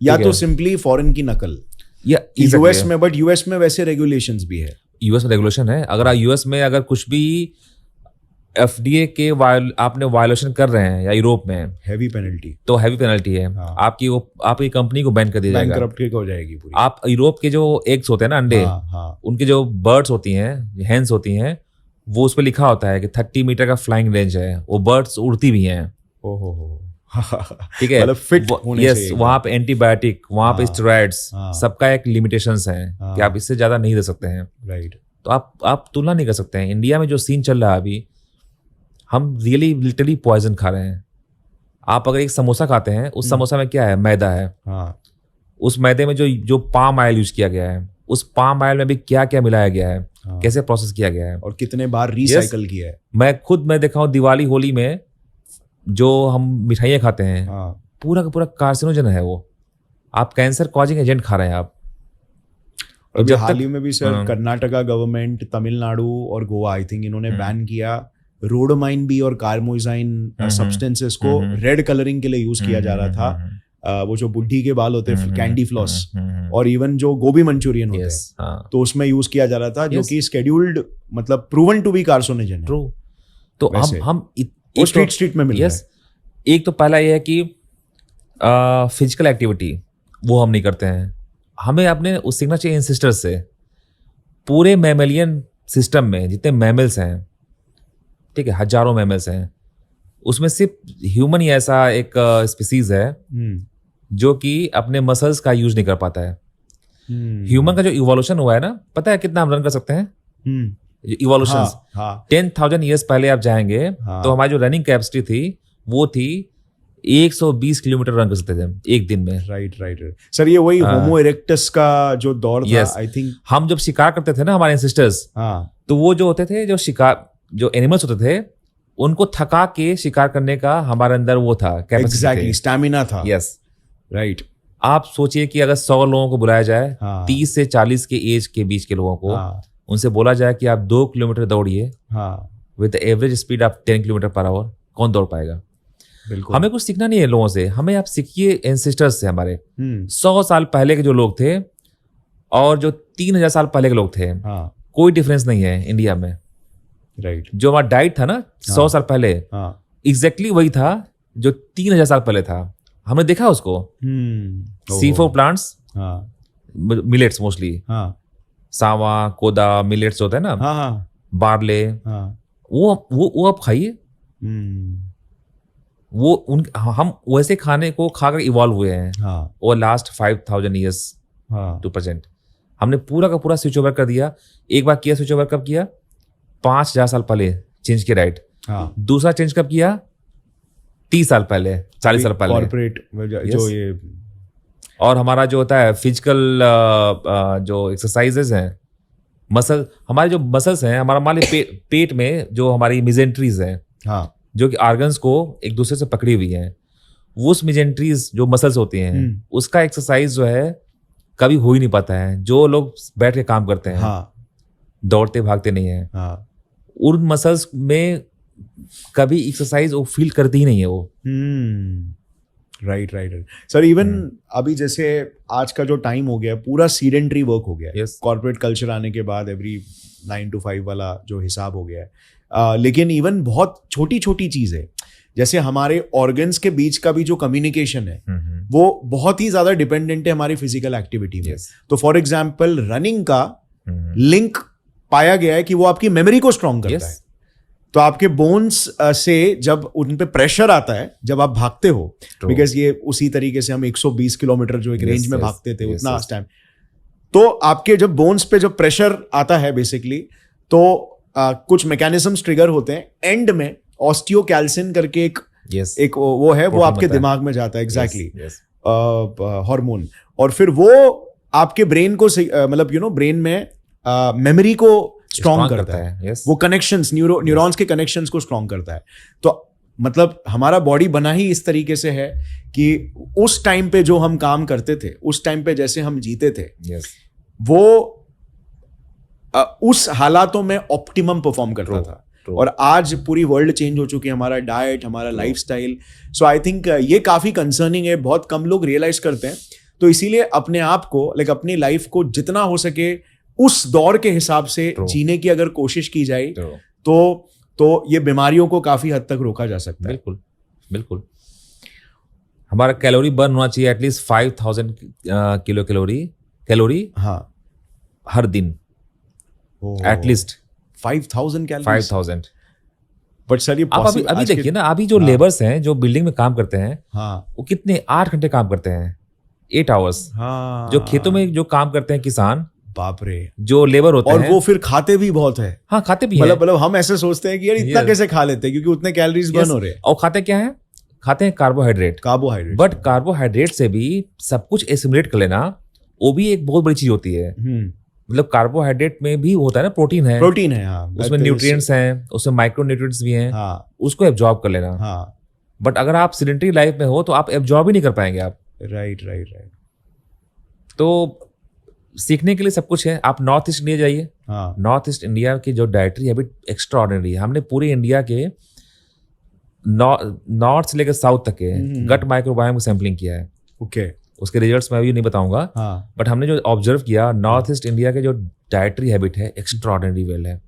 [SPEAKER 2] या तो सिंपली फॉरेन की नकल
[SPEAKER 1] या
[SPEAKER 2] यूएस में, बट यूएस में वैसे रेगुलेशंस भी है।
[SPEAKER 1] यूएस में रेगुलेशन है। अगर यूएस में अगर कुछ भी एफडीए के आपने वायोलेशन कर रहे हैं या यूरोप में,
[SPEAKER 2] हैवी पेनल्टी,
[SPEAKER 1] तो हैवी पेनल्टी है।
[SPEAKER 2] हाँ।
[SPEAKER 1] आपकी कंपनी को बैन कर दिया जाएगा,
[SPEAKER 2] बैंकरप्ट हो जाएगी पूरी।
[SPEAKER 1] आप यूरोप के जो एग्स होते हैं ना, अंडे,
[SPEAKER 2] हाँ।
[SPEAKER 1] उनके जो बर्ड्स होती हैं, हेन्स होती हैं, वो उस पर लिखा होता है कि 30 मीटर का फ्लाइंग रेंज है। वो बर्ड्स उड़ती भी हैं।
[SPEAKER 2] ओहो।
[SPEAKER 1] ठीक है,
[SPEAKER 2] मतलब फिट होने
[SPEAKER 1] यस,
[SPEAKER 2] से
[SPEAKER 1] वहां पे एंटीबायोटिक, वहां पे स्टेरॉइड्स,
[SPEAKER 2] हाँ।
[SPEAKER 1] सबका एक लिमिटेशंस है कि आप इससे ज्यादा नहीं दे सकते हैं।
[SPEAKER 2] राइट।
[SPEAKER 1] तो आप तुलना नहीं कर सकते हैं। इंडिया में जो सीन चल रहा है अभी, हम रियली लिटरली पॉइजन खा रहे हैं। आप अगर एक समोसा खाते हैं, उस समोसा में क्या है? मैदा है।
[SPEAKER 2] हाँ।
[SPEAKER 1] उस मैदे में जो पाम ऑयल यूज किया गया है, उस पाम ऑयल में भी क्या क्या मिलाया गया है, कैसे प्रोसेस किया गया है,
[SPEAKER 2] और कितने बार रिसाइकल किया है।
[SPEAKER 1] मैं देखा हूँ दिवाली होली में जो हम मिठाइयाँ खाते हैं, पूरा का पूरा कार्सिनोजन है वो। आप कैंसर कॉजिंग एजेंट खा रहे हैं आप।
[SPEAKER 2] और जब हाल ही में भी सर कर्नाटका गवर्नमेंट, तमिलनाडु और गोवा, आई थिंक इन्होंने बैन किया रोडोमाइन भी और कार्मोजाइन सब्सटेंसेस को रेड कलरिंग के लिए यूज किया जा रहा था। वो जो बुढ़ी के बाल होते हैं, कैंडी फ्लॉस, और इवन जो गोभी मंचूरियन होते हैं, तो उसमें यूज किया जा रहा था, जो कि स्केड्यूल्ड, मतलब प्रूवन टू बी कार्सिनोजेन है।
[SPEAKER 1] ट्रू। तो हम
[SPEAKER 2] वो स्ट्रीट में मिल रहा है।
[SPEAKER 1] एक तो पहला ये है कि फिजिकल एक्टिविटी वो हम नहीं करते हैं। हमें अपने उस सीखना चाहिए एंसेस्टर्स से। पूरे मैमेलियन सिस्टम में जितने मैमल्स हैं, ठीक है, हजारों मैमल्स हैं, उसमें सिर्फ ह्यूमन ही ऐसा एक स्पीसीज है जो कि अपने मसल्स का यूज नहीं कर पाता है। ह्यूमन का जो इवोल्यूशन हुआ है ना, पता है कितना हम रन कर सकते हैं? इवोल्यूशन 10,000 ईयर्स पहले आप जाएंगे तो हमारी जो रनिंग कैपेसिटी थी वो थी 120 किलोमीटर रन कर सकते थे एक दिन में।
[SPEAKER 2] राइट सर, ये वही होमो इरेक्टस का जो दौर था, आई थिंक।
[SPEAKER 1] हम जब शिकार करते थे ना, हमारे एंसेस्टर्स, तो वो जो होते थे, जो एनिमल्स होते थे, उनको थका के शिकार करने का हमारे अंदर वो था,
[SPEAKER 2] एग्जैक्टली, स्टैमिना था।
[SPEAKER 1] Yes,
[SPEAKER 2] right.
[SPEAKER 1] आप सोचिए कि अगर 100 लोगों को बुलाया जाए, 30 से 40 के एज के बीच के लोगों को, उनसे बोला जाए कि आप 2 किलोमीटर दौड़िए with average speed of 10 kilometre per hour, कौन दौड़ पाएगा?
[SPEAKER 2] बिल्कुल।
[SPEAKER 1] हमें कुछ सीखना नहीं है लोगों से, हमें आप सीखिए एंसेस्टर्स से। हमारे 100 साल पहले के जो लोग थे और जो 3000 साल पहले के लोग थे, कोई डिफरेंस नहीं है इंडिया में।
[SPEAKER 2] राइट।
[SPEAKER 1] जो हमारा डाइट था ना 100 साल पहले, एग्जैक्टली वही था जो 3000 साल पहले था। हमने देखा उसको। C4 प्लांट्स, मिलेट्स मोस्टली, सावा, कोदा, मिलेट्स होता है ना, बार्ले, वो आप खाइए। हम वैसे खाने को खाकर इवॉल्व हुए हैं और लास्ट 5000 ईयर्स टू प्रेजेंट। हमने पूरा का पूरा स्विच ओवर कर दिया। एक बार किया स्विच ओवर, कब किया? 5000 साल पहले चेंज किया डाइट। दूसरा चेंज कब किया? 30 साल पहले, 40 साल पहले।
[SPEAKER 2] कॉर्पोरेट जो ये,
[SPEAKER 1] और हमारा जो होता है फिजिकल जो एक्सरसाइजेज हैं, हमारे जो मसल्स हैं, हमारा मान लीजिए पेट में जो हमारी मिजेंट्रीज हैं, जो कि आर्गन्स को एक दूसरे से पकड़ी हुई हैं, वो उस मिजेंट्रीज जो मसल्स होती हैं, उसका एक्सरसाइज जो है कभी हो ही नहीं पाता है। जो लोग बैठ के काम करते हैं, दौड़ते भागते नहीं है, उन मसल्स में कभी एक्सरसाइज वो फील करती ही नहीं है वो।
[SPEAKER 2] Right sir. इवन अभी जैसे आज का जो टाइम हो गया, पूरा सीडेंटरी वर्क हो गया है। कॉर्पोरेट कल्चर आने के बाद एवरी 9 to 5 वाला जो हिसाब हो गया है। लेकिन इवन बहुत छोटी छोटी चीज है, जैसे हमारे ऑर्गन्स के बीच का भी जो कम्युनिकेशन है, वो बहुत ही ज्यादा डिपेंडेंट है हमारी फिजिकल एक्टिविटी में। तो फॉर एग्जाम्पल रनिंग का लिंक पाया गया है कि वो आपकी मेमोरी को स्ट्रॉन्ग करता है। तो आपके बोन्स से जब उन पे प्रेशर आता है जब आप भागते हो, बिकॉज ये उसी तरीके से हम 120 किलोमीटर जो एक रेंज में भागते थे, उतना टाइम, तो आपके जब बोन्स पे जब प्रेशर आता है बेसिकली, तो कुछ मैकेनिज्म्स ट्रिगर होते हैं, एंड में ऑस्टियोकैल्सिन करके एक वो है, वो आपके दिमाग में जाता है, एग्जैक्टली हार्मोन, और फिर वो आपके ब्रेन को मतलब ब्रेन में मेमोरी को स्ट्रॉन्ग करता है। वो कनेक्शंस, न्यूरॉन्स के कनेक्शंस को स्ट्रॉन्ग करता है। तो मतलब हमारा बॉडी बना ही इस तरीके से है कि उस टाइम पे जो हम काम करते थे, उस टाइम पे जैसे हम जीते थे, वो उस हालातों में ऑप्टिमम परफॉर्म करता था। और आज पूरी वर्ल्ड चेंज हो चुकी है, हमारा डाइट, हमारा लाइफस्टाइल। सो आई थिंक ये काफी कंसर्निंग है, बहुत कम लोग रियलाइज करते हैं। तो इसीलिए अपने आप को अपनी लाइफ को जितना हो सके उस दौर के हिसाब से जीने की अगर कोशिश की जाए तो ये बीमारियों को काफी हद तक रोका जा सकता है।
[SPEAKER 1] बिल्कुल बिल्कुल। हमारा कैलोरी बर्न होना चाहिए एटलीस्ट 5000 किलो कैलोरी
[SPEAKER 2] हाँ
[SPEAKER 1] हर दिन, एटलीस्ट
[SPEAKER 2] 5000 कैलोरी।
[SPEAKER 1] 5000।
[SPEAKER 2] बट सर ये
[SPEAKER 1] आप अभी देखिए ना, अभी जो लेबर्स हैं जो बिल्डिंग में काम करते हैं,
[SPEAKER 2] हाँ
[SPEAKER 1] वो कितने 8 घंटे काम करते हैं, 8 आवर्स।
[SPEAKER 2] हाँ,
[SPEAKER 1] जो खेतों में जो काम करते हैं किसान,
[SPEAKER 2] बाप रे,
[SPEAKER 1] जो लेबर होते
[SPEAKER 2] और
[SPEAKER 1] हैं,
[SPEAKER 2] वो फिर खाते भी बहुत है।
[SPEAKER 1] हाँ खाते भी हैं।
[SPEAKER 2] मतलब हम ऐसे सोचते हैं कि यार इतना कैसे खा लेते हैं, क्योंकि उतने कैलोरीज बर्न हो रहे हैं।
[SPEAKER 1] और खाते क्या है? खाते हैं कार्बोहाइड्रेट। बट कार्बोहाइड्रेट से भी सब कुछ एसिमुलेट कर लेना, वो भी एक बहुत बड़ी चीज होती है। मतलब कार्बोहाइड्रेट में भी होता है ना, प्रोटीन है, हाँ, उसमें न्यूट्रिएंट्स हैं, उसमें माइक्रो न्यूट्रिएंट्स भी हैं, हाँ, उसको एब्जॉर्ब कर लेना।
[SPEAKER 2] हाँ,
[SPEAKER 1] बट अगर आप सिडेंटरी लाइफ में हो तो आप एब्जॉर्ब ही नहीं कर पाएंगे आप।
[SPEAKER 2] राइट।
[SPEAKER 1] तो सीखने के लिए सब कुछ है। आप नॉर्थ ईस्ट इंडिया जाइए,
[SPEAKER 2] हाँ,
[SPEAKER 1] नॉर्थ ईस्ट इंडिया की जो डाइटरी हैबिट एक्स्ट्रा ऑर्डिनरी है। हमने पूरी इंडिया के नॉर्थ से लेकर साउथ तक के गट माइक्रोबायोम को सैम्पलिंग किया है।
[SPEAKER 2] ओके,
[SPEAKER 1] उसके रिजल्ट्स मैं अभी नहीं बताऊंगा,
[SPEAKER 2] हाँ,
[SPEAKER 1] बट हमने जो ऑब्जर्व किया, नॉर्थ ईस्ट इंडिया के जो डाइटरी हैबिट है एक्स्ट्रा ऑर्डिनरी वेल है।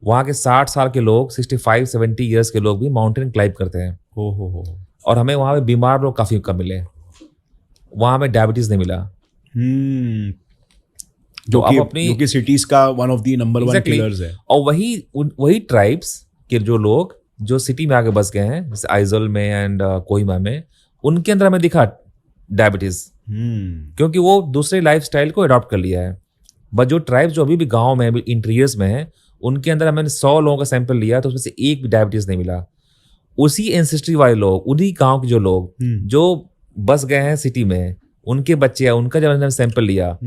[SPEAKER 1] वहाँ के 60 साल के लोग, 65-70 ईयर्स के लोग भी माउंटेन क्लाइंब करते हैं।
[SPEAKER 2] हो।
[SPEAKER 1] और हमें वहाँ पे बीमार लोग काफी कम मिले, वहाँ हमें डायबिटीज नहीं मिला।
[SPEAKER 2] जो कि सिटीज का one of the number 1 killers है।
[SPEAKER 1] और वही ट्राइब्स के जो लोग जो सिटी में आके बस गए हैं, जैसे आइजल में एंड कोहिमा में, उनके अंदर हमें दिखा डायबिटीज, क्योंकि वो दूसरे लाइफस्टाइल को अडॉप्ट कर लिया है। बट जो ट्राइब्स जो अभी भी गांव में, इंटीरियर्स में है, उनके अंदर हमने 100 लोगों का सैंपल लिया तो उसमें से एक भी डायबिटीज नहीं मिला। उसी एंसेस्ट्री वाले लोग, उन्हीं गांव के जो लोग जो बस गए हैं सिटी में, उनके बच्चे या उनका जब हमने सैंपल लिया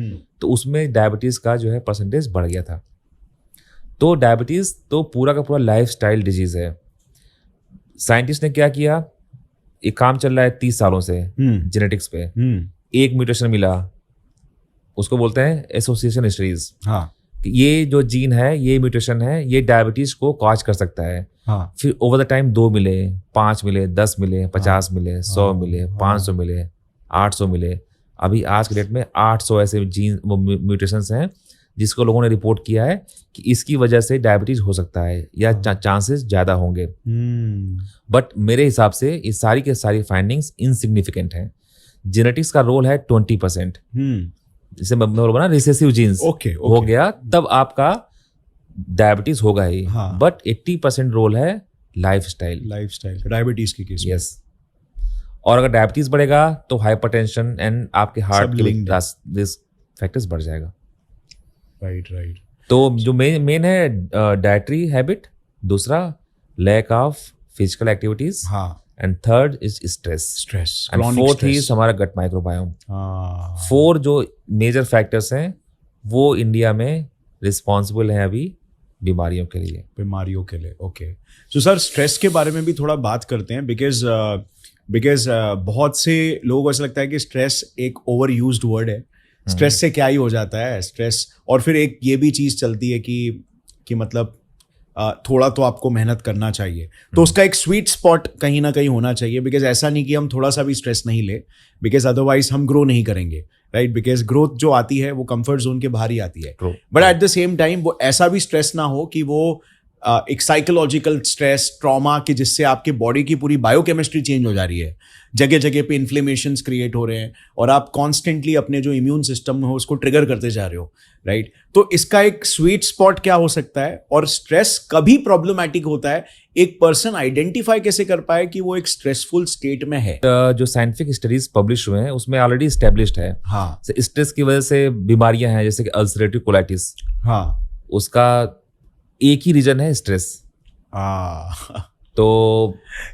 [SPEAKER 1] तो उसमें डायबिटीज का जो है परसेंटेज बढ़ गया था। तो डायबिटीज तो पूरा का पूरा लाइफस्टाइल डिजीज है। साइंटिस्ट ने क्या किया, एक काम चल रहा है 30 सालों से जेनेटिक्स पे, एक म्यूटेशन मिला, उसको बोलते हैं एसोसिएशन हिस्ट्रीज।
[SPEAKER 2] हाँ,
[SPEAKER 1] ये जो जीन है, ये म्यूटेशन है, ये डायबिटीज को कॉज कर सकता है।
[SPEAKER 2] हाँ,
[SPEAKER 1] फिर ओवर द टाइम 2 मिले, 5 मिले, 10 मिले, 50 मिले, 100 मिले, 500 मिले, 800 मिले। अभी आज के डेट में 800 ऐसे जीन म्यूटेशंस हैं जिसको लोगों ने रिपोर्ट किया है कि इसकी वजह से डायबिटीज हो सकता है या चांसेस ज्यादा होंगे। बट मेरे हिसाब से ये सारी के सारी फाइंडिंग्स इनसिग्निफिकेंट हैं। जेनेटिक्स का रोल है 20%। जैसे मैं बोला ना, रिसेसिव जीन्स हो गया तब आपका डायबिटीज होगा ही।
[SPEAKER 2] हाँ,
[SPEAKER 1] बट 80% रोल है लाइफस्टाइल
[SPEAKER 2] डायबिटीज के केस में।
[SPEAKER 1] यस। और अगर डायबिटीज बढ़ेगा तो हाइपरटेंशन एंड आपके हार्ट रिस्क फैक्टर्स बढ़ जाएगा।
[SPEAKER 2] राइट।
[SPEAKER 1] तो जो मेन है डाइटरी हैबिट, दूसरा लैक ऑफ फिजिकल एक्टिविटीज,
[SPEAKER 2] हाँ,
[SPEAKER 1] and third is stress, and fourth is हमारा गट माइक्रोबायोम। 4 जो मेजर फैक्टर्स हैं वो इंडिया में रिस्पॉन्सिबल हैं अभी बीमारियों के लिए।
[SPEAKER 2] ओके, सो सर स्ट्रेस के बारे में भी थोड़ा बात करते हैं, बिकॉज बहुत से लोगों को ऐसा लगता है कि स्ट्रेस एक ओवर यूज्ड वर्ड है। स्ट्रेस से क्या ही हो जाता है स्ट्रेस। और फिर एक ये भी चीज चलती है कि मतलब थोड़ा तो आपको मेहनत करना चाहिए, तो उसका एक स्वीट स्पॉट कहीं ना कहीं होना चाहिए। बिकॉज ऐसा नहीं कि हम थोड़ा सा भी स्ट्रेस नहीं ले, बिकॉज अदरवाइज हम ग्रो नहीं करेंगे, राइट। बिकॉज ग्रोथ जो आती है वो कंफर्ट जोन के बाहर ही आती है। But at the same time वो ऐसा भी स्ट्रेस ना हो कि वो एक साइकोलॉजिकल स्ट्रेस, ट्रॉमा कि जिससे आपके बॉडी की पूरी बायोकेमिस्ट्री चेंज हो जा रही है, जगह जगह पे इन्फ्लेमेशंस क्रिएट हो रहे हैं और आप कॉन्स्टेंटली अपने जो इम्यून सिस्टम है उसको ट्रिगर करते जा रहे हो, राइट? तो इसका एक स्वीट स्पॉट क्या हो सकता है? और स्ट्रेस कभी प्रॉब्लमेटिक होता है, एक पर्सन आइडेंटिफाई कैसे कर पाए कि वो एक स्ट्रेसफुल स्टेट में है?
[SPEAKER 1] जो साइंटिफिक स्टडीज पब्लिश हुए हैं उसमें ऑलरेडी स्टेब्लिश्ड है।
[SPEAKER 2] हाँ
[SPEAKER 1] स्ट्रेस की वजह से बीमारियां हैं जैसे कि अल्सरेटिव कोलाइटिस,
[SPEAKER 2] हाँ
[SPEAKER 1] उसका एक ही रीजन है स्ट्रेस। तो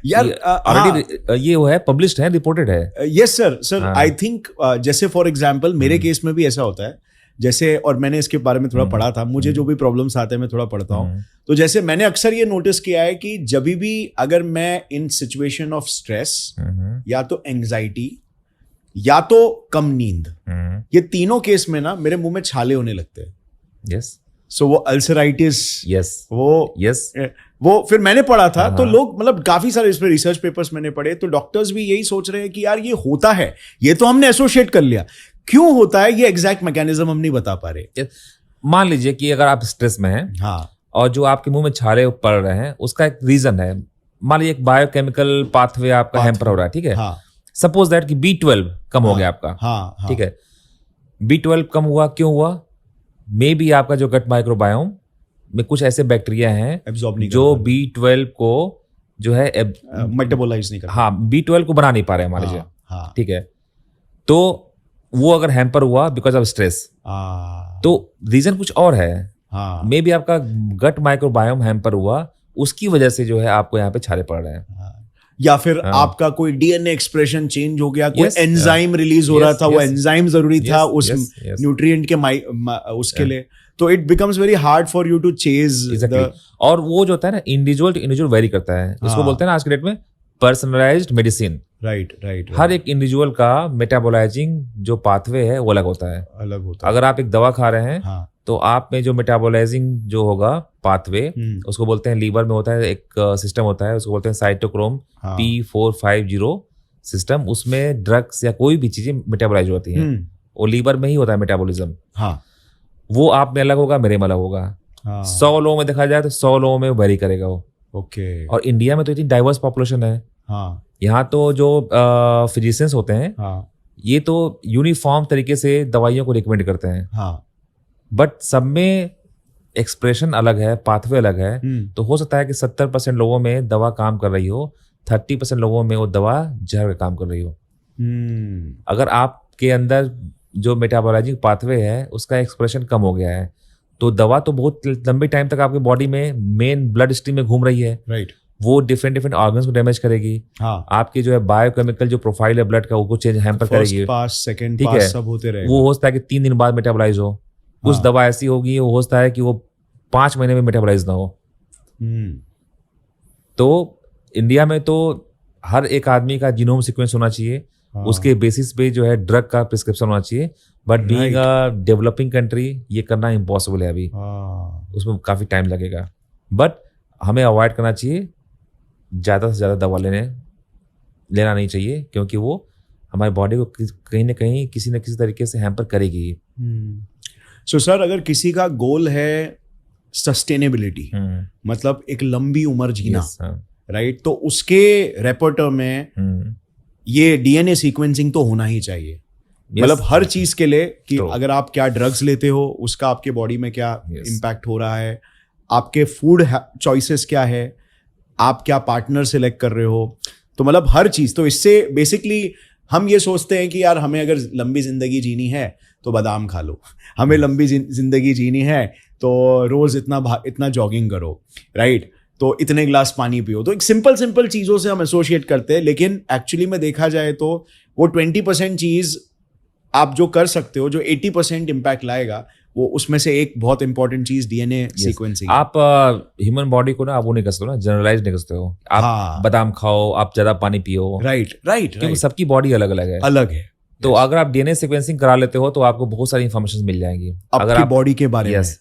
[SPEAKER 2] यार
[SPEAKER 1] ऑलरेडी ये वो है, पब्लिश्ड है, रिपोर्टेड है।
[SPEAKER 2] यस सर आई थिंक जैसे फॉर एग्जांपल मेरे केस में भी ऐसा होता है, जैसे, और मैंने इसके बारे में थोड़ा पढ़ा था, मुझे जो भी प्रॉब्लम्स आते हैं मैं थोड़ा पढ़ता हूँ, तो जैसे मैंने अक्सर ये नोटिस किया है कि जब भी अगर मैं इन सिचुएशन ऑफ स्ट्रेस या तो एंग्जाइटी या तो कम नींद, ये तीनों केस में ना मेरे मुंह में छाले होने लगते हैं।
[SPEAKER 1] यस,
[SPEAKER 2] सो वो अल्सराइटिस,
[SPEAKER 1] यस,
[SPEAKER 2] वो
[SPEAKER 1] यस,
[SPEAKER 2] वो फिर मैंने पढ़ा था, तो लोग मतलब काफी सारे इस पे रिसर्च पेपर्स मैंने पढ़े, तो डॉक्टर्स भी यही सोच रहे हैं कि यार ये होता है, ये तो हमने एसोसिएट कर लिया, क्यों होता है ये एग्जैक्ट मैकेनिज्म हम नहीं बता पा रहे।
[SPEAKER 1] मान लीजिए कि अगर आप स्ट्रेस में हैं,
[SPEAKER 2] हाँ,
[SPEAKER 1] और जो आपके मुंह में छाले पड़ रहे हैं उसका एक रीजन है। मान लीजिए एक बायोकेमिकल पाथवे आपका हैम्पर हो रहा है, ठीक है?
[SPEAKER 2] हाँ,
[SPEAKER 1] सपोज दैट कि B12 कम हो गया आपका,
[SPEAKER 2] हाँ, हाँ,
[SPEAKER 1] ठीक है? B12 कम हुआ, क्यों हुआ? मे बी आपका जो गट माइक्रोबायोम में कुछ ऐसे बैक्टीरिया हैं
[SPEAKER 2] एब्जॉर्ब नहीं
[SPEAKER 1] जो B12 को जो है
[SPEAKER 2] मेटाबोलाइज नहीं कर,
[SPEAKER 1] हाँ, B12 को बना नहीं पा रहे हैं मान लीजिए,
[SPEAKER 2] हाँ,
[SPEAKER 1] ठीक है? तो वो अगर हैम्पर हुआ बिकॉज ऑफ स्ट्रेस, तो रीजन कुछ और है।
[SPEAKER 2] हाँ,
[SPEAKER 1] मे बी आपका गट माइक्रोबायोम हैम्पर हुआ, उसकी वजह से जो है आपको यहाँ पे छाले पड़ रहे हैं।
[SPEAKER 2] या फिर आपका कोई डीएनए एक्सप्रेशन चेंज हो गया, कोई एंजाइम रिलीज हो रहा था, वो एंजाइम जरूरी था उस न्यूट्रिएंट के उसके लिए, तो it becomes very hard for you to chase the.
[SPEAKER 1] और वो जो होता है ना, इंडिविजुअल टू इंडिविजुअल वेरी करता है, इसको बोलते हैं ना आज के डेट में पर्सनलाइज्ड मेडिसिन।
[SPEAKER 2] राइट,
[SPEAKER 1] हर एक इंडिविजुअल का मेटाबोलाइजिंग जो पाथवे है वो अलग होता है। अगर आप एक दवा खा रहे हैं,
[SPEAKER 2] हाँ,
[SPEAKER 1] तो आप में जो मेटाबोलाइजिंग जो होगा पाथवे, उसको बोलते हैं, लीवर में होता है एक सिस्टम होता है, उसको बोलते हैं साइटोक्रोम P450 सिस्टम। उसमें ड्रग्स या कोई भी चीजें मेटाबोलाइज होती हैं, वो लीवर में ही होता है मेटाबॉलिज्म।
[SPEAKER 2] हाँ,
[SPEAKER 1] वो आप में अलग होगा, मेरे में अलग होगा। 100 लोगों में देखा जाए तो 100 लोगों में वेरी करेगा वो।
[SPEAKER 2] ओके।
[SPEAKER 1] और इंडिया में तो इतनी डाइवर्स पॉपुलेशन है,
[SPEAKER 2] हाँ,
[SPEAKER 1] यहाँ तो जो फिजिशियंस होते हैं,
[SPEAKER 2] हाँ,
[SPEAKER 1] ये तो यूनिफॉर्म तरीके से दवाइयों को रिकमेंड करते हैं,
[SPEAKER 2] हाँ,
[SPEAKER 1] बट सब में एक्सप्रेशन अलग है, पाथवे अलग है। तो हो सकता है कि 70% लोगों में दवा काम कर रही हो, 30% लोगों में वो दवा जहर का काम कर रही हो। अगर आपके अंदर जो मेटाबॉलाइजिंग पाथवे है उसका एक्सप्रेशन कम हो गया है, तो दवा तो बहुत लंबे टाइम तक आपकी बॉडी में मेन ब्लड स्ट्रीम में घूम रही है,
[SPEAKER 2] राइट,
[SPEAKER 1] वो डिफरेंट ऑर्गन्स को डैमेज करेगी।
[SPEAKER 2] हाँ,
[SPEAKER 1] आपकी जो है बायोकेमिकल जो प्रोफाइल है ब्लड का वो चेंज हैम्पर करेगी,
[SPEAKER 2] पास सेकंड
[SPEAKER 1] ठीक
[SPEAKER 2] पास
[SPEAKER 1] है?
[SPEAKER 2] सब होते रहेगा।
[SPEAKER 1] वो हो सकता है कि 3 दिन बाद मेटाबोलाइज हो। कुछ दवा ऐसी होगी, वो हो सकता है कि वो 5 महीने में मेटाबोलाइज ना हो। तो इंडिया में तो हर एक आदमी का जीनोम सीक्वेंस होना चाहिए, उसके बेसिस पे जो है ड्रग का प्रिस्क्रिप्शन होना चाहिए, but being a developing country ये करना इम्पॉसिबल है अभी, उसमें काफ़ी टाइम लगेगा। बट हमें अवॉइड करना चाहिए, ज़्यादा से ज़्यादा दवा लेना नहीं चाहिए, क्योंकि वो हमारी बॉडी को कहीं ना कहीं किसी न किसी तरीके से हैम्पर करेगी।
[SPEAKER 2] सो सर, अगर किसी का गोल है सस्टेनेबिलिटी, मतलब एक लंबी उम्र जीना, राइट, तो उसके रेपर्टर में ये डीएनए सीक्वेंसिंग तो होना ही चाहिए। मतलब हर चीज के लिए कि अगर आप क्या ड्रग्स लेते हो उसका आपके बॉडी में क्या इम्पैक्ट हो रहा है, आपके फूड चॉइसेस क्या है, आप क्या पार्टनर सिलेक्ट कर रहे हो, तो मतलब हर चीज। तो इससे बेसिकली हम ये सोचते हैं कि यार हमें अगर लंबी जिंदगी जीनी है तो बादाम खा लो, हमें लंबी जिंदगी जीनी है तो रोज इतना जॉगिंग करो, राइट, तो इतने गिलास पानी पियो। तो एक सिंपल चीजों से हम एसोसिएट करते हैं, लेकिन एक्चुअली में देखा जाए तो वो 20% चीज आप जो कर सकते हो, जो 80% इम्पैक्ट लाएगा, वो उसमें से एक बहुत इंपॉर्टेंट चीज डीएनए सीक्वेंसिंग।
[SPEAKER 1] आप ह्यूमन बॉडी को ना आप वो नहीं कर सकते ना, जनरलाइज नहीं कर सकते हो। आप बादाम खाओ, आप ज्यादा पानी पियो,
[SPEAKER 2] राइट,
[SPEAKER 1] क्योंकि सबकी बॉडी अलग अलग है। तो अगर आप डीएनए सीक्वेंसिंग करा लेते हो तो आपको बहुत सारी इंफॉर्मेशन मिल जाएंगी
[SPEAKER 2] अगर आप बॉडी के बारे में।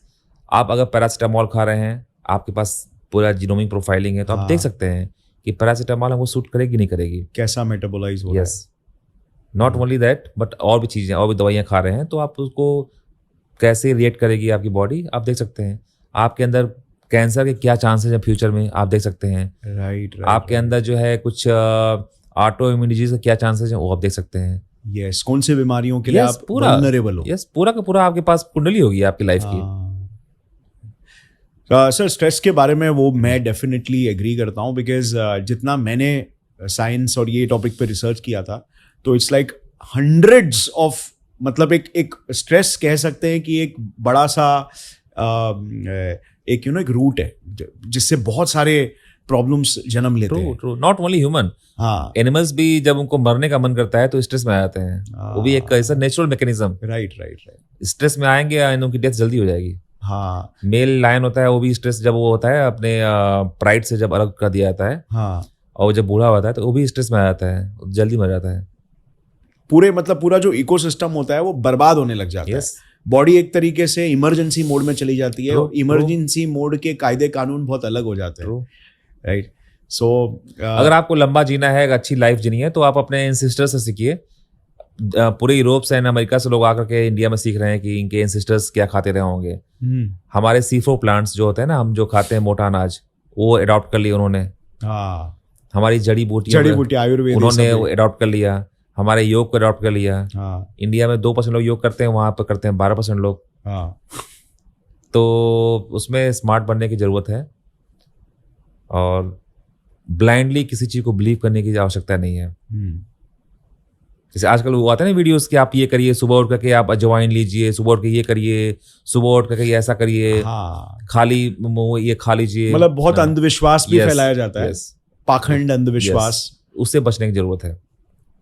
[SPEAKER 1] आप अगर पैरासिटामोल खा रहे हैं, आपके पास पूरा जीनोमिक प्रोफाइलिंग है, तो आप देख सकते हैं कि पैरासिटामोल हमको सूट करेगी नहीं करेगी,
[SPEAKER 2] कैसा मेटाबोलाइज हो रहा है।
[SPEAKER 1] नॉट ओनली दैट, बट और भी चीजें, और भी दवाइयाँ खा रहे हैं, तो आप उसको कैसे रिएक्ट करेगी आपकी बॉडी, आप देख सकते हैं। आपके अंदर कैंसर के क्या चांसेस है फ्यूचर में आप देख सकते हैं।
[SPEAKER 2] राइट
[SPEAKER 1] आपके अंदर जो है कुछ ऑटो इम्यून डिजीज का क्या चांसेस है वो आप देख सकते हैं।
[SPEAKER 2] यस, कौन से बीमारियों के लिए आप वल्नरेबल हो।
[SPEAKER 1] यस, पूरा का पूरा आपके पास कुंडली होगी आपकी लाइफ की।
[SPEAKER 2] सर स्ट्रेस के बारे में वो मैं डेफिनेटली एग्री करता हूँ, बिकॉज जितना मैंने साइंस और ये टॉपिक पे रिसर्च किया था, तो इट्स लाइक हंड्रेड्स ऑफ, मतलब एक स्ट्रेस कह सकते हैं कि एक बड़ा सा एक एक रूट है जिससे बहुत सारे प्रॉब्लम्स जन्म लेते हैं।
[SPEAKER 1] ट्रू, नॉट ओनली ह्यूमन,
[SPEAKER 2] हाँ,
[SPEAKER 1] एनिमल्स भी जब उनको मरने का मन करता है तो स्ट्रेस में आ जाते हैं। वो भी एक ऐसा नेचुरल मैकेनिज्म।
[SPEAKER 2] राइट।
[SPEAKER 1] स्ट्रेस में आएंगे एंड उनकी डेथ जल्दी हो जाएगी।
[SPEAKER 2] हाँ,
[SPEAKER 1] मेल लायन होता है वो भी स्ट्रेस जब वो होता है अपने प्राइड से जब अलग कर दिया जाता है,
[SPEAKER 2] हाँ,
[SPEAKER 1] और वो जब बूढ़ा होता है तो वो भी स्ट्रेस में आ जाता है, जल्दी मर जाता है।
[SPEAKER 2] पूरा जो इकोसिस्टम होता है वो बर्बाद होने लग जाता है। बॉडी एक तरीके से इमरजेंसी मोड में चली जाती है, और इमरजेंसी मोड के कायदे कानून बहुत अलग हो जाते हैं। राइट। सो
[SPEAKER 1] अगर आपको लंबा जीना है, एक अच्छी लाइफ जीनी है, तो आप अपने एंसेस्टर्स से सीखिए। पूरे यूरोप से एंड अमेरिका से लोग आकर के इंडिया में सीख रहे हैं कि इनके एंसेस्टर्स क्या खाते रहे होंगे। हमारे C4 प्लांट्स जो होते हैं ना, हम जो खाते हैं मोटा अनाज, वो अडॉप्ट कर लिया उन्होंने।
[SPEAKER 2] हाँ,
[SPEAKER 1] हमारी जड़ी बूटी
[SPEAKER 2] आयुर्वेद
[SPEAKER 1] उन्होंने वो अडॉप्ट कर लिया। हमारे योग को अडॉप्ट कर लिया।
[SPEAKER 2] हाँ,
[SPEAKER 1] इंडिया में 2% लोग योग करते हैं, वहां पर करते हैं 12% लोग।
[SPEAKER 2] हाँ,
[SPEAKER 1] तो उसमें स्मार्ट बनने की जरूरत है, और ब्लाइंडली किसी चीज को बिलीव करने की आवश्यकता नहीं है। जैसे आजकल वो आते हैं ना वीडियोस कि आप ये करिए, सुबह उठ करके आप अजवाइन लीजिए, सुबह उठ के ये करिए, सुबह उठ करके ये ऐसा करिए,
[SPEAKER 2] हाँ,
[SPEAKER 1] खाली ये खा लीजिए।
[SPEAKER 2] मतलब बहुत अंधविश्वास भी
[SPEAKER 1] Yes,
[SPEAKER 2] फैलाया जाता है,
[SPEAKER 1] yes,
[SPEAKER 2] पाखंड अंधविश्वास।
[SPEAKER 1] उससे बचने की जरूरत है।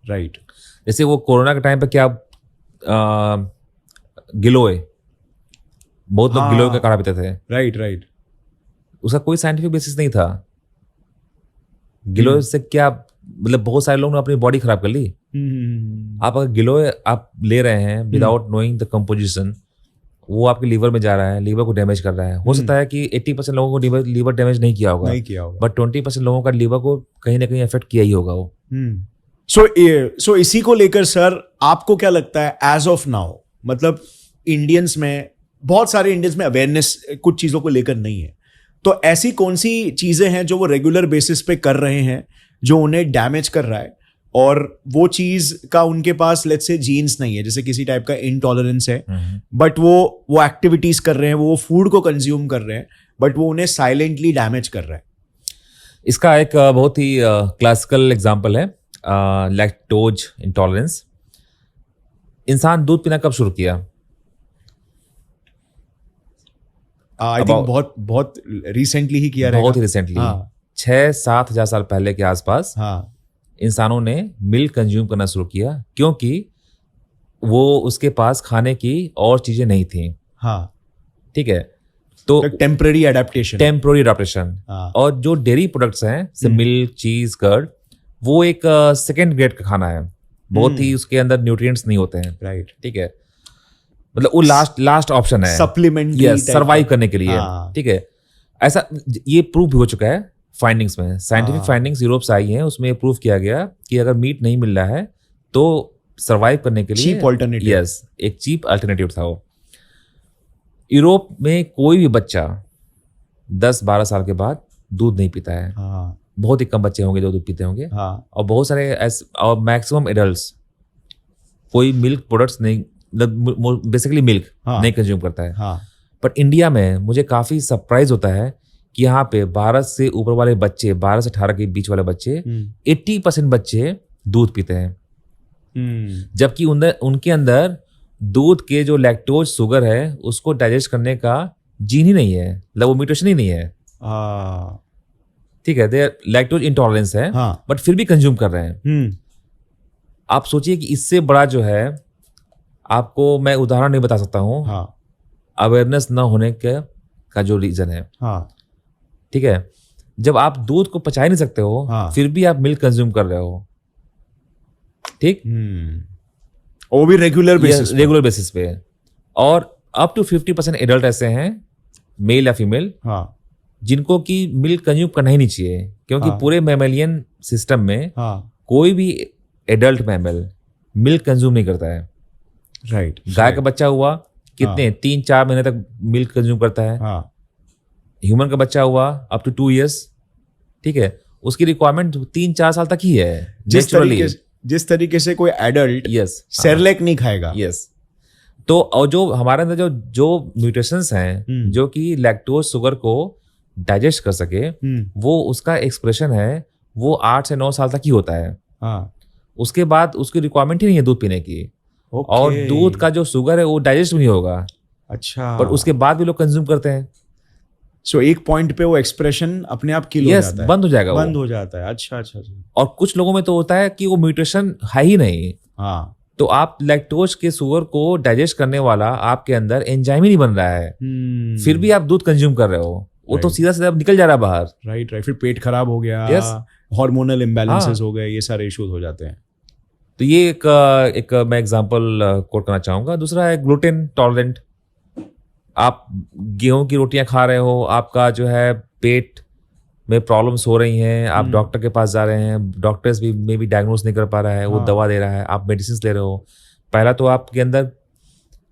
[SPEAKER 2] राइट।
[SPEAKER 1] जैसे वो कोरोना के टाइम पे क्या गिलोय, बहुत लोग गिलोय का काढ़ा पीते थे।
[SPEAKER 2] राइट।
[SPEAKER 1] उसका कोई साइंटिफिक बेसिस नहीं था। गिलोय से क्या, मतलब बहुत सारे लोगों ने अपनी बॉडी खराब कर ली। आप अगर गिलोय आप ले रहे हैं विदाउट नोइंग द कंपोजिशन, वो आपके लीवर में जा रहा है, लीवर को डैमेज कर रहा है। हो सकता है कि 80% लोगों को लीवर डैमेज नहीं किया होगा, बट 20% लोगों का लीवर को कहीं ना कहीं इफेक्ट किया ही होगा वो।
[SPEAKER 2] सो इसी को लेकर सर आपको क्या लगता है एज ऑफ नाउ, मतलब इंडियंस में, बहुत सारे इंडियंस में अवेयरनेस कुछ चीजों को लेकर नहीं है, तो ऐसी कौन सी चीजें हैं जो वो रेगुलर बेसिस पे कर रहे हैं जो उन्हें डैमेज कर रहा है, और वो चीज का उनके पास लेट्स से जीन्स नहीं है, जैसे किसी टाइप का इंटॉलरेंस है, बट वो एक्टिविटीज कर रहे हैं, वो फूड को कंज्यूम कर रहे हैं, बट वो उन्हें साइलेंटली डैमेज कर रहा है।
[SPEAKER 1] इसका एक बहुत ही क्लासिकल एग्जाम्पल है लैक्टोज इंटॉलरेंस। इंसान दूध पीना कब शुरू किया?
[SPEAKER 2] आई थिंक बहुत रिसेंटली ही किया,
[SPEAKER 1] बहुत ही रिसेंटली, 6-7 हजार साल पहले के आसपास इंसानों ने मिल्क कंज्यूम करना शुरू किया, क्योंकि वो उसके पास खाने की और चीजें नहीं थी। ठीक है, तो
[SPEAKER 2] टेम्पररी एडाप्टेशन।
[SPEAKER 1] और जो डेयरी प्रोडक्ट्स हैं जैसे मिल्क, चीज, कर्ड, वो एक सेकेंड ग्रेड का खाना है, बहुत ही उसके अंदर न्यूट्रिएंट्स नहीं होते हैं।
[SPEAKER 2] राइट।
[SPEAKER 1] ठीक है, मतलब वो लास्ट ऑप्शन है
[SPEAKER 2] सप्लीमेंट्री
[SPEAKER 1] सर्वाइव करने के लिए। ठीक है, ऐसा ये प्रूव भी हो चुका है फाइंडिंग्स में, साइंटिफिक फाइंडिंग्स यूरोप से आई हैं, उसमें प्रूव किया गया कि अगर मीट नहीं मिल रहा है तो सर्वाइव करने के लिए
[SPEAKER 2] चीप ऑल्टरनेटिव,
[SPEAKER 1] यस, एक चीप अल्टरनेटिव था वो। यूरोप में कोई भी बच्चा 10-12 साल के बाद दूध नहीं पीता है। बहुत ही कम बच्चे होंगे जो दूध पीते होंगे, और बहुत सारे और मैक्सिमम एडल्ट्स कोई मिल्क प्रोडक्ट्स नहीं, बेसिकली मिल्क नहीं कंज्यूम करता है। बट इंडिया में मुझे काफी सरप्राइज होता है कि यहाँ पे 12 से ऊपर वाले बच्चे, 12 से 18 के बीच वाले बच्चे, 80% बच्चे दूध पीते हैं, जबकि उनके अंदर दूध के जो लैक्टोज शुगर है उसको डाइजेस्ट करने का जीन ही नहीं है, मतलब वो म्यूटेशन ही नहीं है। ठीक है, देयर लैक्टोज इंटॉलरेंस है, बट फिर भी कंज्यूम कर रहे हैं। आप सोचिए कि इससे बड़ा जो है, आपको मैं उदाहरण नहीं बता सकता हूँ, अवेयरनेस न होने का जो रीजन है। ठीक है, जब आप दूध को पचा ही नहीं सकते हो, फिर भी आप मिल्क कंज्यूम कर रहे हो। ठीक,
[SPEAKER 2] वो भी रेगुलर
[SPEAKER 1] बेसिस पे। और अप टू 50% एडल्ट ऐसे हैं, मेल या फीमेल, जिनको कि मिल्क कंज्यूम करना ही नहीं चाहिए, क्योंकि पूरे मैमेलियन सिस्टम में कोई भी एडल्ट मैमल मिल्क कंज्यूम नहीं करता है।
[SPEAKER 2] राइट।
[SPEAKER 1] गाय का बच्चा हुआ कितने 3-4 महीने तक मिल्क कंज्यूम करता है, ह्यूमन का बच्चा हुआ अप टू 2 years, ठीक है, उसकी रिक्वायरमेंट 3-4 साल तक ही है नेचुरली।
[SPEAKER 2] जिस तरीके से कोई एडल्ट
[SPEAKER 1] यस,
[SPEAKER 2] सेरेलैक नहीं खाएगा।
[SPEAKER 1] यस। तो और जो हमारे अंदर जो म्यूटेशंस हैं जो कि लैक्टोज शुगर को डाइजेस्ट कर सके, वो उसका एक्सप्रेशन है वो 8 से 9 साल तक ही होता है।
[SPEAKER 2] हाँ,
[SPEAKER 1] उसके बाद उसकी रिक्वायरमेंट ही नहीं है दूध पीने की। और दूध का जो शुगर है वो डाइजेस्ट भी नहीं होगा।
[SPEAKER 2] अच्छा,
[SPEAKER 1] पर उसके बाद भी लोग कंज्यूम करते हैं।
[SPEAKER 2] सो एक पॉइंट पे वो एक्सप्रेशन अपने आप किल हो
[SPEAKER 1] यस,
[SPEAKER 2] जाता है,
[SPEAKER 1] बंद हो जाएगा
[SPEAKER 2] बंद
[SPEAKER 1] वो।
[SPEAKER 2] हो जाता है। अच्छा अच्छा अच्छा।
[SPEAKER 1] और कुछ लोगों में तो होता है कि वो म्यूटेशन है ही नहीं,
[SPEAKER 2] हाँ,
[SPEAKER 1] तो आप लैक्टोज के शुगर को डाइजेस्ट करने वाला आपके अंदर एंजाइम ही नहीं बन रहा है, फिर भी आप दूध कंज्यूम कर रहे हो, वो तो सीधा सीधा निकल जा रहा है बाहर।
[SPEAKER 2] Right right. फिर पेट खराब हो गया,
[SPEAKER 1] Yes.
[SPEAKER 2] हार्मोनल इम्बैलेंसेस
[SPEAKER 1] हाँ।
[SPEAKER 2] हो गए, ये सारे इश्यूज हो जाते हैं।
[SPEAKER 1] तो ये एक मैं एग्जांपल कोट करना चाहूंगा। दूसरा है ग्लूटेन टॉलरेंट। आप गेहूं की रोटियां खा रहे हो, आपका जो है पेट में प्रॉब्लम्स हो रही हैं, आप डॉक्टर के पास जा रहे हैं, डॉक्टर्स भी मे बी डायग्नोस नहीं कर पा रहा है, वो दवा दे रहा है, आप मेडिसिन ले रहे हो। पहला तो आपके अंदर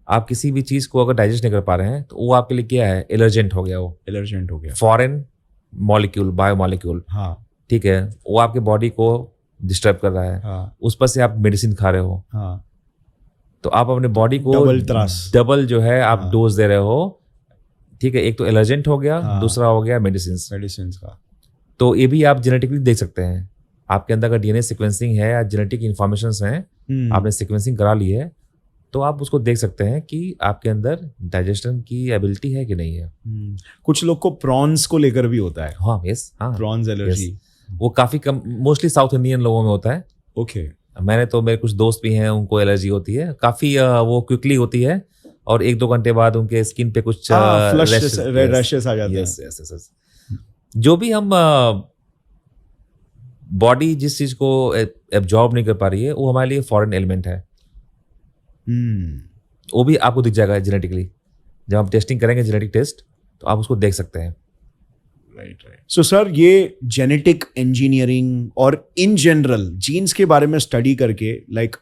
[SPEAKER 1] आप किसी भी चीज़ को अगर डाइजेस्ट नहीं कर पा रहे हैं तो वो आपके लिए क्या है, एलर्जेंट हो गया, वो
[SPEAKER 2] एलर्जेंट हो गया।
[SPEAKER 1] फॉरेन मॉलिक्यूल, बायोमॉलिक्यूल,
[SPEAKER 2] हाँ
[SPEAKER 1] ठीक है, वो आपके बॉडी को डिस्टर्ब कर रहा है।
[SPEAKER 2] हाँ
[SPEAKER 1] उस पर से आप मेडिसिन खा रहे हो,
[SPEAKER 2] हाँ।
[SPEAKER 1] तो आप अपने बॉडी को
[SPEAKER 2] डबल त्रास।
[SPEAKER 1] डबल जो है आप डोज दे रहे हो, ठीक है। एक तो एलर्जेंट हो गया, दूसरा हो गया मेडिसिन
[SPEAKER 2] का।
[SPEAKER 1] तो ये भी आप जेनेटिकली देख सकते हैं। आपके अंदर अगर डीएनए सीक्वेंसिंग है या जेनेटिक इन्फॉर्मेशन हैं, आपने सीक्वेंसिंग करा ली है, तो आप उसको देख सकते हैं कि आपके अंदर डाइजेशन की एबिलिटी है कि नहीं है।
[SPEAKER 2] कुछ लोग को प्रॉन्स को लेकर भी होता है।
[SPEAKER 1] हाँ, यस, हाँ,
[SPEAKER 2] प्रॉन्स एलर्जी।
[SPEAKER 1] वो काफी कम, मोस्टली साउथ इंडियन लोगों में होता है।
[SPEAKER 2] ओके।
[SPEAKER 1] मेरे कुछ दोस्त भी हैं, उनको एलर्जी होती है काफी, वो क्विकली होती है और 1-2 घंटे बाद उनके स्किन पे कुछ
[SPEAKER 2] रेड रैशेस आ जाते हैं।
[SPEAKER 1] Yes yes yes. जो भी हम बॉडी जिस चीज को एब्जॉर्ब नहीं कर पा रही है, वो हमारे लिए फॉरेन एलिमेंट है। वो भी आपको दिख जाएगा जेनेटिकली। जब हम टेस्टिंग करेंगे जेनेटिक टेस्ट, तो आप उसको देख सकते हैं।
[SPEAKER 2] Right right. सो सर, ये जेनेटिक इंजीनियरिंग और इन जनरल जीन्स के बारे में स्टडी करके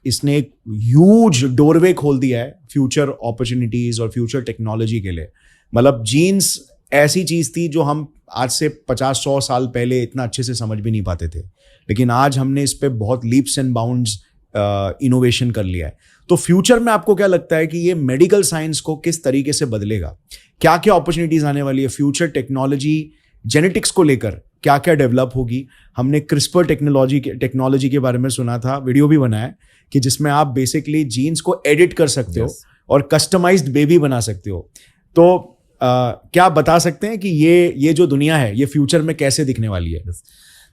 [SPEAKER 2] इसने एक ह्यूज डोरवे खोल दिया है फ्यूचर अपॉर्चुनिटीज और फ्यूचर टेक्नोलॉजी के लिए। मतलब जीन्स ऐसी चीज थी जो हम आज से 50-100 साल पहले इतना अच्छे से समझ भी नहीं पाते थे, लेकिन आज हमने इस पे बहुत लीप्स एंड बाउंड्स इनोवेशन कर लिया है। तो फ्यूचर में आपको क्या लगता है कि ये मेडिकल साइंस को किस तरीके से बदलेगा? क्या क्या अपॉर्चुनिटीज आने वाली है? फ्यूचर टेक्नोलॉजी जेनेटिक्स को लेकर क्या क्या डेवलप होगी? हमने क्रिस्पर टेक्नोलॉजी के बारे में सुना था, वीडियो भी बनाया कि जिसमें आप बेसिकली जीन्स को एडिट कर सकते हो और कस्टमाइज्ड बेबी बना सकते हो। तो क्या बता सकते हैं कि ये जो दुनिया है ये फ्यूचर में कैसे दिखने वाली है?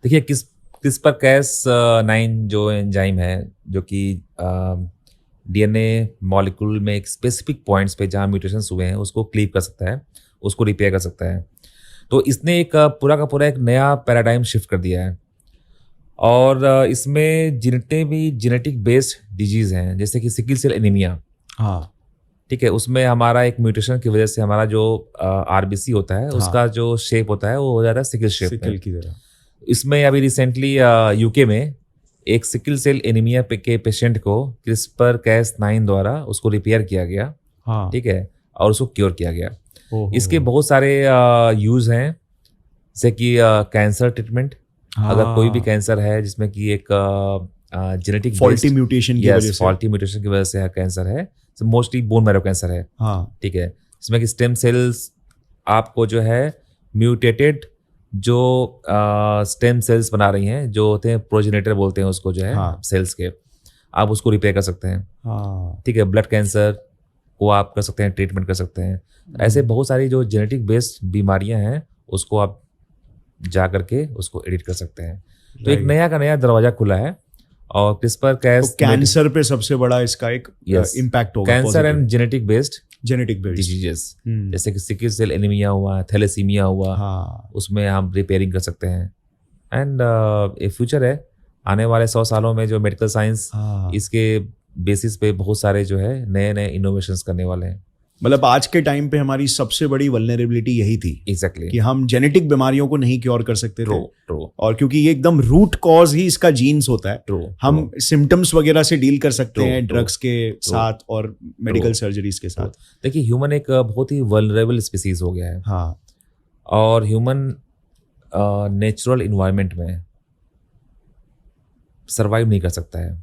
[SPEAKER 1] देखिए, CRISPR-Cas9 जो एंजाइम है, जो कि डीएनए मॉलिक्यूल में एक स्पेसिफिक पॉइंट्स पे जहाँ म्यूटेशंस हुए हैं उसको क्लीव कर सकता है, उसको रिपेयर कर सकता है। तो इसने एक पूरा का पूरा एक नया पैराडाइम शिफ्ट कर दिया है। और इसमें जितने भी जेनेटिक बेस्ड डिजीज हैं, जैसे कि सिकल सेल एनीमिया,
[SPEAKER 2] हाँ
[SPEAKER 1] ठीक है, उसमें हमारा एक म्यूटेशन की वजह से हमारा जो आरबीसी होता है, उसका जो शेप होता है वो हो जाता है सिकल शेप
[SPEAKER 2] सिकल की तरह।
[SPEAKER 1] इसमें अभी रिसेंटली यूके में एक सिकल सेल एनीमिया के पेशेंट को CRISPR-Cas9 द्वारा उसको रिपेयर किया गया,
[SPEAKER 2] हाँ
[SPEAKER 1] ठीक है, और उसको क्योर किया गया।
[SPEAKER 2] ओहो।
[SPEAKER 1] इसके बहुत सारे यूज हैं, जैसे कि कैंसर ट्रीटमेंट। अगर कोई भी कैंसर है जिसमें कि एक जेनेटिक
[SPEAKER 2] फॉल्टी म्यूटेशन की वजह से,
[SPEAKER 1] फॉल्टी म्यूटेशन की वजह से कैंसर है, मोस्टली बोन मैरो कैंसर है,
[SPEAKER 2] हाँ
[SPEAKER 1] ठीक है, इसमें कि स्टेम सेल्स आपको जो है म्यूटेटेड जो स्टेम सेल्स बना रही हैं, जो होते हैं प्रोजेनेटर बोलते हैं उसको, जो है सेल्स के, आप उसको रिपेयर कर सकते हैं, ठीक है। ब्लड कैंसर को आप कर सकते हैं, ट्रीटमेंट कर सकते हैं। ऐसे बहुत सारी जो जेनेटिक बेस्ड बीमारियां हैं उसको आप जा करके उसको एडिट कर सकते हैं। तो एक नया का नया दरवाजा खुला है। और CRISPR-Cas
[SPEAKER 2] कैंसर पे सबसे बड़ा इसका एक इम्पैक्ट होगा।
[SPEAKER 1] Cancer and genetic based
[SPEAKER 2] diseases,
[SPEAKER 1] जैसे कि सिकल सेल एनीमिया हुआ, थैलेसीमिया हुआ, उसमें हम रिपेयरिंग कर सकते हैं। एंड एक फ्यूचर है आने वाले 100 सालों में जो मेडिकल साइंस इसके बेसिस पे बहुत सारे जो है नए नए इनोवेशंस करने वाले हैं।
[SPEAKER 2] मतलब आज के टाइम पे हमारी सबसे बड़ी वल्नरेबिलिटी यही थी
[SPEAKER 1] एग्जैक्टली
[SPEAKER 2] कि हम जेनेटिक बीमारियों को नहीं क्योर कर सकते थे।
[SPEAKER 1] ट्रू।
[SPEAKER 2] और क्योंकि ये एकदम रूट कॉज ही इसका जीन्स होता है, हम सिम्टम्स वगैरह से डील कर सकते हैं ड्रग्स के साथ और मेडिकल सर्जरीज के साथ।
[SPEAKER 1] देखिए, ह्यूमन एक बहुत ही वल्नरेबल स्पीसीज हो गया है।
[SPEAKER 2] हाँ,
[SPEAKER 1] और ह्यूमन नेचुरल इन्वायरमेंट में सरवाइव नहीं कर सकता है।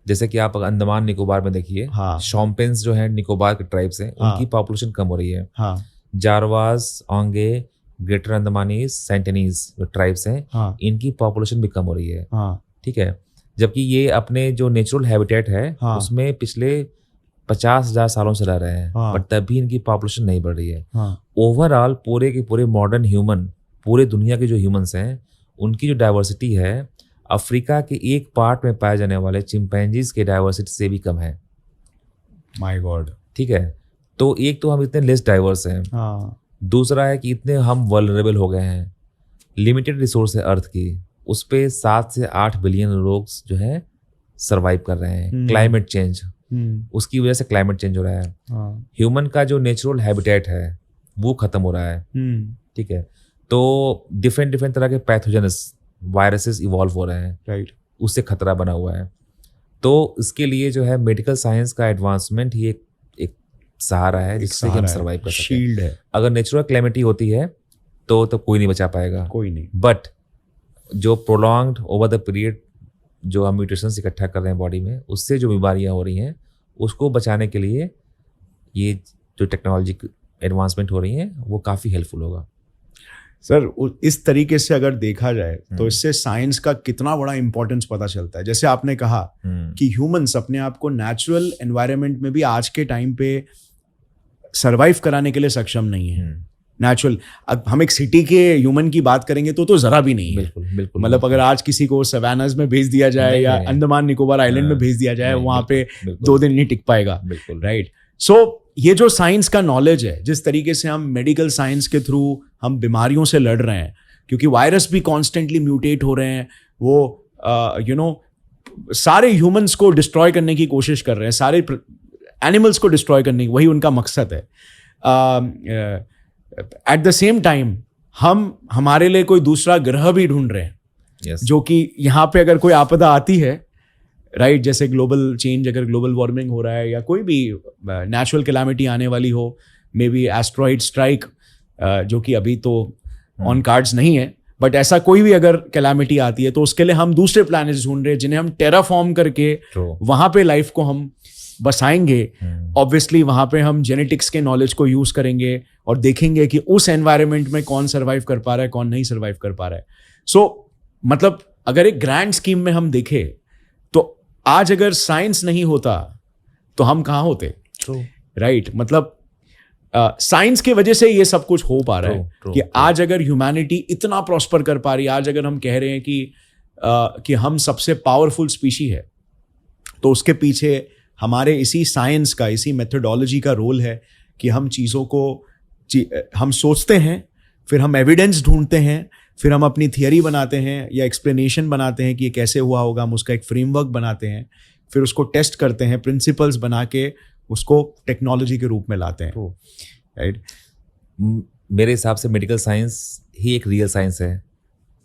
[SPEAKER 1] जैसे कि आप अंडमान निकोबार में देखिए,
[SPEAKER 2] हाँ।
[SPEAKER 1] शॉम्पेन्स जो है निकोबार के ट्राइब्स हैं,
[SPEAKER 2] हाँ।
[SPEAKER 1] उनकी पॉपुलेशन कम हो रही है।
[SPEAKER 2] हाँ।
[SPEAKER 1] जारवास, ओंगे, ग्रेटर अंडमानीज, सेंटनीज जो ट्राइब्स हैं,
[SPEAKER 2] हाँ।
[SPEAKER 1] इनकी पॉपुलेशन भी कम हो रही है।
[SPEAKER 2] हाँ।
[SPEAKER 1] ठीक है, जबकि ये अपने जो नेचुरल हैबिटेट है
[SPEAKER 2] हाँ।
[SPEAKER 1] उसमें पिछले 50,000 सालों से रह रहे हैं,
[SPEAKER 2] हाँ।
[SPEAKER 1] बट तब भी इनकी पॉपुलेशन नहीं बढ़ रही है।
[SPEAKER 2] हाँ।
[SPEAKER 1] ओवरऑल पूरे के पूरे मॉडर्न ह्यूमन, पूरे दुनिया के जो ह्यूमंस हैं, उनकी जो डाइवर्सिटी है अफ्रीका के एक पार्ट में पाए जाने वाले चिंपैंजीज के डाइवर्सिटी से भी कम है।
[SPEAKER 2] My God.
[SPEAKER 1] ठीक है, तो एक तो हम इतने लेस डाइवर्स हैं,
[SPEAKER 2] हाँ।
[SPEAKER 1] दूसरा है कि इतने हम वल्नरेबल हो गए हैं। लिमिटेड रिसोर्स है अर्थ की, उस पे 7 से 8 बिलियन लोग जो है सरवाइव कर रहे हैं। क्लाइमेट चेंज, उसकी वजह से क्लाइमेट चेंज हो रहा है। ह्यूमन का जो नेचुरल हैबिटेट है वो खत्म हो रहा है। ठीक है, तो डिफरेंट डिफरेंट तरह के पैथोजेनस वायरसेस इवॉल्व हो रहे हैं,
[SPEAKER 2] राइट।
[SPEAKER 1] उससे खतरा बना हुआ है। तो इसके लिए जो है मेडिकल साइंस का एडवांसमेंट ही एक सहारा है जिससे कि हम सर्वाइव कर सकते हैं।
[SPEAKER 2] शील्ड है।
[SPEAKER 1] अगर नेचुरल क्लैमिटी होती है तो कोई नहीं बचा पाएगा,
[SPEAKER 2] कोई नहीं।
[SPEAKER 1] बट जो प्रोलॉन्ग्ड ओवर द पीरियड जो हम म्यूटेशंस इकट्ठा कर रहे हैं बॉडी में, उससे जो बीमारियां हो रही हैं उसको बचाने के लिए ये जो टेक्नोलॉजी एडवांसमेंट हो रही हैं वो काफ़ी हेल्पफुल होगा।
[SPEAKER 2] सर, इस तरीके से अगर देखा जाए तो इससे साइंस का कितना बड़ा इंपॉर्टेंस पता चलता है। जैसे आपने कहा कि ह्यूमंस अपने आप को नेचुरल एनवायरनमेंट में भी आज के टाइम पे सरवाइव कराने के लिए सक्षम नहीं है। नेचुरल, अब हम एक सिटी के ह्यूमन की बात करेंगे तो ज़रा भी नहीं है।
[SPEAKER 1] बिल्कुल बिल्कुल।
[SPEAKER 2] मतलब अगर आज किसी को सवानास में भेज दिया जाए या अंडमान निकोबार आइलैंड में भेज दिया जाए, वहाँ पे 2 दिन नहीं टिक पाएगा।
[SPEAKER 1] बिल्कुल,
[SPEAKER 2] राइट। सो ये जो साइंस का नॉलेज है, जिस तरीके से हम मेडिकल साइंस के थ्रू हम बीमारियों से लड़ रहे हैं, क्योंकि वायरस भी कॉन्स्टेंटली म्यूटेट हो रहे हैं, वो सारे ह्यूमंस को डिस्ट्रॉय करने की कोशिश कर रहे हैं, सारे एनिमल्स को डिस्ट्रॉय करने की, वही उनका मकसद है। एट द सेम टाइम हम हमारे लिए कोई दूसरा ग्रह भी ढूंढ रहे हैं,
[SPEAKER 1] yes.
[SPEAKER 2] जो कि यहाँ पे अगर कोई आपदा आती है, राइट, जैसे ग्लोबल चेंज, अगर ग्लोबल वार्मिंग हो रहा है या कोई भी नेचुरल कैलामिटी आने वाली हो, मे बी एस्ट्रॉइड स्ट्राइक, जो कि अभी तो ऑन कार्ड्स नहीं है, बट ऐसा कोई भी अगर कैलामिटी आती है तो उसके लिए हम दूसरे प्लैनेट्स ढूंढ रहे हैं जिन्हें हम टेराफॉर्म करके वहाँ पे लाइफ को हम बसाएंगे। ऑब्वियसली वहाँ पे हम जेनेटिक्स के नॉलेज को यूज़ करेंगे और देखेंगे कि उस एनवायरनमेंट में कौन सर्वाइव कर पा रहा है, कौन नहीं सर्वाइव कर पा रहा है। सो मतलब अगर एक ग्रैंड स्कीम में हम देखें तो आज अगर साइंस नहीं होता तो हम कहाँ होते, राइट। मतलब साइंस की वजह से ये सब कुछ हो पा रहा है कि आज अगर ह्यूमैनिटी इतना प्रॉस्पर कर पा रही है, आज अगर हम कह रहे हैं कि हम सबसे पावरफुल स्पीशी है, तो उसके पीछे हमारे इसी साइंस का, इसी मेथोडोलॉजी का रोल है कि हम चीज़ों को हम सोचते हैं, फिर हम एविडेंस ढूंढते हैं, फिर हम अपनी थियरी बनाते हैं या एक्सप्लेनेशन बनाते हैं कि ये कैसे हुआ होगा, हम उसका एक फ्रेमवर्क बनाते हैं, फिर उसको टेस्ट करते हैं, प्रिंसिपल्स बना के उसको टेक्नोलॉजी के रूप में लाते हैं, राइट।
[SPEAKER 1] मेरे हिसाब से मेडिकल साइंस ही एक रियल साइंस है।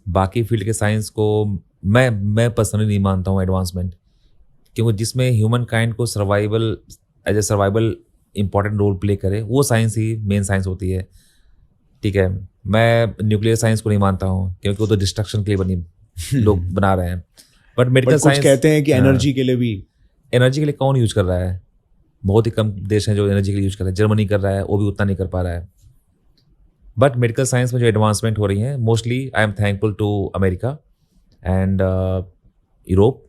[SPEAKER 1] बाकी फील्ड के साइंस को मैं पर्सनली नहीं मानता हूँ एडवांसमेंट, क्योंकि जिसमें ह्यूमन काइंड को survival as a survival important role play करे, वो साइंस ही मेन साइंस होती है। ठीक है, मैं न्यूक्लियर साइंस को नहीं मानता हूँ क्योंकि वो तो डिस्ट्रक्शन के लिए लोग बना रहे हैं, बट मेडिकल साइंस
[SPEAKER 2] कहते हैं कि एनर्जी के लिए भी।
[SPEAKER 1] एनर्जी के लिए कौन यूज कर रहा है? बहुत ही कम देश हैं जो एनर्जी के लिए यूज कर रहे हैं। जर्मनी कर रहा है, वो भी उतना नहीं कर पा रहा है। बट मेडिकल साइंस में जो एडवांसमेंट हो रही है, mostly I am thankful to America and Europe,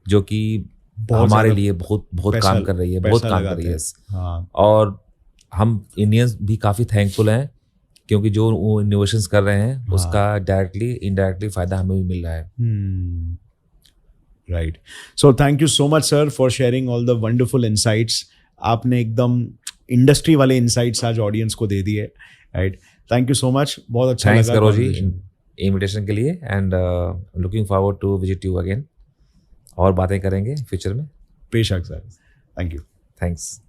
[SPEAKER 1] जो कि हमारे लिए बहुत काम कर रही है, बहुत काम कर रही है।
[SPEAKER 2] हाँ। और
[SPEAKER 1] हम इंडियंस भी काफ़ी थैंकफुल हैं क्योंकि जो वो इनोवेशंस कर रहे हैं उसका डायरेक्टली इनडायरेक्टली फ़ायदा हमें भी मिल रहा है।
[SPEAKER 2] Right. So thank you so much sir for sharing all the wonderful insights. आपने एकदम इंडस्ट्री वाले इनसाइट्स आज ऑडियंस को दे दिए, right. Thank you so much, बहुत अच्छा लगा।
[SPEAKER 1] थैंक्स करो जी इनविटेशन के लिए and looking forward to visit you again, और बातें करेंगे फ्यूचर में।
[SPEAKER 2] बेशक सर, थैंक यू।
[SPEAKER 1] थैंक्स।